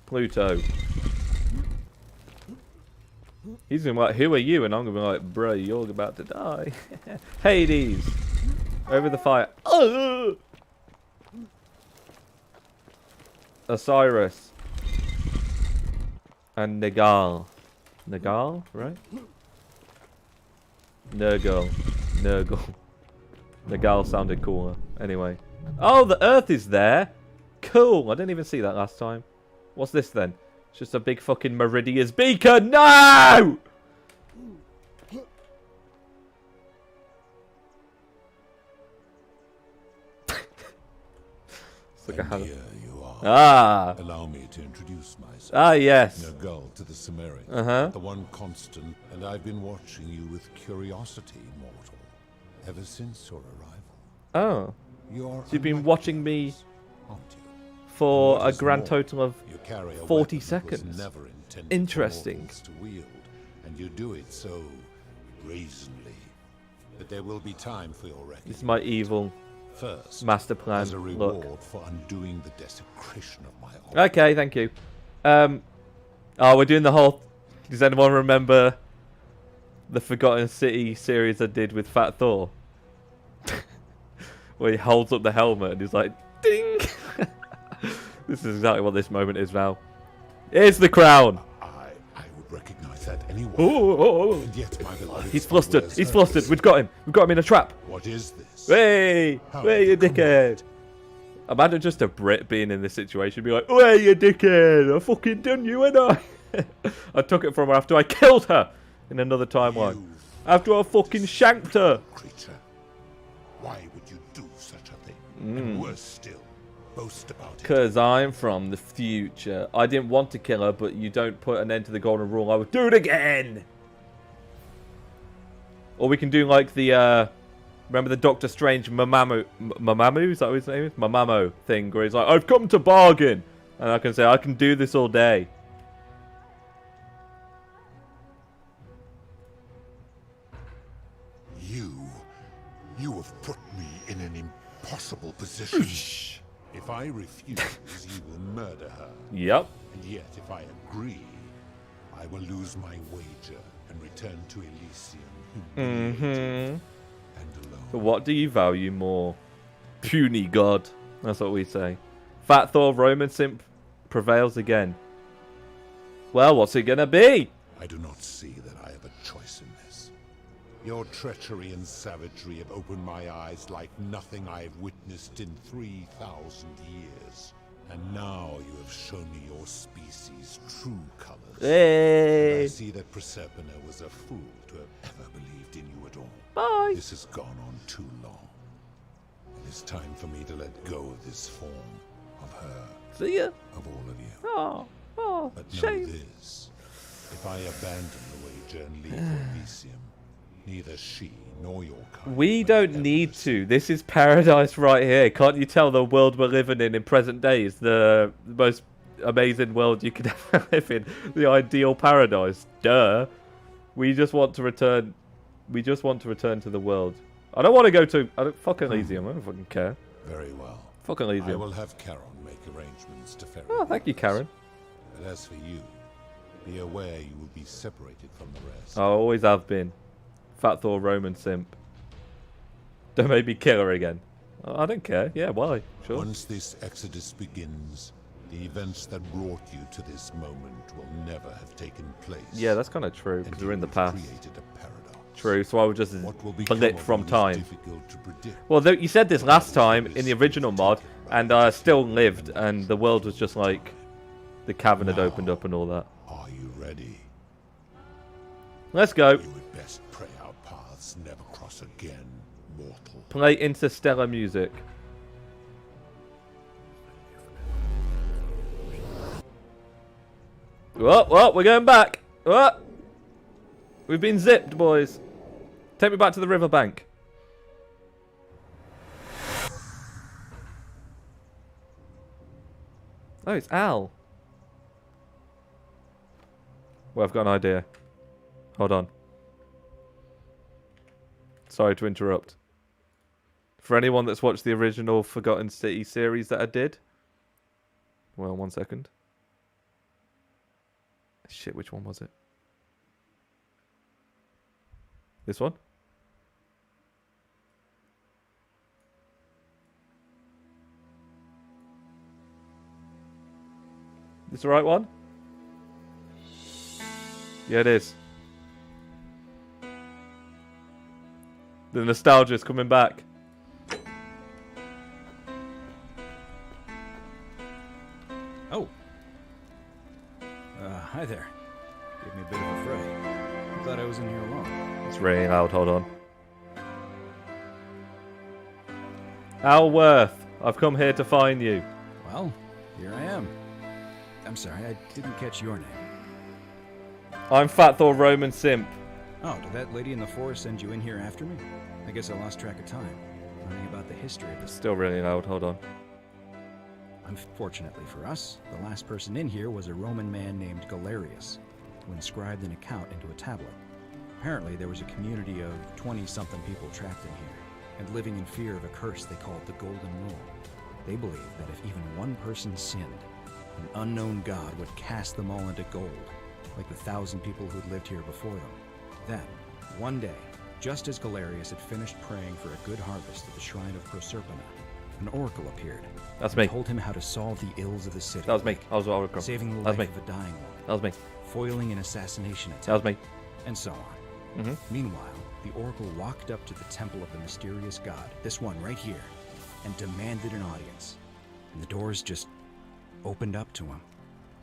Pluto. He's gonna be like, who are you? And I'm gonna be like, bruh, you're about to die. Hades. Over the fire. Osiris. And Nagal. Nagal, right? Nurgle. Nurgle. Nagal sounded cooler. Anyway. Oh, the Earth is there. Cool. I didn't even see that last time. What's this then? It's just a big fucking Meridia's beacon. No! It's like and here you are. Ah. Allow me to introduce myself. Ah, yes. Nurgle to the Sumerians. The one constant, and I've been watching you with curiosity, mortal, ever since your arrival. Oh. So you've been watching me for a grand total of 40 seconds. Interesting. To wield, and you do it so brazenly that there will be time for your reckoning. This is my evil master plan. As a reward Look. for undoing the desecration of my altar. Okay, thank you. Oh, we're doing the whole... Does anyone remember the Forgotten City series I did with Fat Thor? Where he holds up the helmet and he's like, ding! This is exactly what this moment is now. Here's the crown! I would recognize that anyway. And yet, my beloved, he's flustered. He's flustered. We've got him. We've got him in a trap. What is this? Hey! Where you dickhead? Imagine just a Brit being in this situation, be like, where you dickhead? I fucking done you, ain't I? I took it from her after I killed her in another timeline. After I fucking shanked her. Creature, why would you do such a thing? And worse still, boast about it. Because I'm from the future. I didn't want to kill her, but you don't put an end to the golden rule, I would do it again. Or we can do like the, remember the Doctor Strange Mamamoo? Is that what his name is? Mamamo thing, where he's like, I've come to bargain. And I can say, I can do this all day. You have put me in an impossible position. If I refuse, you will murder her. Yep. And yet, if I agree, I will lose my wager and return to Elysium humiliated and alone. But what do you value more? Puny god. That's what we say. Fat Thor Roman simp prevails again. Well, what's it gonna be? I do not see that I have a choice in this. Your treachery and savagery have opened my eyes like nothing I have witnessed in 3,000 years. And now you have shown me your species' true colors. Hey. And I see that Proserpina was a fool to have ever believed in you at all. Bye. This has gone on too long. It is time for me to let go of this form of her. See ya. Of all of you. Oh, but know shame. this. If I abandon the wager and leave Elysium, neither she nor your kind. We don't need to. This is paradise right here. Can't you tell the world we're living in present day is the most amazing world you could ever live in. The ideal paradise. Duh. We just want to return. We just want to return to the world. I don't want to go to. I don't fucking Elysium. I don't fucking care. Very well. Fucking Elysium. I will have Charon make arrangements to ferry. Oh, thank you, Karen. But as for you, be aware you will be separated from the rest. I always have been. Fat Thor Roman simp. Don't make me kill her again. I don't care. Yeah, why? Sure. Once this exodus begins, the events that brought you to this moment will never have taken place. Yeah, that's kind of true, because we're in the past. Created a paradox. True, so I would just blip from time. Difficult to predict. Well, you said this last time in the original mod, and I still lived, and the world was just like... The cavern had opened up and all that. Are you ready? Let's go. You would best pray our paths never cross again, mortal. Play interstellar music. Whoa, we're going back. Whoa. We've been zipped, boys. Take me back to the riverbank. Oh, it's Al. Well, I've got an idea. Hold on. Sorry to interrupt. For anyone that's watched the original Forgotten City series that I did. Well, 1 second. Shit, which one was it? This one? This the right one? Yeah, it is. The nostalgia's coming back. Oh. Hi there. Gave me a bit of a fright. I thought I was in here alone. It's ringing loud, hold on. Alworth, I've come here to find you. Well, here I am. I'm sorry, I didn't catch your name. I'm Fat Thor Roman Simp. Oh, did that lady in the forest send you in here after me? I guess I lost track of time, learning about the history of this. Still really loud, hold on. Unfortunately for us, the last person in here was a Roman man named Galerius, who inscribed an account into a tablet. Apparently, there was a community of 20-something people trapped in here, and living in fear of a curse they called the Golden Rule. They believed that if even one person sinned, an unknown god would cast them all into gold, like the 1,000 people who'd lived here before them. Then, one day, just as Galerius had finished praying for a good harvest at the shrine of Proserpina, an oracle appeared. That's me. Told him how to solve the ills of the city. That was me. I was oracle. Saving the That was life me. of a dying woman. That was me. Foiling an assassination attempt. That was me. And so on. Mm-hmm. Meanwhile, the oracle walked up to the temple of the mysterious god, this one right here, and demanded an audience. And the doors just opened up to him.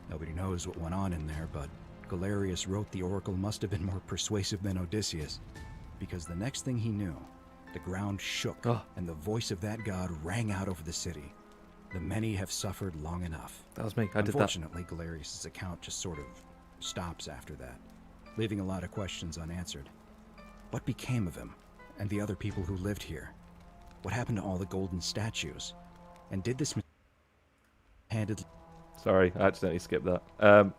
Nobody knows what went on in there, but Galerius wrote the oracle must have been more persuasive than Odysseus, because the next thing he knew, the ground shook, and the voice of that god rang out over the city. The many have suffered long enough. That was me. I did that. Unfortunately, Galerius' account just sort of stops after that, leaving a lot of questions unanswered. What became of him and the other people who lived here? What happened to all the golden statues? And did this handedly... Sorry, I accidentally skipped that.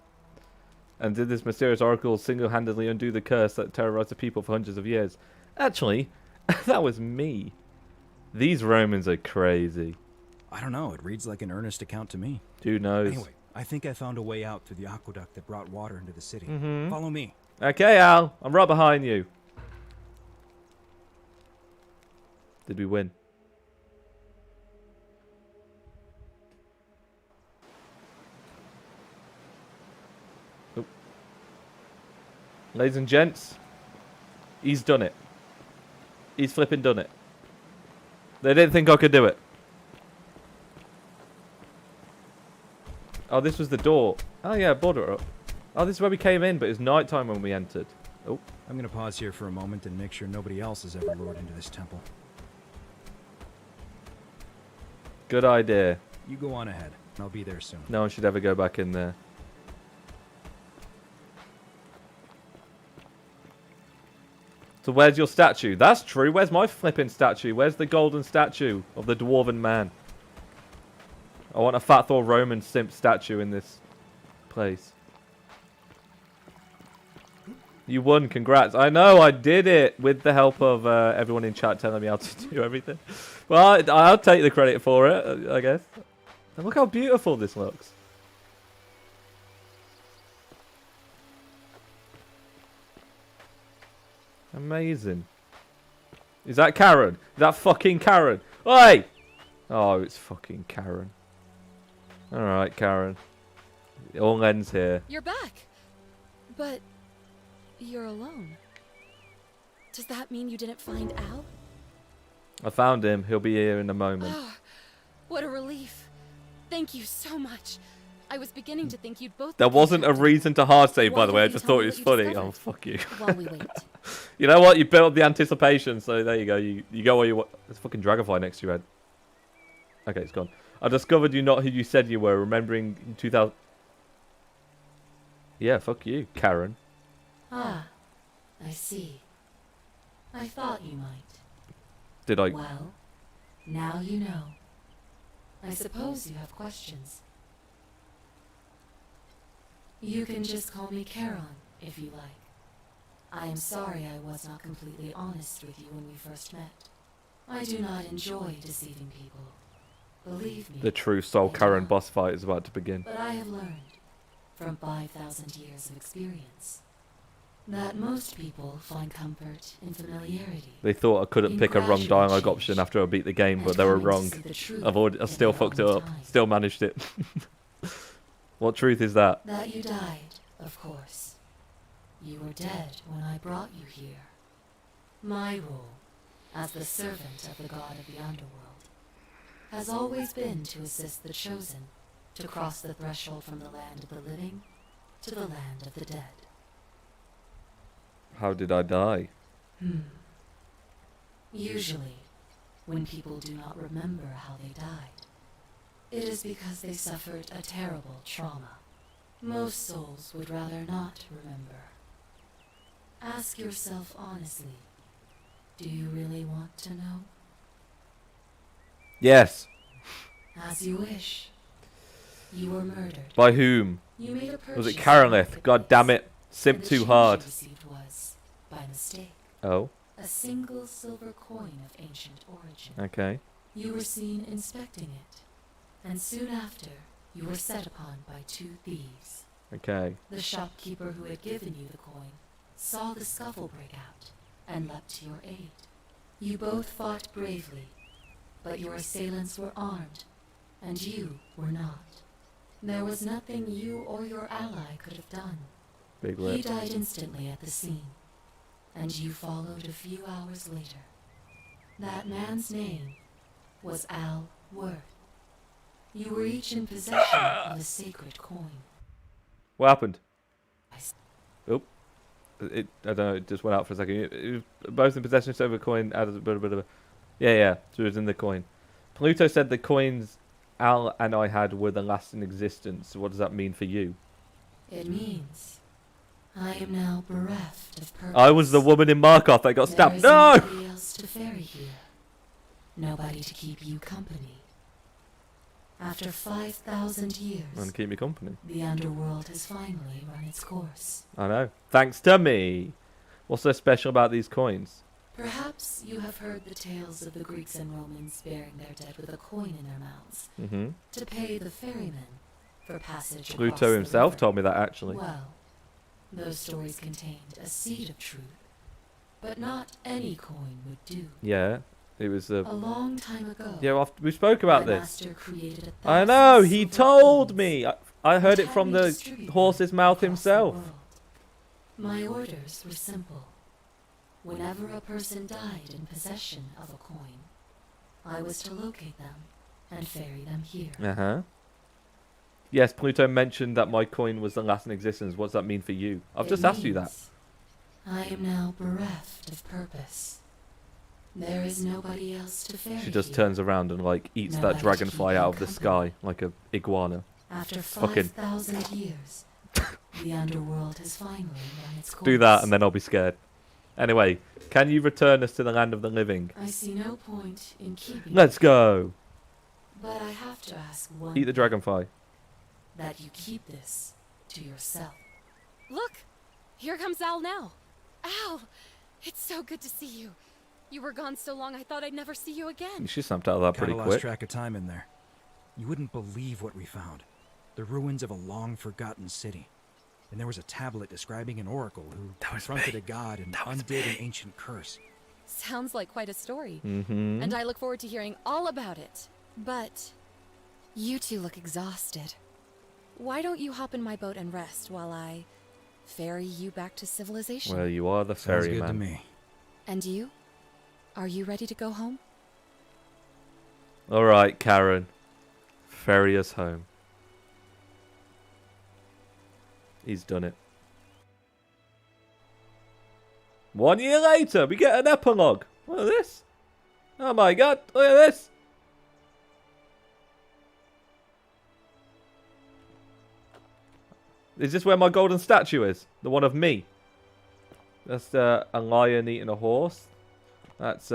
And did this mysterious oracle single-handedly undo the curse that terrorized the people for hundreds of years? Actually, that was me. These Romans are crazy. I don't know, it reads like an earnest account to me. Who knows? Anyway, I think I found a way out through the aqueduct that brought water into the city. Mhm. Follow me. Okay, Al. I'm right behind you. Did we win? Oh. Ladies and gents, he's done it. He's flipping done it. They didn't think I could do it. Oh, this was the door. Oh, yeah, border up. Oh, this is where we came in, but it's nighttime when we entered. Oh. I'm gonna pause here for a moment and make sure nobody else has ever lured into this temple. Good idea. You go on ahead. I'll be there soon. No one should ever go back in there. So where's your statue? That's true. Where's my flipping statue? Where's the golden statue of the Dwarven man? I want a Fat Thor Roman simp statue in this place. You won, congrats. I know, I did it with the help of everyone in chat telling me how to do everything. Well, I'll take the credit for it, I guess. And look how beautiful this looks. Amazing. Is that Karen? Is that fucking Karen? Oi! Oh, it's fucking Karen. Alright, Karen. It all ends here. You're back. But you're alone. Does that mean you didn't find Al? I found him. He'll be here in a moment. Oh, what a relief. Thank you so much. I was beginning to think you'd both... There wasn't a reason to hard save, by the way. I just thought it was funny. Oh, fuck you. While we wait. You know what? You built the anticipation, so there you go. You go where you want. There's a fucking dragonfly next to your head. Okay, it's gone. I discovered you're not who you said you were, remembering in 2000... Yeah, fuck you, Karen. Ah, I see. I thought you might. Did I... Well, now you know. I suppose you have questions. You can just call me Charon, if you like. I am sorry I was not completely honest with you when we first met. I do not enjoy deceiving people. Believe me. The true Soul Karen boss fight is about to begin. But I have learned, from 5,000 years of experience, that most people find comfort in familiarity. They thought I couldn't pick a wrong dialogue option after I beat the game, but they were wrong. I still fucked it up. Still managed it. What truth is that? That you died, of course. You were dead when I brought you here. My role, as the servant of the god of the underworld, has always been to assist the chosen to cross the threshold from the land of the living to the land of the dead. How did I die? Usually, when people do not remember how they died, it is because they suffered a terrible trauma. Most souls would rather not remember. Ask yourself honestly, do you really want to know? Yes. As you wish. You were murdered. By whom? You made a Was it purchase Karenlith? God damn it. Simp too hard. You received was, by mistake, Oh. a single silver coin of ancient origin. Okay. You were seen inspecting it, and soon after, you were set upon by 2 thieves. Okay. The shopkeeper who had given you the coin saw the scuffle break out and leapt to your aid. You both fought bravely, but your assailants were armed, and you were not. There was nothing you or your ally could have done. Big He lip. died instantly at the scene, and you followed a few hours later. That man's name was Al Worth. You were each in possession of a sacred coin. What happened? Oh. I don't know, it just went out for a second. It was both in possession of a coin, added a bit of a... Yeah, so it was in the coin. Pluto said the coins Al and I had were the last in existence. What does that mean for you? It means I am now bereft of purpose. I was the woman in Markov that got stabbed. There No! is nobody else to ferry here. Nobody to keep you company. After 5,000 years, And keep me company. the underworld has finally run its course. I know. Thanks to me. What's so special about these coins? Perhaps you have heard the tales of the Greeks and Romans burying their dead with a coin in their mouths to pay the ferrymen for passage across Pluto the himself river. told me that, actually. Well, those stories contained a seed of truth, but not any coin would do. Yeah. It was A long time ago, Yeah, we spoke about my this. master created I know, he told me. I heard it from the horse's mouth himself. My orders were simple. Whenever a person died in possession of a coin, I was to locate them and ferry them here. Uh-huh. Yes, Pluto mentioned that my coin was the last in existence. What does that mean for you? I've just asked you that. I am now bereft of purpose. There is nobody else to ferry She just here. turns around and like eats Nobody that to dragonfly keep out you of the company. sky like a iguana. After Fucking 5,000 years, the underworld has finally run its course. do that and then I'll be scared. Anyway, can you return us to the land of the living? I see no point in keeping Let's go. But I have to ask one. Eat the dragonfly. That you keep this to yourself. Look! Here comes Al now. Al! It's so good to see you. You were gone so long I thought I'd never see you again. She snapped out of that pretty Kinda quick. lost track of time in there. You wouldn't believe what we found. The ruins of a long-forgotten city. And there was a tablet describing an oracle who confronted a god and undid an ancient curse. Sounds like quite a story. Mm-hmm. And I look forward to hearing all about it. But you two look exhausted. Why don't you hop in my boat and rest while I ferry you back to civilization? Well, you are the Sounds ferryman. good to me. And you? Are you ready to go home? All right, Karen. Ferry us home. He's done it. 1 year later, we get an epilogue. Look at this. Oh my god, look at this. Is this where my golden statue is? The one of me. That's a lion eating a horse. That's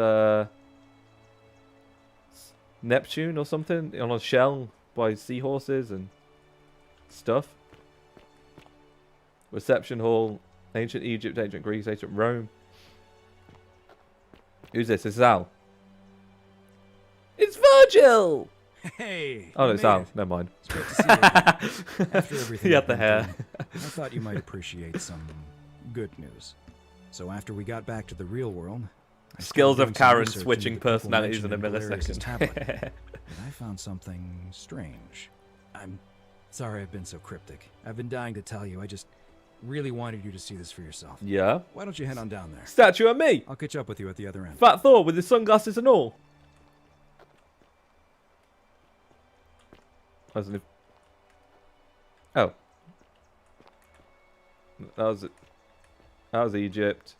Neptune or something on a shell by seahorses and stuff. Reception hall, ancient Egypt, ancient Greece, ancient Rome. Who's this? This is Al. It's Virgil! Hey! Oh, no, you it's made Al. it. Never mind. It's great to see you again. After everything He had I've the been hair. through, I thought you might appreciate some good news. So after we got back to the real world, I Skills started of doing some Karen research into switching the people personalities in a mentioned Galerius' millisecond. tablet, and I found something strange. I'm sorry I've been so cryptic. I've been dying to tell you. I just really wanted you to see this for yourself. Yeah? Why don't you head on down there? Statue of me! I'll catch up with you at the other end. Fat Thor with his sunglasses and all. Hasn't it? Oh. That was it. That was Egypt.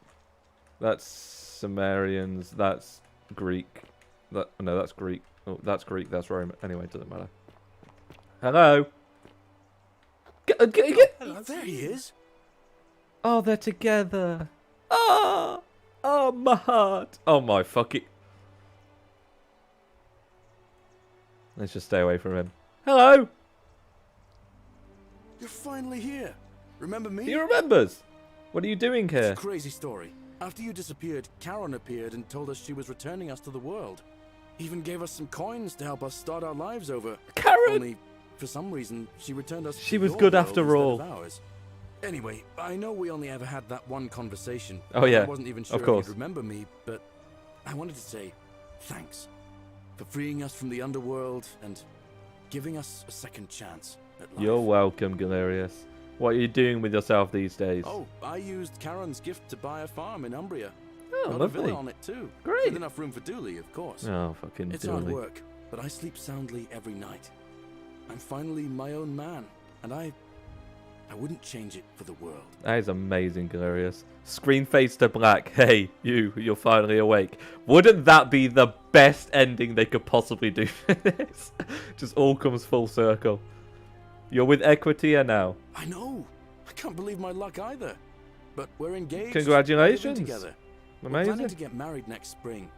That's Sumerians. That's Greek. No, that's Greek. Oh, that's Greek. That's Roman. Anyway, it doesn't matter. Hello. Hello, there he is. Oh, they're together. Oh, oh my heart. Oh my fucking. Let's just stay away from him. Hello. You're finally here. Remember me? He remembers. What are you doing here? It's a crazy story. After you disappeared, Karen appeared and told us she was returning us to the world. Even gave us some coins to help us start our lives over. Karen! Only, for some reason, she returned us She to was your good world after instead all. of ours. Anyway, I know we only ever had that one conversation. Oh, yeah. I wasn't even sure Of if course. you'd remember me, but I wanted to say thanks for freeing us from the underworld and giving us a second chance at life. You're welcome, Galerius. What are you doing with yourself these days? Oh, I used Karen's gift to buy a farm in Umbria. Oh, Got lovely. a villa on it too. Great. With enough room for Dooley, of course. Oh, fucking It's hard Dooley. work, but I sleep soundly every night. I'm finally my own man, and I wouldn't change it for the world. That is amazing, Galerius. Screen face to black. Hey, you're finally awake. Wouldn't that be the best ending they could possibly do for this? Just all comes full circle. You're with Equitia now. I know. I can't believe my luck either. But we're engaged. Congratulations. Living together. We're Amazing. planning to get married next spring.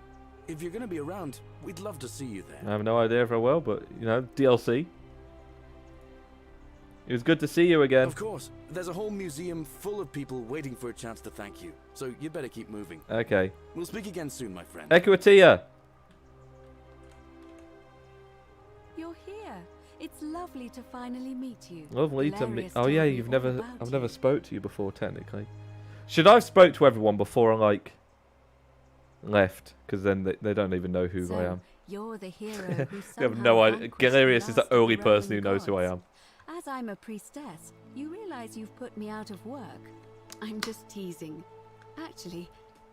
If you're going to be around, we'd love to see you there. I have no idea if I will, but, you know, DLC. It was good to see you again. Of course. There's a whole museum full of people waiting for a chance to thank you. So you better keep moving. Okay. We'll speak again soon, my friend. Equitia. You're here. It's lovely to finally meet you. Lovely to meet. Hilarious Oh to yeah, hear you've all never. about I've you. never spoke to you before, technically. Should I have spoke to everyone before I like left? Because then they don't even know who I am. You're the hero who I have no somehow idea. vanquished Galerius is the last of only the person who Roman knows who I gods. am. As I'm a priestess, you realize you've put me out of work. I'm just teasing. Actually,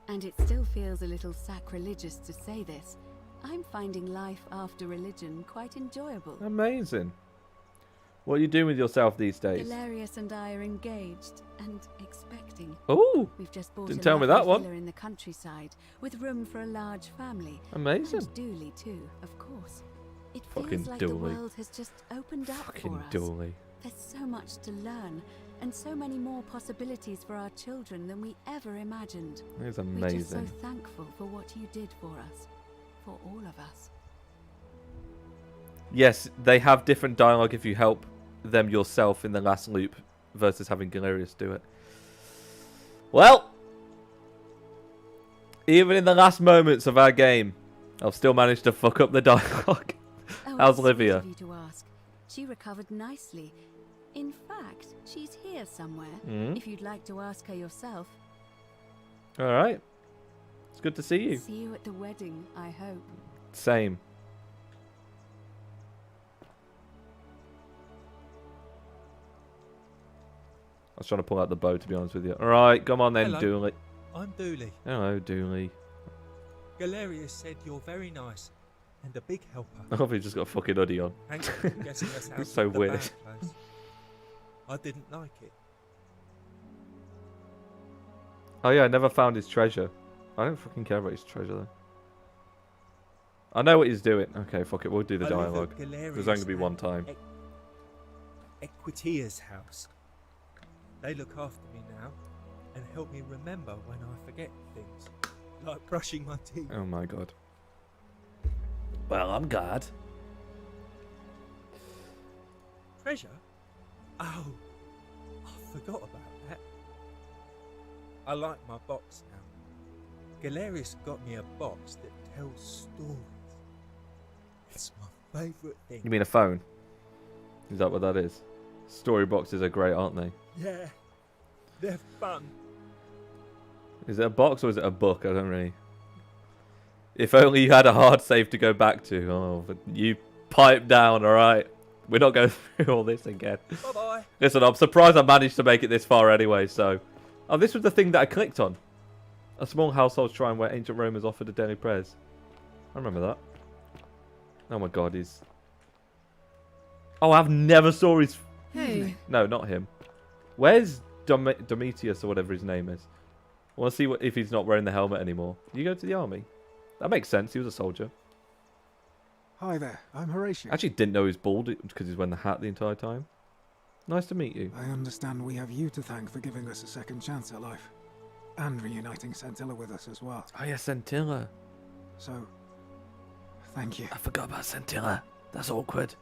and it still feels a little sacrilegious to say this, I'm finding life after religion quite enjoyable. Amazing. What are you doing with yourself these days? Galerius and I are engaged and expecting. Oh, We've just bought didn't a tell me lovely that one. villa in the countryside with room for a large family. Amazing. And Dooley too, of course. It Fucking feels like Dooley. the world has just opened up Fucking for us. Dooley. There's so much to learn and so many more possibilities for our children than we ever imagined. That is We're just so amazing. thankful for what you did for us, for all of us. Yes, they have different dialogue if you help them yourself in the last loop versus having Galerius do it. Well, even in the last moments of our game, I've still managed to fuck up the dialogue. Oh, How's it's sweet Livia? of you to ask. She recovered nicely. In fact, she's here somewhere. Mm. If you'd like to ask her yourself. All right. It's good to see you. See you at the wedding, I hope. Same. I was trying to pull out the bow, to be honest with you. All right, come on then, Hello. Dooley. I'm Dooley. Hello, Dooley. Galerius said you're very nice and a big helper. I hope he's just got a fucking hoodie on. Thanks for getting us out It's so of the weird. bad place. I didn't like it. Oh yeah, I never found his treasure. I don't fucking care about his treasure though. I know what he's doing. Okay, fuck it. We'll do the I live at dialogue. There's only Galerius gonna be one and time. Equitia's house. They look after me now and help me remember when I forget things, like brushing my teeth. Oh my god. Well, I'm glad. Treasure? Oh, I forgot about that. I like my box now. Galerius got me a box that tells stories. It's my favourite thing. You mean a phone? Is that what that is? Story boxes are great, aren't they? Yeah, they're fun. Is it a box or is it a book? I don't really. If only you had a hard save to go back to. Oh, but you pipe down, alright? We're not going through all this again. Bye-bye. Listen, I'm surprised I managed to make it this far anyway, so... Oh, this was the thing that I clicked on. A small household shrine where ancient Romans offered a daily prayers. I remember that. Oh my god, he's... Oh, I've never saw his... Hey. No, not him. Where's Domitius or whatever his name is? I want to see if he's not wearing the helmet anymore. You go to the army? That makes sense. He was a soldier. Hi there, I'm Horatio. I actually didn't know he was bald because he's wearing the hat the entire time. Nice to meet you. I understand we have you to thank for giving us a second chance at life. And reuniting Scintilla with us as well. Oh yeah, Scintilla. So, thank you. I forgot about Scintilla. That's awkward.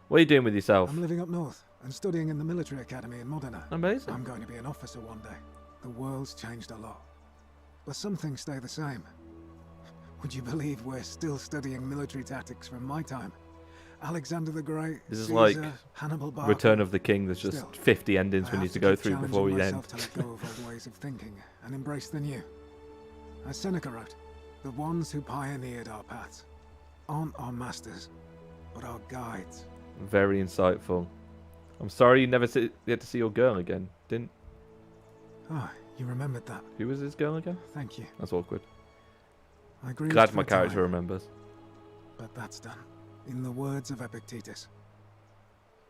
What are you doing with yourself? I'm living up north and studying in the military academy in Modena. Amazing. I'm going to be an officer one day. The world's changed a lot. But some things stay the same. Would you believe we're still studying military tactics from my time? Alexander the Great, This is Caesar, like Hannibal Barca. Return of the King. There's just Still, 50 endings we I need have to go keep through before we challenging end. myself to let go of old ways of thinking and embrace the new. As Seneca wrote, the ones who pioneered our paths aren't our masters, but our guides. Very insightful. I'm sorry you never get to see your girl again. Didn't? Ah, you remembered that. Who was his girl again? Thank you. That's awkward. I grieved Glad for my a character time, remembers. But that's done. In the words of Epictetus.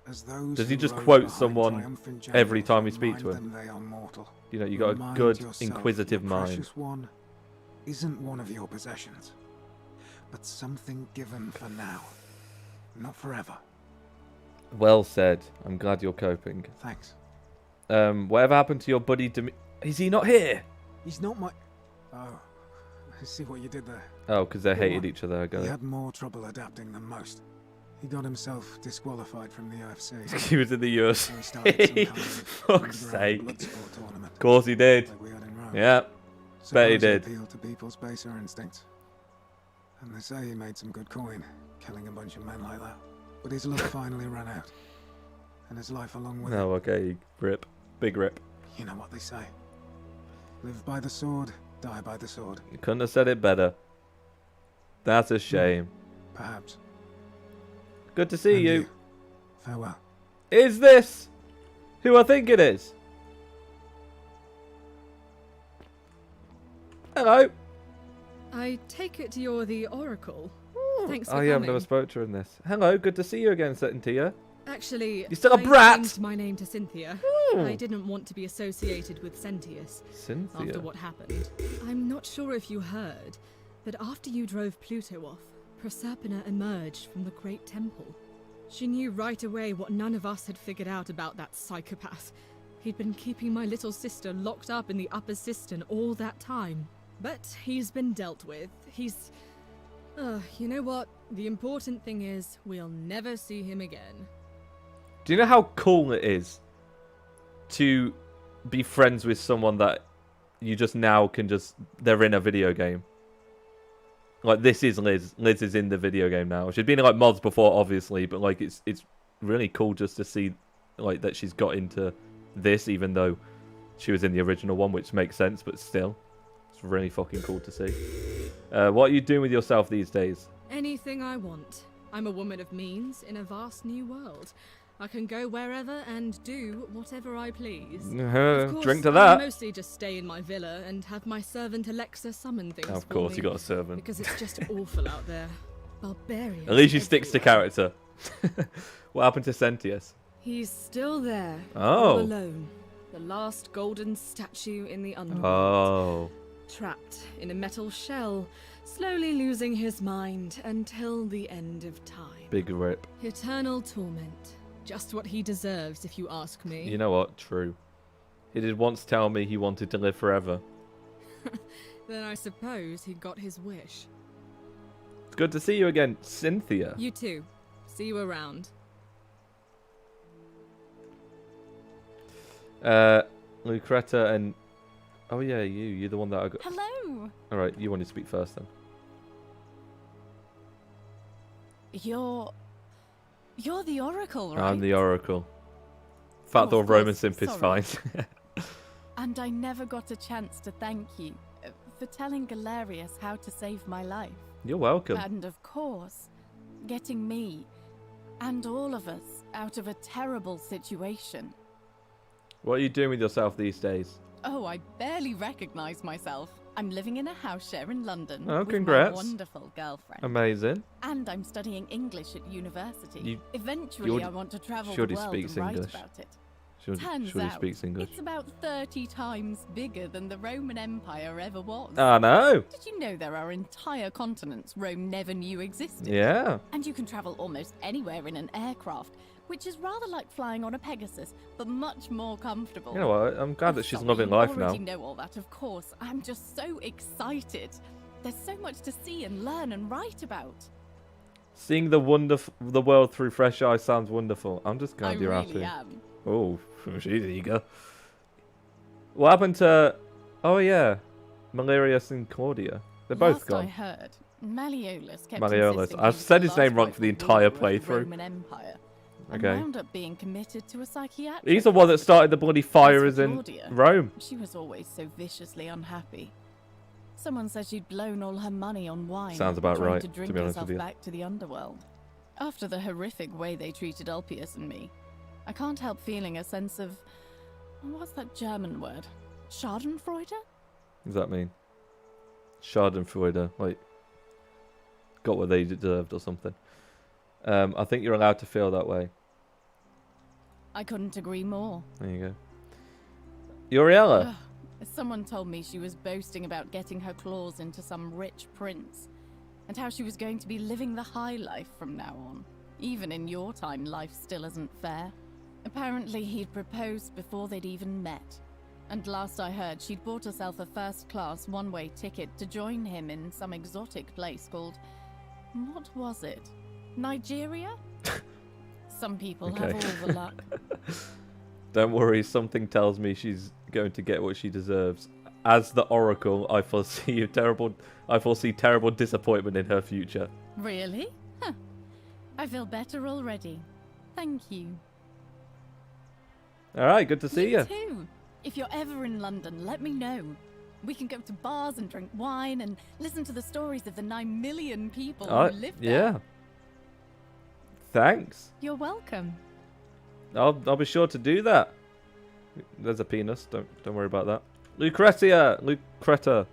As those Does he who just rode quote behind someone triumphant every generals time you speak to remind him? them they are mortal. You know, you got a Remind good, yourself inquisitive your mind. precious one isn't one of your possessions, but something given for now, not forever. Well said. I'm glad you're coping. Thanks. Whatever happened to your buddy Is he not here? He's not my... Oh, I see what you did there. Oh, because they Go hated on. each other. I got He it. had more trouble adapting than most. He got himself disqualified from the UFC. He was in the UFC. So he started some kind of Fuck's underground sake. blood sport tournament. Of course he did. Like we had in Rome. Yeah. Bet he Suppose did. appealed to people's baser instincts. And they say he made some good coin, killing a bunch of men like that. But his luck finally ran out. And his life along with it. Oh, okay. Rip. Big rip. You know what they say. Live by the sword, die by the sword. You couldn't have said it better. That's a shame. Perhaps. Good to see And you. Farewell. Is this who I think it is? Hello. I take it you're the Oracle. Thanks for Oh yeah, I've coming. never spoke to her in this. Hello, good to see you again, Cynthia. Actually, You're still a I brat? changed my name to Cynthia. Hmm. I didn't want to be associated with Sentius Cynthia. after what happened. I'm not sure if you heard, but after you drove Pluto off, Proserpina emerged from the Great Temple. She knew right away what none of us had figured out about that psychopath. He'd been keeping my little sister locked up in the upper cistern all that time. But he's been dealt with. He's You know what? The important thing is we'll never see him again. Do you know how cool it is to be friends with someone that you just now can just... They're in a video game. Like, this is Liz. Liz is in the video game now. She'd been in, like, mods before, obviously, but, like, it's really cool just to see, like, that she's got into this, even though she was in the original one, which makes sense, but still. It's really fucking cool to see. What are you doing with yourself these days? Anything I want. I'm a woman of means in a vast new world. I can go wherever and do whatever I please. Of course, Drink to I that. mostly just stay in my villa and have my servant Alexa summon things Of for course, me, you got a servant. Because it's just awful out there. Barbarians. At least she sticks to character. What happened to Sentius? He's still there. Oh. All alone. The last golden statue in the underworld. Oh. Trapped in a metal shell, slowly losing his mind until the end of time. Big rip. Eternal torment. Just what he deserves, if you ask me. You know what? True. He did once tell me he wanted to live forever. Then I suppose he got his wish. It's good to see you again, Cynthia. You too. See you around. Lucreta and... Oh yeah, you're the one that I got... Hello! Alright, you wanted to speak first then. You're the Oracle, right? I'm the Oracle. Fat Oh, or of Roman course, simp is sorry. fine. And I never got a chance to thank you for telling Galerius how to save my life. You're welcome. And of course, getting me and all of us out of a terrible situation. What are you doing with yourself these days? Oh, I barely recognize myself. I'm living in a house share in London Oh, with congrats. my wonderful girlfriend. Amazing. And I'm studying English at university. You- Eventually, Jordy- I want to travel the Jordy world speaks and write English. about it. Jordy Turns out, speaks English. it's about 30 times bigger than the Roman Empire ever was. I know. Did you know there are entire continents Rome never knew existed? Yeah. And you can travel almost anywhere in an aircraft, which is rather like flying on a Pegasus, but much more comfortable. You know what? I'm glad that she's Sorry, loving you life now. already know all that, of course. I'm just so excited. There's so much to see and learn and write about. Seeing the world through fresh eyes sounds wonderful. I'm just glad I you're really happy. am. Oh, she's eager. What happened to... Oh, yeah. Malerius and Claudia. They're both Last gone. I heard, Malleolus kept Malleolus. insisting I've he was said the his name last wrong for the rightful entire ruler of the playthrough. Roman Empire, and Okay. wound up being committed to a psychiatric. He's the one that started the bloody fires in Claudia, Rome. She was always so viciously unhappy. Someone said she'd blown all her money on wine. Sounds about trying right, to to drink be honest herself with you. back to the underworld. After the horrific way they treated Ulpius and me, I can't help feeling a sense of... What's that German word? Schadenfreude? What does that mean? Schadenfreude. Like, got what they deserved or something. I think you're allowed to feel that way. I couldn't agree more. There you go. Uriella. Someone told me she was boasting about getting her claws into some rich prince, and how she was going to be living the high life from now on. Even in your time, life still isn't fair. Apparently, he'd proposed before they'd even met. And last I heard, she'd bought herself a first-class one-way ticket to join him in some exotic place called... What was it? Nigeria? Some people have all the luck. Don't worry, something tells me she's going to get what she deserves. As the Oracle, I foresee terrible disappointment in her future. Really? Huh. I feel better already. Thank you. All right, good to see you. Too. If you're ever in London, let me know. We can go to bars and drink wine and listen to the stories of the 9 million people who live there. Yeah. Thanks. You're welcome. I'll be sure to do that. There's a penis. Don't worry about that. Lucreta.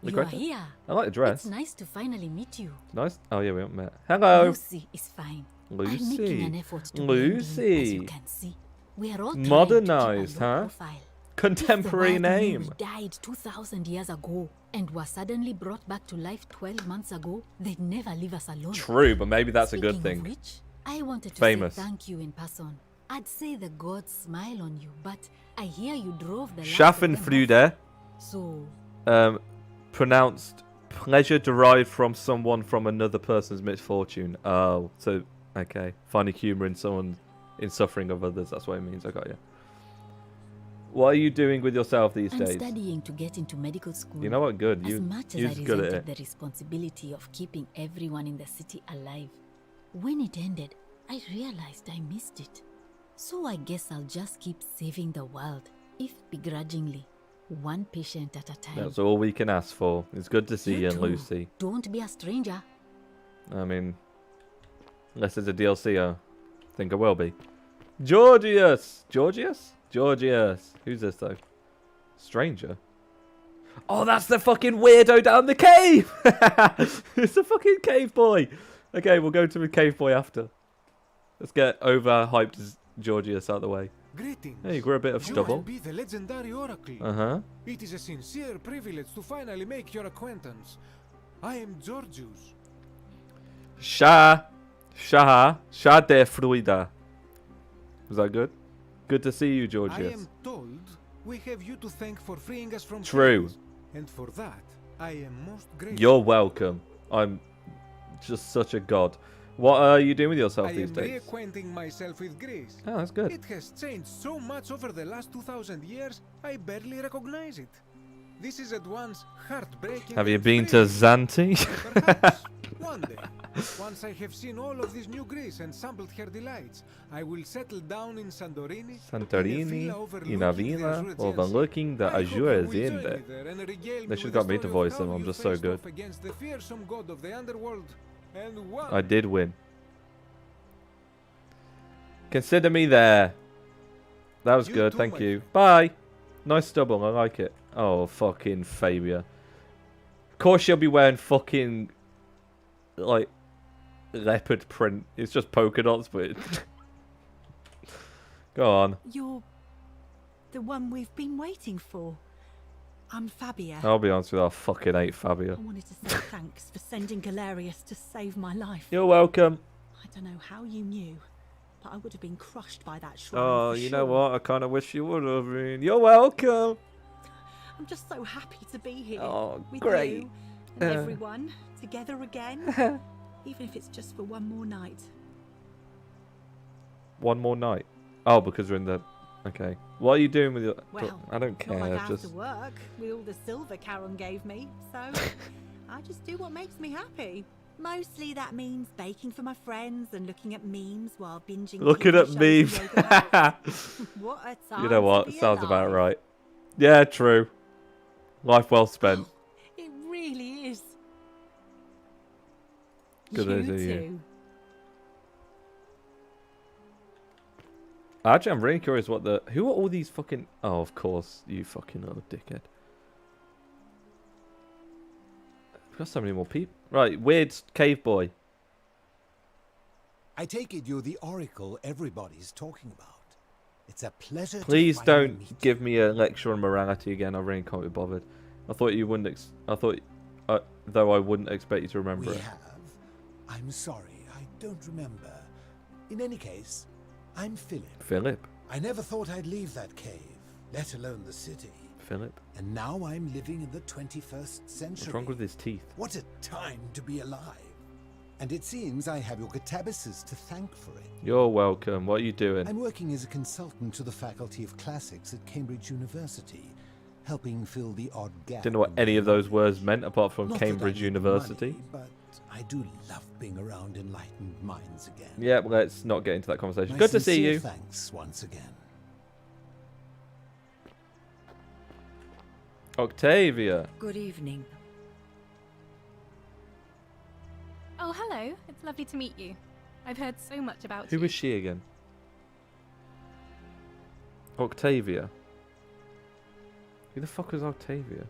You are here. I like the dress. It's nice to finally meet you. Nice. Oh yeah, we haven't met. Hello. Lucy is fine. Lucy. I'm making an effort to blend in, as you Lucy. can see. We are all trying Modernized, to keep a low huh? profile. Contemporary If the world knew name. we died 2,000 years ago and were suddenly brought back to life 12 months ago, they'd never leave us alone. True, but maybe that's a good Speaking of thing. which, I wanted to Famous. say thank you in person. I'd say the gods smile on you, but I hear you drove the last of them off. Schaffenfreude. So, Pronounced pleasure derived from someone from another person's misfortune. Oh, so okay, finding humor in someone in suffering of others. That's what it means. I got you. What are you doing with yourself these I'm days? studying to get into medical school. You know what? Good. As much as you're I good at resented it. the responsibility of keeping everyone in the city alive, when it ended, I realized I missed it. So I guess I'll just keep saving the world, if begrudgingly, one patient at a time. That's all we can ask for. It's good to see you, too. Lucy. Don't be a stranger. I mean, unless it's a DLC, I think I will be. Georgius! Georgius? Georgius. Who's this, though? Stranger? Oh, that's the fucking weirdo down the cave! It's a fucking cave boy. Okay, we'll go to the cave boy after. Let's get overhyped Georgius out of the way. Greetings. Hey, you grew a bit of You stubble. must be the legendary oracle. Uh-huh. It is a sincere privilege to finally make your acquaintance. I am Georgius. Shah de Fruida. Was that good? Good to see you, I Georgius. am told we have you to thank for freeing us from True. chains, and for that I am most grateful. You're welcome. I'm just such a god. What are you doing with yourself I these am days? reacquainting myself with Greece. Oh, that's good. It has changed so much over the last 2,000 years, I barely recognize it. This is at once heartbreaking. Have you and been to thrilling. Zante? Perhaps one day, once I have seen all of this new Greece and sampled her delights, I will settle down in Santorini. Santorini, in a villa overlooking the Azure Zinde. They should have got me to voice them. I'm just so good. Against the fearsome god of the underworld, and won. I did win. Consider me there. That was good, thank you. Bye. Nice stubble, I like it. Oh, fucking Fabia. Of course she'll be wearing fucking, like, leopard print. It's just polka dots, but... Go on. You're the one we've been waiting for. I'm Fabia. I'll be honest with you, I fucking hate Fabia. I wanted to say thanks for sending Galerius to save my life. You're welcome. I don't know how you knew, but I would have been crushed by that shrine. Oh, for you sure. know what? I kind of wish you would have been. You're welcome. I'm just so happy to be here. Oh, with great. you and everyone together again, even if it's just for one more night. One more night. Oh, because we're in the... Okay. What are you doing with your... Well, I don't care. Not like Just... after work with all the silver Charon gave me, so I just do what makes me happy. Mostly that means baking for my friends and looking at memes while binging. Looking TV at shows memes. and yoga hours. What a time You know to what? be Sounds about alive. right. Yeah, true. Life well spent. It really is. Good you to see you. too. Actually, I'm really curious what the... Who are all these fucking... Oh, of course. You fucking little dickhead. We've got so many more people. Right, weird cave boy. I take it you're the oracle everybody's talking about. It's a pleasure Please to finally meet. don't give me a lecture on morality again. I really can't be bothered. I thought you wouldn't... I thought... though I wouldn't expect you to remember We it. have. I'm sorry, I don't remember. In any case, I'm Philip. Philip? I never thought I'd leave that cave, let alone the city. Philip? And now I'm living in the 21st century. What's wrong with his teeth? What a time to be alive. And it seems I have your catabasis to thank for it. You're welcome. What are you doing? I'm working as a consultant to the Faculty of Classics at Cambridge University, helping fill the odd gap. Didn't know what any of those words meant apart from Not that I Cambridge need University. money, but I do love being around enlightened minds again. Yeah, well, let's not get into that conversation. My Good to see sincere you. Thanks once again. Octavia. Good evening. Oh, hello. It's lovely to meet you. I've heard so much about Who you. is she again? Octavia. Who the fuck was Octavia?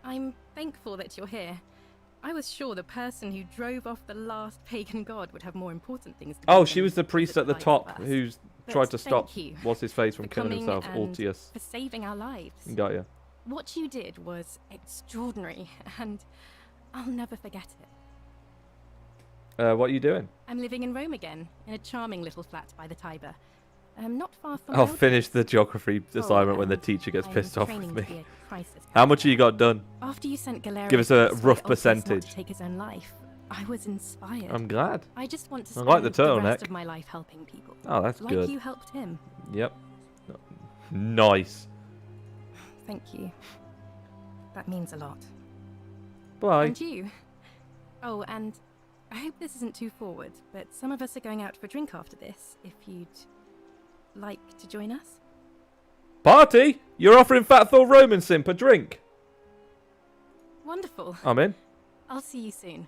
I'm thankful that you're here. I was sure the person who drove off the last pagan god would have more important things to do Oh, than she was the priest visit at the lives top of us. who's But tried to stop thank you what's his face from for killing coming himself, and Altius. for saving our lives. Got ya. What you did was extraordinary, and I'll never forget it. What are you doing? I'm living in Rome again, in a charming little flat by the Tiber. not far from I'll Belgrade. finish the geography assignment when the and teacher gets I'm pissed off training with to be me. a crisis How much have you got done? After you sent Galerius Give us a to persuade rough Ultimus not percentage. to take his own life, I was inspired. I'm glad. I just want to I spend like the the turtleneck. rest of my life helping people. Oh, that's like good. you helped him. Yep. Nice. Thank you. That means a lot. Bye. And you. Oh, and I hope this isn't too forward, but some of us are going out for a drink after this, if you'd like to join us. Party? You're offering Fat Thor Roman Simp a drink? Wonderful. I'm in. I'll see you soon.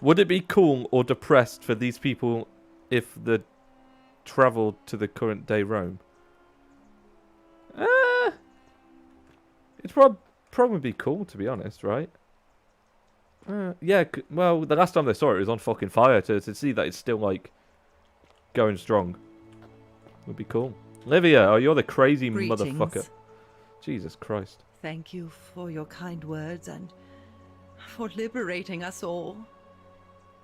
Would it be cool or depressed for these people if the travel to the current day Rome? It'd probably be cool, to be honest, right? Yeah, well, the last time they saw it was on fucking fire. To see that it's still, like, going strong would be cool. Livia, oh, you're the crazy Greetings. motherfucker. Jesus Christ. Thank you for your kind words and for liberating us all.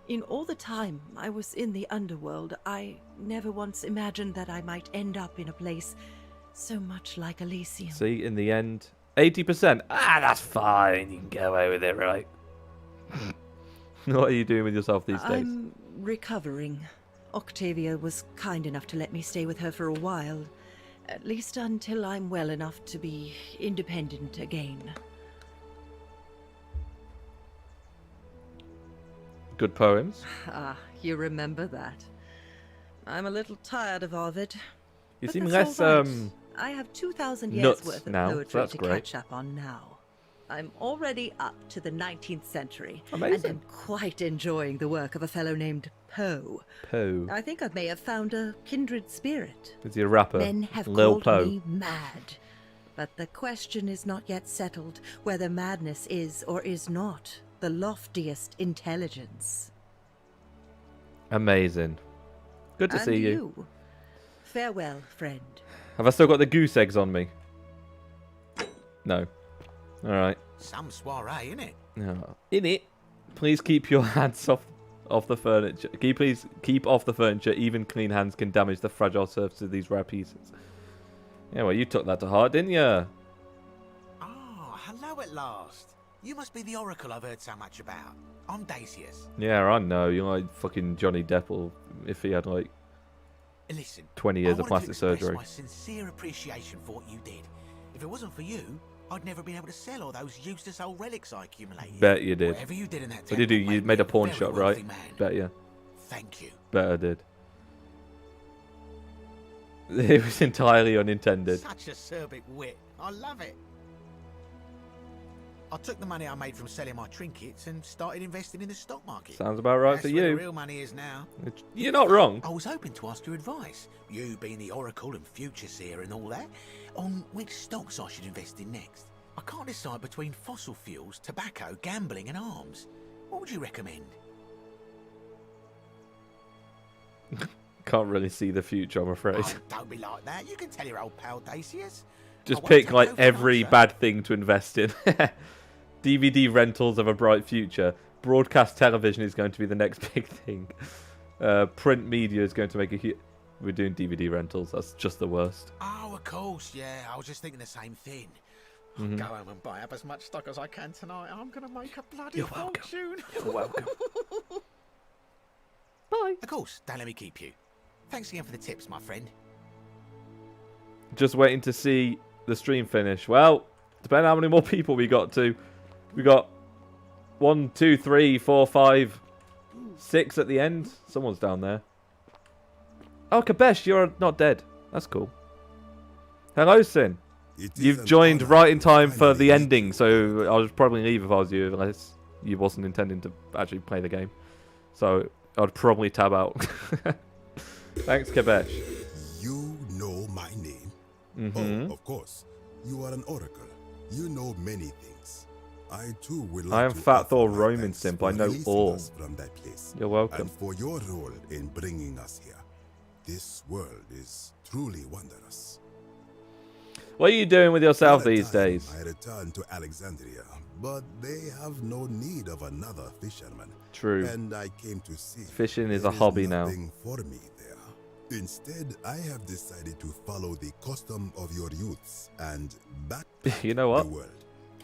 In all the time I was in the underworld, I never once imagined that I might end up in a place so much like Elysium. See, in the end, 80%. Ah, that's fine. You can get away with it, right? What are you doing with yourself these days? I'm recovering. Octavia was kind enough to let me stay with her for a while. At least until I'm well enough to be independent again. Good poems. Ah, you remember that. I'm a little tired of Ovid. You but seem that's less, all right. I have 2,000 years nuts worth of now, so poetry that's to great. catch up on now. I'm already up to the 19th century. Amazing. And I'm quite enjoying the work of a fellow named Poe. Poe. I think I may have found a kindred spirit. Is he a rapper? Men have Lil called Poe. me mad. But the question is not yet settled whether madness is or is not the loftiest intelligence. Amazing. Good to And see you. Farewell, friend. Have I still got the goose eggs on me? No. Alright. Some soiree, innit? No. In it. Please keep your hands off the furniture. Please keep off the furniture. Even clean hands can damage the fragile surface of these rare pieces. Yeah, well, you took that to heart, didn't you? Oh, hello at last. You must be the oracle I've heard so much about. I'm Dacius. Yeah, I know. You're like fucking Johnny Depp, or if he had like Listen, 20 years of I wanted plastic to express surgery. my sincere appreciation for what you did. If it wasn't for you, I'd never been able to sell all those useless old relics I accumulated. Bet you did. Whatever you did in that What did you do? temple You made made me a pawn very shop, wealthy right? man. Bet you. Thank you. Bet I did. It was entirely unintended. Such a acerbic wit. I love it. I took the money I made from selling my trinkets and started investing in the stock market. Sounds about right That's for where you. the real money is now. You're not wrong. I was hoping to ask your advice, you being the oracle and future seer and all that, on which stocks I should invest in next. I can't decide between fossil fuels, tobacco, gambling and arms. What would you recommend? Can't really see the future, I'm afraid. Oh, don't be like that. You can tell your old pal Dacius. Just I won't pick take like no for an every answer. bad thing to invest in. DVD rentals of a bright future. Broadcast television is going to be the next big thing. Print media is going to make a huge... We're doing DVD rentals. That's just the worst. Oh, of course, yeah. I was just thinking the same thing. Mhm. I'll go home and buy up as much stock as I can tonight. I'm going to make a bloody You're welcome. fortune. You're welcome. Bye. Of course, don't let me keep you. Thanks again for the tips, my friend. Just waiting to see the stream finish. Well, depending on how many more people we got to. We got 1, 2, 3, 4, 5, 6 at the end. Someone's down there. Oh, Kabesh, you're not dead. That's cool. Hello, Sin. You've joined right in time for the ending, so I would probably leave if I was you, unless you wasn't intending to actually play the game. So I'd probably tab out. Thanks, Kabesh. You know my name? Mhm. Oh, of course. You are an oracle. You know many things. I too will I like am to Fat offer Thor my Roman thanks Simp. for I know releasing all. us from that place. You're welcome. And for your role in bringing us here. This world is truly wondrous. What are you doing with yourself For a these time, days? I returned to Alexandria, but they have no need of another fisherman. True. And I came to see Fishing is there a hobby now. nothing for me there. Instead, I have decided to follow the custom of your youths and backpack You know what? the world.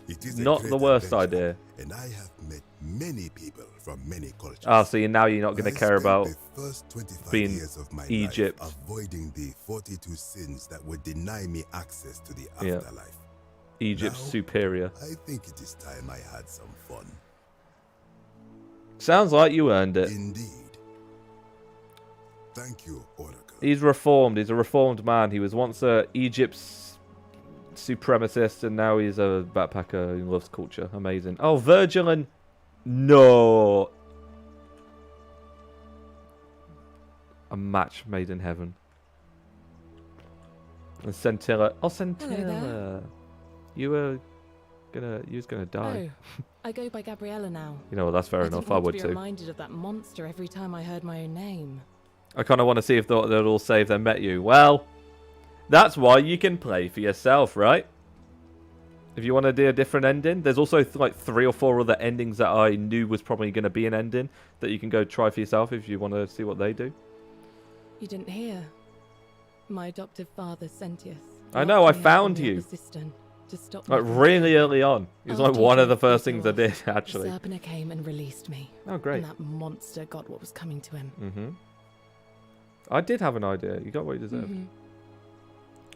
It is a Not great the worst adventure, idea. And I have met many people from many cultures. Ah, so now you're not going I to care spent about the first 25 being years of my Egypt. life avoiding the 42 sins that would deny me access to the Yeah. afterlife. Egypt's Now, superior. I think it is time I had some fun. Sounds like you earned it. Indeed. Thank you, Oracle. He's reformed. He's a reformed man. He was once Egypt's supremacist, and now he's a backpacker who loves culture. Amazing. Oh, Virgil and... No. A match made in heaven. And Centilla. Oh, Centilla. You were gonna... You was gonna die. Oh, I go by Gabriella now. You know what? That's fair enough. I would be too. reminded of that monster every time I heard my own name. I kind of want to see if they'll all say if they met you. Well, that's why you can play for yourself, right? If you want to do a different ending. There's also like 3 or 4 other endings that I knew was probably going to be an ending that you can go try for yourself if you want to see what they do. You didn't hear? My adoptive father, Sentius. I know, I locked me up found in the you. upper cistern to stop me Like from really escaping. early on. It was like After one he of the drove first Pluto things I did, off, actually. Serpina came and released me. Oh, great. And that monster got what was coming to him. Mm-hmm. I did have an idea. You got what you deserved. Mhm.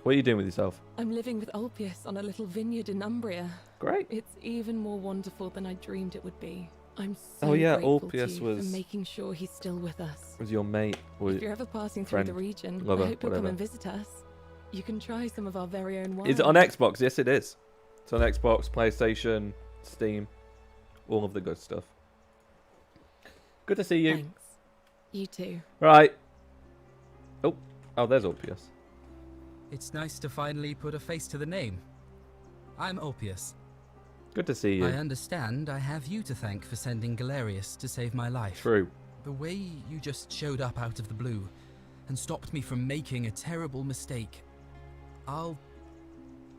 What are you doing with yourself? I'm living with Ulpius on a little vineyard in Umbria. Great. It's even more wonderful than I dreamed it would be. I'm so Oh, yeah, grateful Ulpius to you was- for making sure he's still with us. Was your mate? Or If you're ever passing friend, through the region, lover, I hope you'll come whatever. and visit us. You can try some of our very own wine. Is it on Xbox? Yes, it is. It's on Xbox, PlayStation, Steam, all of the good stuff. Good to see you. Thanks. You too. Right. Oh, there's Ulpius. It's nice to finally put a face to the name. I'm Ulpius. Good to see you. I understand I have you to thank for sending Galerius to save my life. True. The way you just showed up out of the blue and stopped me from making a terrible mistake. I'll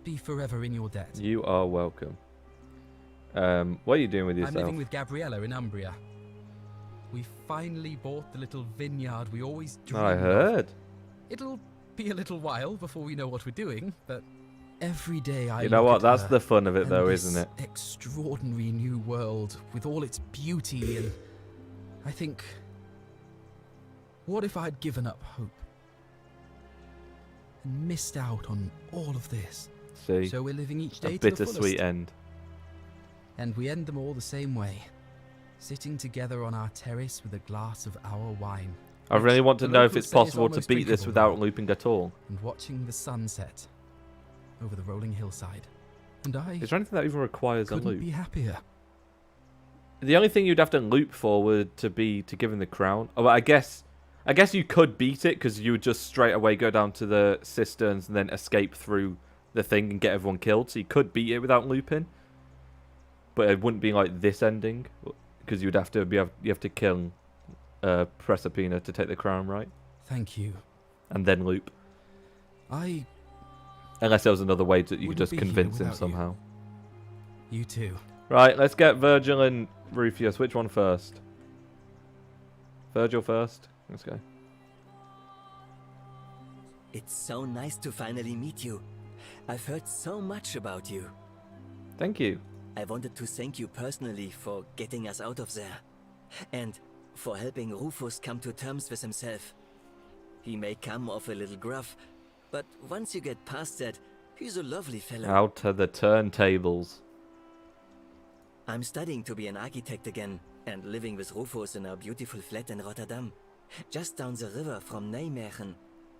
be forever in your debt. You are welcome. What are you doing with I'm yourself? living with Gabriella in Umbria. We finally bought the little vineyard we always dreamed I of. heard. It'll be a little while before we know what we're doing, but every day I You know look what? at That's her the fun of it, and though, this isn't it? extraordinary new world with all its beauty, and I think, what if I'd given up hope and missed out on all of this? See? So we're living each day A to the bittersweet fullest. end. And we end them all the same way, sitting together on our terrace with a glass of our wine. I really want to the know if locals it's say is possible to almost beat this drinkable without now. looping at all. And watching the sunset over the rolling hillside. And I Is there anything that even requires a couldn't loop? be happier. The only thing you'd have to loop for would to give him the crown. Oh, well, I guess you could beat it because you would just straight away go down to the cisterns and then escape through the thing and get everyone killed. So you could beat it without looping, but it wouldn't be like this ending because you'd have to you have to kill Proserpina to take the crown, right? Thank you. And then loop. Unless there was another way that you could wouldn't just be here convince him without you. somehow. You too. Right, let's get Virgil and Rufius. Which one first? Virgil first. Let's go. It's so nice to finally meet you. I've heard so much about you. Thank you. I wanted to thank you personally for getting us out of there. And for helping Rufus come to terms with himself. He may come off a little gruff, but once you get past that, he's a lovely fellow. Out to the turntables. I'm studying to be an architect again, and living with Rufus in our beautiful flat in Rotterdam. Just down the river from Nijmegen,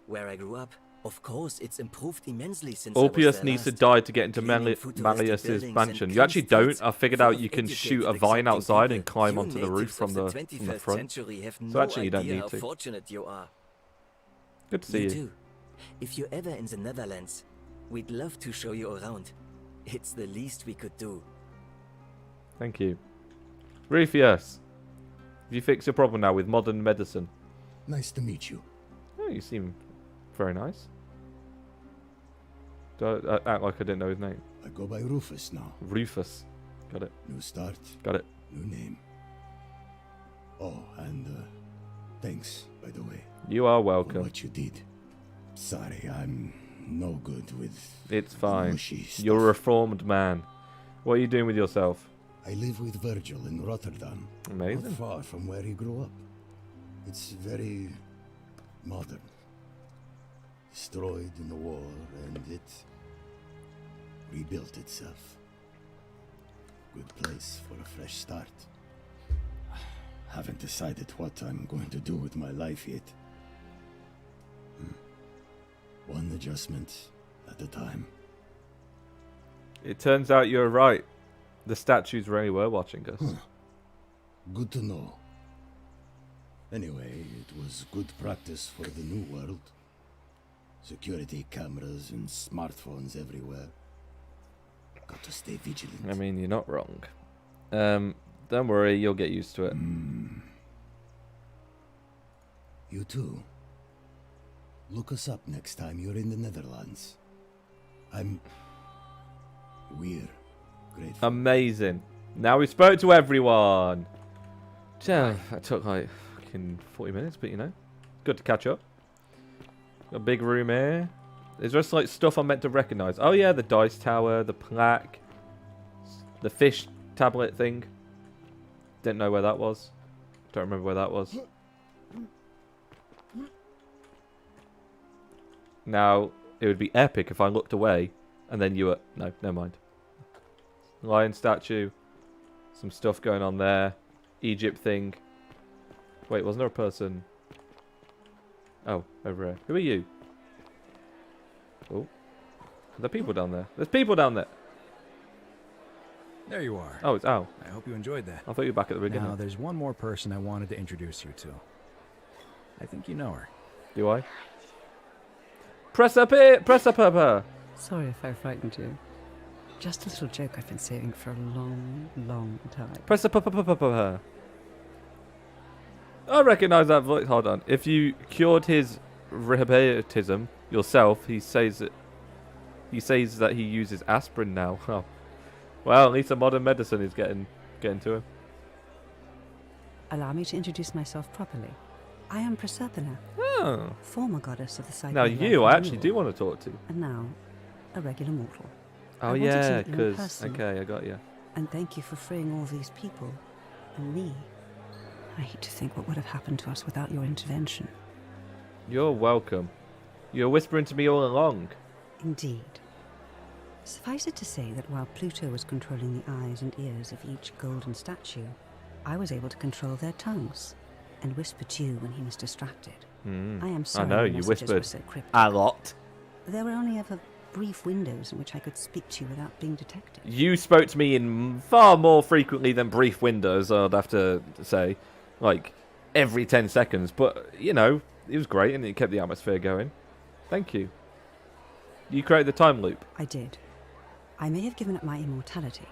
where I grew up. Of course, it's improved immensely since I was Ulpius there needs to last. die to get into Cleaning futuristic Malleus's buildings mansion. and You actually clean don't. streets I figured full out of you can educated, shoot a vine accepting outside and people. climb You onto the roof natives from of the 21st front. century have So no actually, you don't idea need how to. fortunate you are. Good to see you. too. If you're ever in the Netherlands, we'd love to show you around. It's the least we could do. Thank you. Rufius, have you fixed your problem now with modern medicine? Nice to meet you. Oh, you seem very nice. Do I act like I didn't know his name? I go by Rufus now. Rufus. Got it. New start. Got it. New name. Oh, and thanks, by the way. You are For welcome. what you did. Sorry, I'm no good with... It's fine. mushy stuff. You're a reformed man. What are you doing with yourself? I live with Virgil in Rotterdam. Amazing. Not far from where he grew up. It's very modern. Destroyed in the war, and it rebuilt itself. Good place for a fresh start. Haven't decided what I'm going to do with my life yet. One adjustment at a time. It turns out you're right. The statues really were watching us. Good to know. Anyway, it was good practice for the new world. Security cameras and smartphones everywhere. Got to stay vigilant. I mean, you're not wrong. Don't worry, you'll get used to it. You too. Look us up next time you're in the Netherlands. We're grateful. Amazing. Now we spoke to everyone. Yeah, that took like fucking 40 minutes, but you know, good to catch up. Got a big room here. Is there just like stuff I'm meant to recognise? Oh yeah, the dice tower, the plaque, the fish tablet thing. Didn't know where that was. Don't remember where that was. Now, it would be epic if I looked away and then you were... No, never mind. Lion statue. Some stuff going on there. Egypt thing. Wait, wasn't there a person? Oh, over here. Who are you? Oh. Are there people down there? There's people down there! There you are. Oh, it's Al. I hope you enjoyed that. I thought you were back at the beginning. Now, there's one more person I wanted to introduce you to. I think you know her. Do I? Press up it! Press up her! Sorry if I frightened you. Just a little joke I've been saving for a long, long time. Press up her. I recognise that voice. Hold on. If you cured his rheumatism yourself, he says that he uses aspirin now. Oh. Well, at least a modern medicine is getting to him. Allow me to introduce myself properly. I am Proserpina, former goddess of the cycle. Now you, I actually do want to talk to. And now, a regular mortal. Oh yeah, because okay, I got you. And thank you for freeing all these people, and me. I hate to think what would have happened to us without your intervention. You're welcome. You were whispering to me all along. Indeed. Suffice it to say that while Pluto was controlling the eyes and ears of each golden statue, I was able to control their tongues and whisper to you when he was distracted. I am sorry. I know, the you messages were whispered so cryptic. a lot. There were only ever brief windows in which I could speak to you without being detected. You spoke to me in far more frequently than brief windows, I'd have to say. Like, every 10 seconds. But, you know, it was great and it kept the atmosphere going. Thank you. You created the time loop. I did. I may have given up my immortality,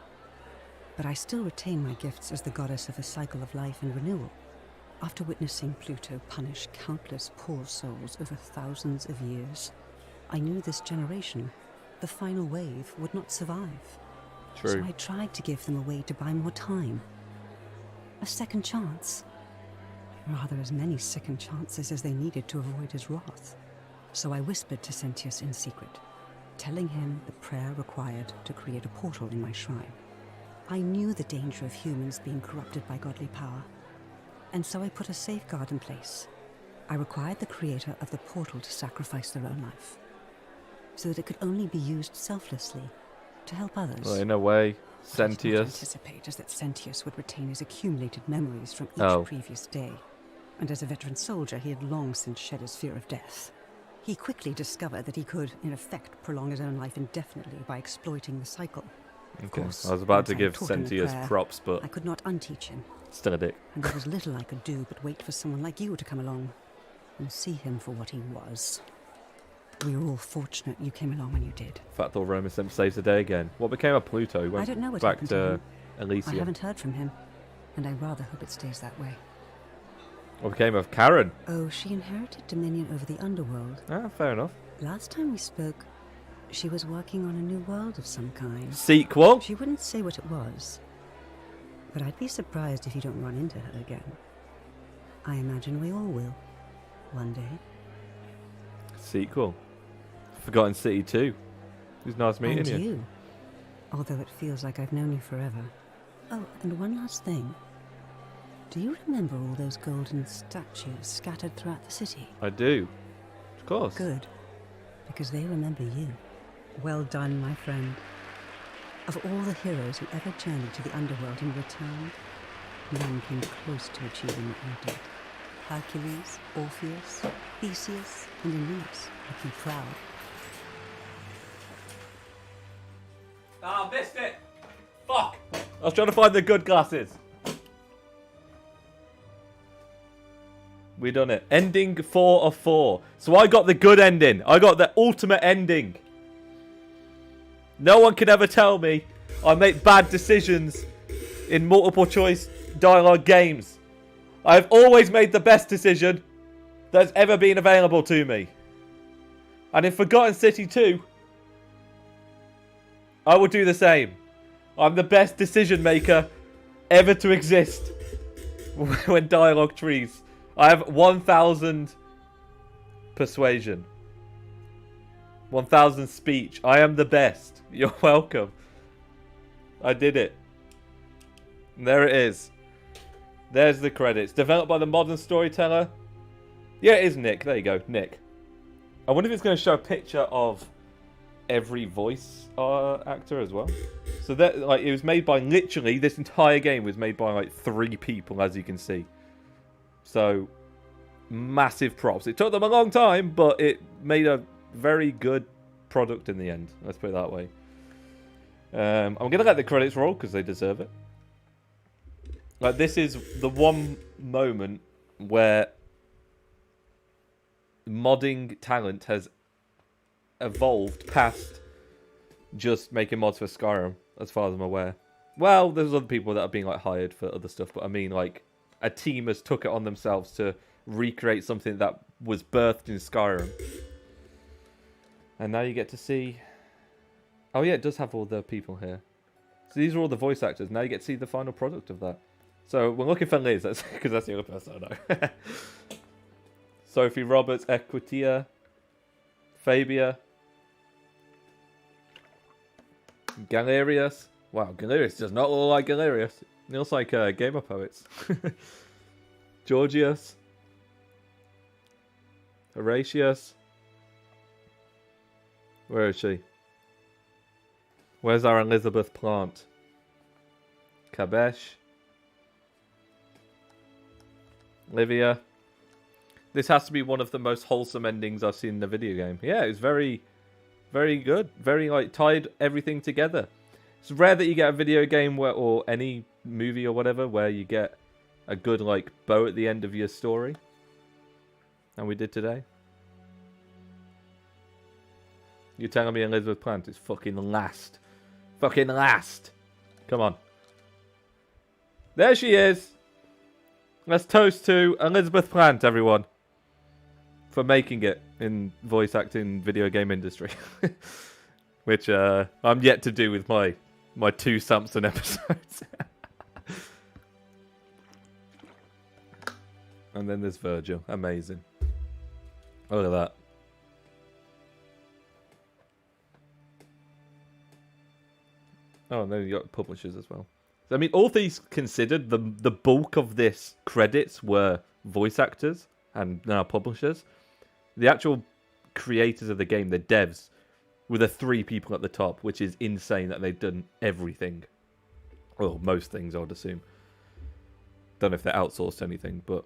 but I still retain my gifts as the goddess of the cycle of life and renewal. After witnessing Pluto punish countless poor souls over thousands of years, I knew this generation, the final wave, would not survive. True. So I tried to give them a way to buy more time. A second chance. Rather, as many second chances as they needed to avoid his wrath. So I whispered to Sentius in secret, telling him the prayer required to create a portal in my shrine. I knew the danger of humans being corrupted by godly power, and so I put a safeguard in place. I required the creator of the portal to sacrifice their own life, so that it could only be used selflessly to help others. Well, in a way, What I did not Sentius. anticipate is that Sentius would retain his accumulated memories from each previous day, and as a veteran soldier, he had long since shed his fear of death. He quickly discovered that he could, in effect, prolong his own life indefinitely by exploiting the cycle. Of Okay. course, I was about once to I give had taught him the Sentius prayer, props, but I could not unteach him, still a dick. and there was little I could do but wait for someone like you to come along and see him for what he was. We were all fortunate you came along when you did. Fat Thor Roma saves the day again. What became of Pluto? He went I don't know what back happened to him. Elysium. I haven't heard from him, and I rather hope it stays that way. What became of Karen? Oh, she inherited dominion over the underworld. Ah, fair enough. Last time we spoke, She was working on a new world of some kind. Sequel? She wouldn't say what it was. But I'd be surprised if you don't run into her again. I imagine we all will. One day. Sequel. Forgotten City 2. It was nice meeting And you. you. Although it feels like I've known you forever. Oh, and one last thing. Do you remember all those golden statues scattered throughout the city? I do. Of course. Good. Because they remember you. Well done, my friend. Of all the heroes who ever journeyed to the underworld and returned, none came close to achieving what you did. Hercules, Orpheus, Theseus, and Aeneas make you proud. Ah, missed it! Fuck! I was trying to find the good glasses. We done it. Ending 4 of 4. So I got the good ending. I got the ultimate ending. No one can ever tell me I make bad decisions in multiple choice dialogue games. I've always made the best decision that's ever been available to me. And in Forgotten City 2, I will do the same. I'm the best decision maker ever to exist when dialogue trees. I have 1,000 persuasion. 1,000 speech. I am the best. You're welcome. I did it. And there it is. There's the credits. Developed by the modern storyteller. Yeah, it is Nick. There you go, Nick. I wonder if it's going to show a picture of every voice actor as well. So that, like, it was made by literally, this entire game was made by like 3 people, as you can see. So massive props. It took them a long time, but it made a very good product in the end. Let's put it that way. I'm going to let the credits roll because they deserve it. Like, this is the one moment where modding talent has evolved past just making mods for Skyrim, as far as I'm aware. Well, there's other people that are being like hired for other stuff, but I mean, like, a team has took it on themselves to recreate something that was birthed in Skyrim. And now you get to see... Oh yeah, it does have all the people here. So these are all the voice actors. Now you get to see the final product of that. So we're looking for Liz, because that's the other person I know. Sophie Roberts, Equitia, Fabia, Galerius. Wow, Galerius does not look like Galerius. He looks like Gamer Poets. Georgius, Horatius. Where is she? Where's our Elizabeth Plant? Kabesh. Livia. This has to be one of the most wholesome endings I've seen in a video game. Yeah, it was very, very good. Very, like, tied everything together. It's rare that you get a video game where, or any movie or whatever, where you get a good, like, bow at the end of your story. And we did today. You're telling me Elizabeth Plant is fucking last. Fucking last. Come on. There she is. Let's toast to Elizabeth Plant, everyone. For making it in voice acting video game industry. Which I'm yet to do with my 2 Samson episodes. And then there's Virgil. Amazing. Look at that. Oh, and then you got publishers as well. So, I mean, all things considered, the bulk of this credits were voice actors and now publishers. The actual creators of the game, the devs, were the 3 people at the top, which is insane that they've done everything. Well, most things, I would assume. Don't know if they outsourced anything, but...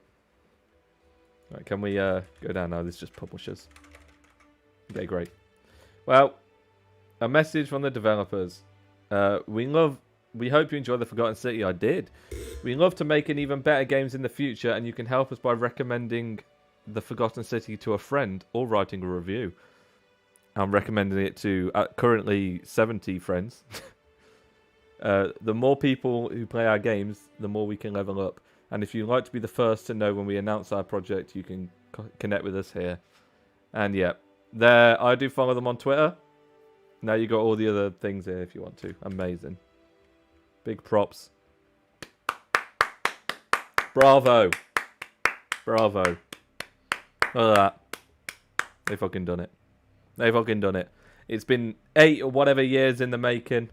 Right, can we go down now? This is just publishers. Okay, great. Well, a message from the developers. We hope you enjoy the Forgotten City. I did. We love to make even better games in the future, and you can help us by recommending the Forgotten City to a friend or writing a review. I'm recommending it to currently 70 friends. The more people who play our games, the more we can level up. And if you'd like to be the first to know when we announce our project, you can connect with us here. And yeah, I do follow them on Twitter. Now you got all the other things here if you want to. Amazing. Big props. Bravo. Bravo. Look at that. They fucking done it. They fucking done it. It's been 8 or whatever years in the making.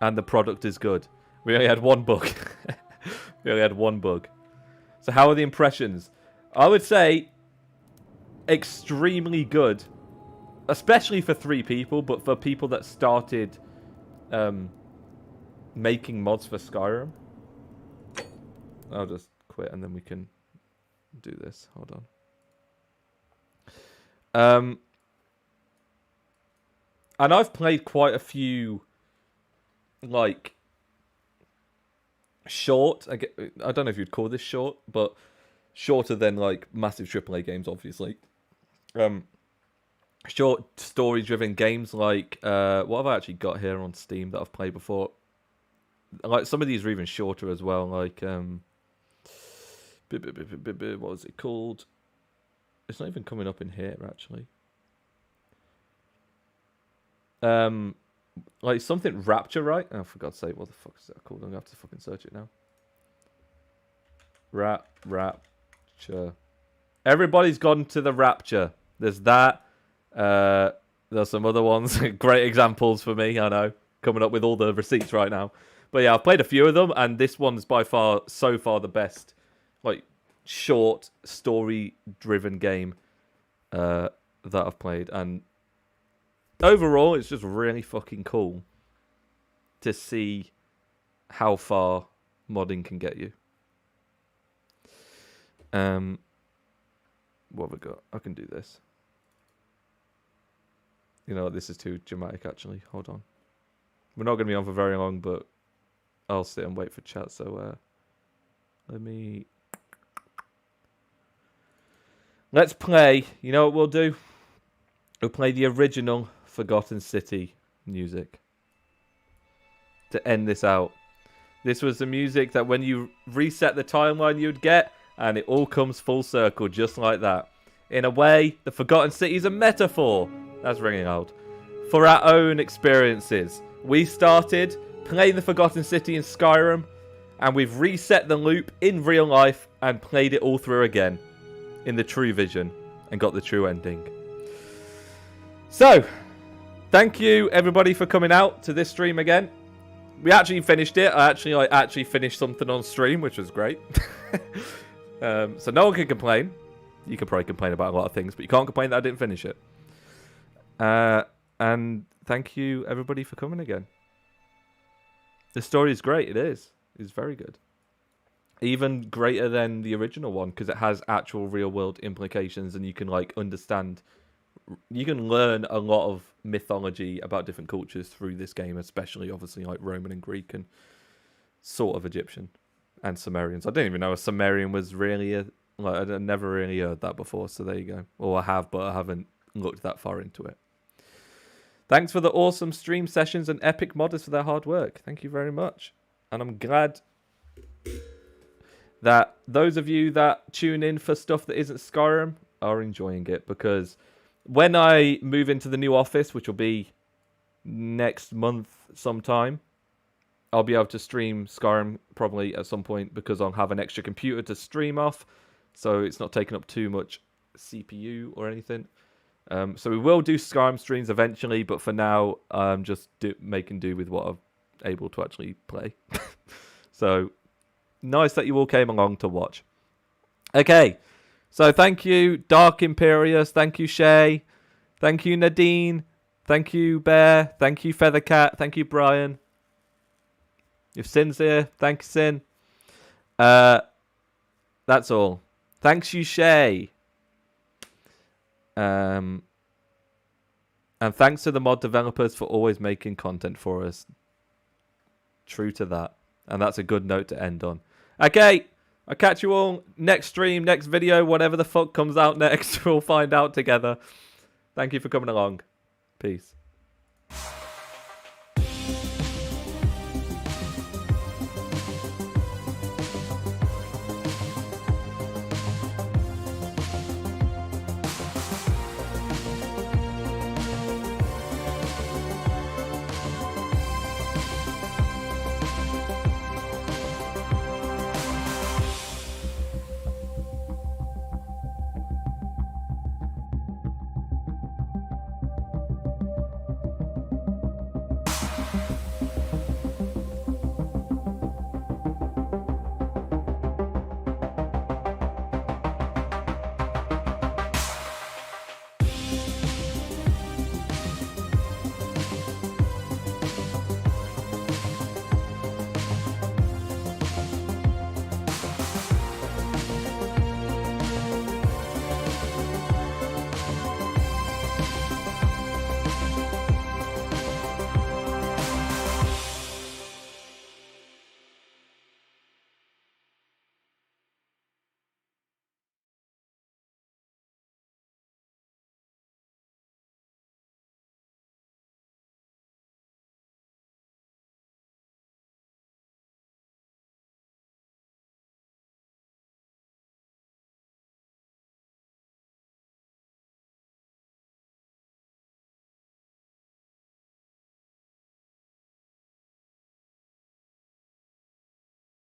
And the product is good. We only had one bug. We only had one bug. So how are the impressions? I would say extremely good. Especially for 3 people, but for people that started making mods for Skyrim. I'll just quit and then we can do this. Hold on. And I've played quite a few, like, short. I don't know if you'd call this short, but shorter than, like, massive AAA games, obviously. Short story-driven games like, what have I actually got here on Steam that I've played before? Like, some of these are even shorter as well, like, what was it called? It's not even coming up in here, actually. Like something Rapture, right? Oh, for God's sake, what the fuck is that called? I'm gonna have to fucking search it now. Rapture. Everybody's gone to the Rapture. There's that. There's some other ones. Great examples for me, I know. Coming up with all the receipts right now. But yeah, I've played a few of them, and this one's by far, so far, the best, like, short, story-driven game that I've played. And overall, it's just really fucking cool to see how far modding can get you. What have we got? I can do this. You know what? This is too dramatic, actually. Hold on. We're not going to be on for very long, but I'll sit and wait for chat. So let me... Let's play. You know what we'll do? We'll play the original Forgotten City music to end this out. This was the music that when you reset the timeline you'd get, and it all comes full circle just like that. In a way, the Forgotten City is a metaphor. That's ringing out. For our own experiences. We started playing the Forgotten City in Skyrim, and we've reset the loop in real life and played it all through again in the true vision and got the true ending. So, thank you everybody for coming out to this stream again. We actually finished it. I actually finished something on stream, which was great. So no one can complain. You can probably complain about a lot of things, but you can't complain that I didn't finish it. And thank you everybody for coming again. The story is great. It is. It's very good. Even greater than the original one because it has actual real world implications and you can like understand. You can learn a lot of mythology about different cultures through this game, especially obviously like Roman and Greek and sort of Egyptian and Sumerians. I didn't even know a Sumerian was really a, like I'd never really heard that before. So there you go. Or I have, but I haven't looked that far into it. Thanks for the awesome stream sessions and epic modders for their hard work. Thank you very much. And I'm glad that those of you that tune in for stuff that isn't Skyrim are enjoying it, because when I move into the new office, which will be next month sometime, I'll be able to stream Skyrim probably at some point because I'll have an extra computer to stream off, so it's not taking up too much CPU or anything. So we will do Skyrim streams eventually, but for now, I'm just making do with what I'm able to actually play. So nice that you all came along to watch. Okay, so thank you, Dark Imperious. Thank you, Shay. Thank you, Nadine. Thank you, Bear. Thank you, Feathercat. Thank you, Brian. If Sin's here, thank you, Sin. That's all. Thanks you, Shay. And thanks to the mod developers for always making content for us. True to that. And that's a good note to end on. Okay, I'll catch you all next stream, next video, whatever the fuck comes out next. We'll find out together. Thank you for coming along. Peace.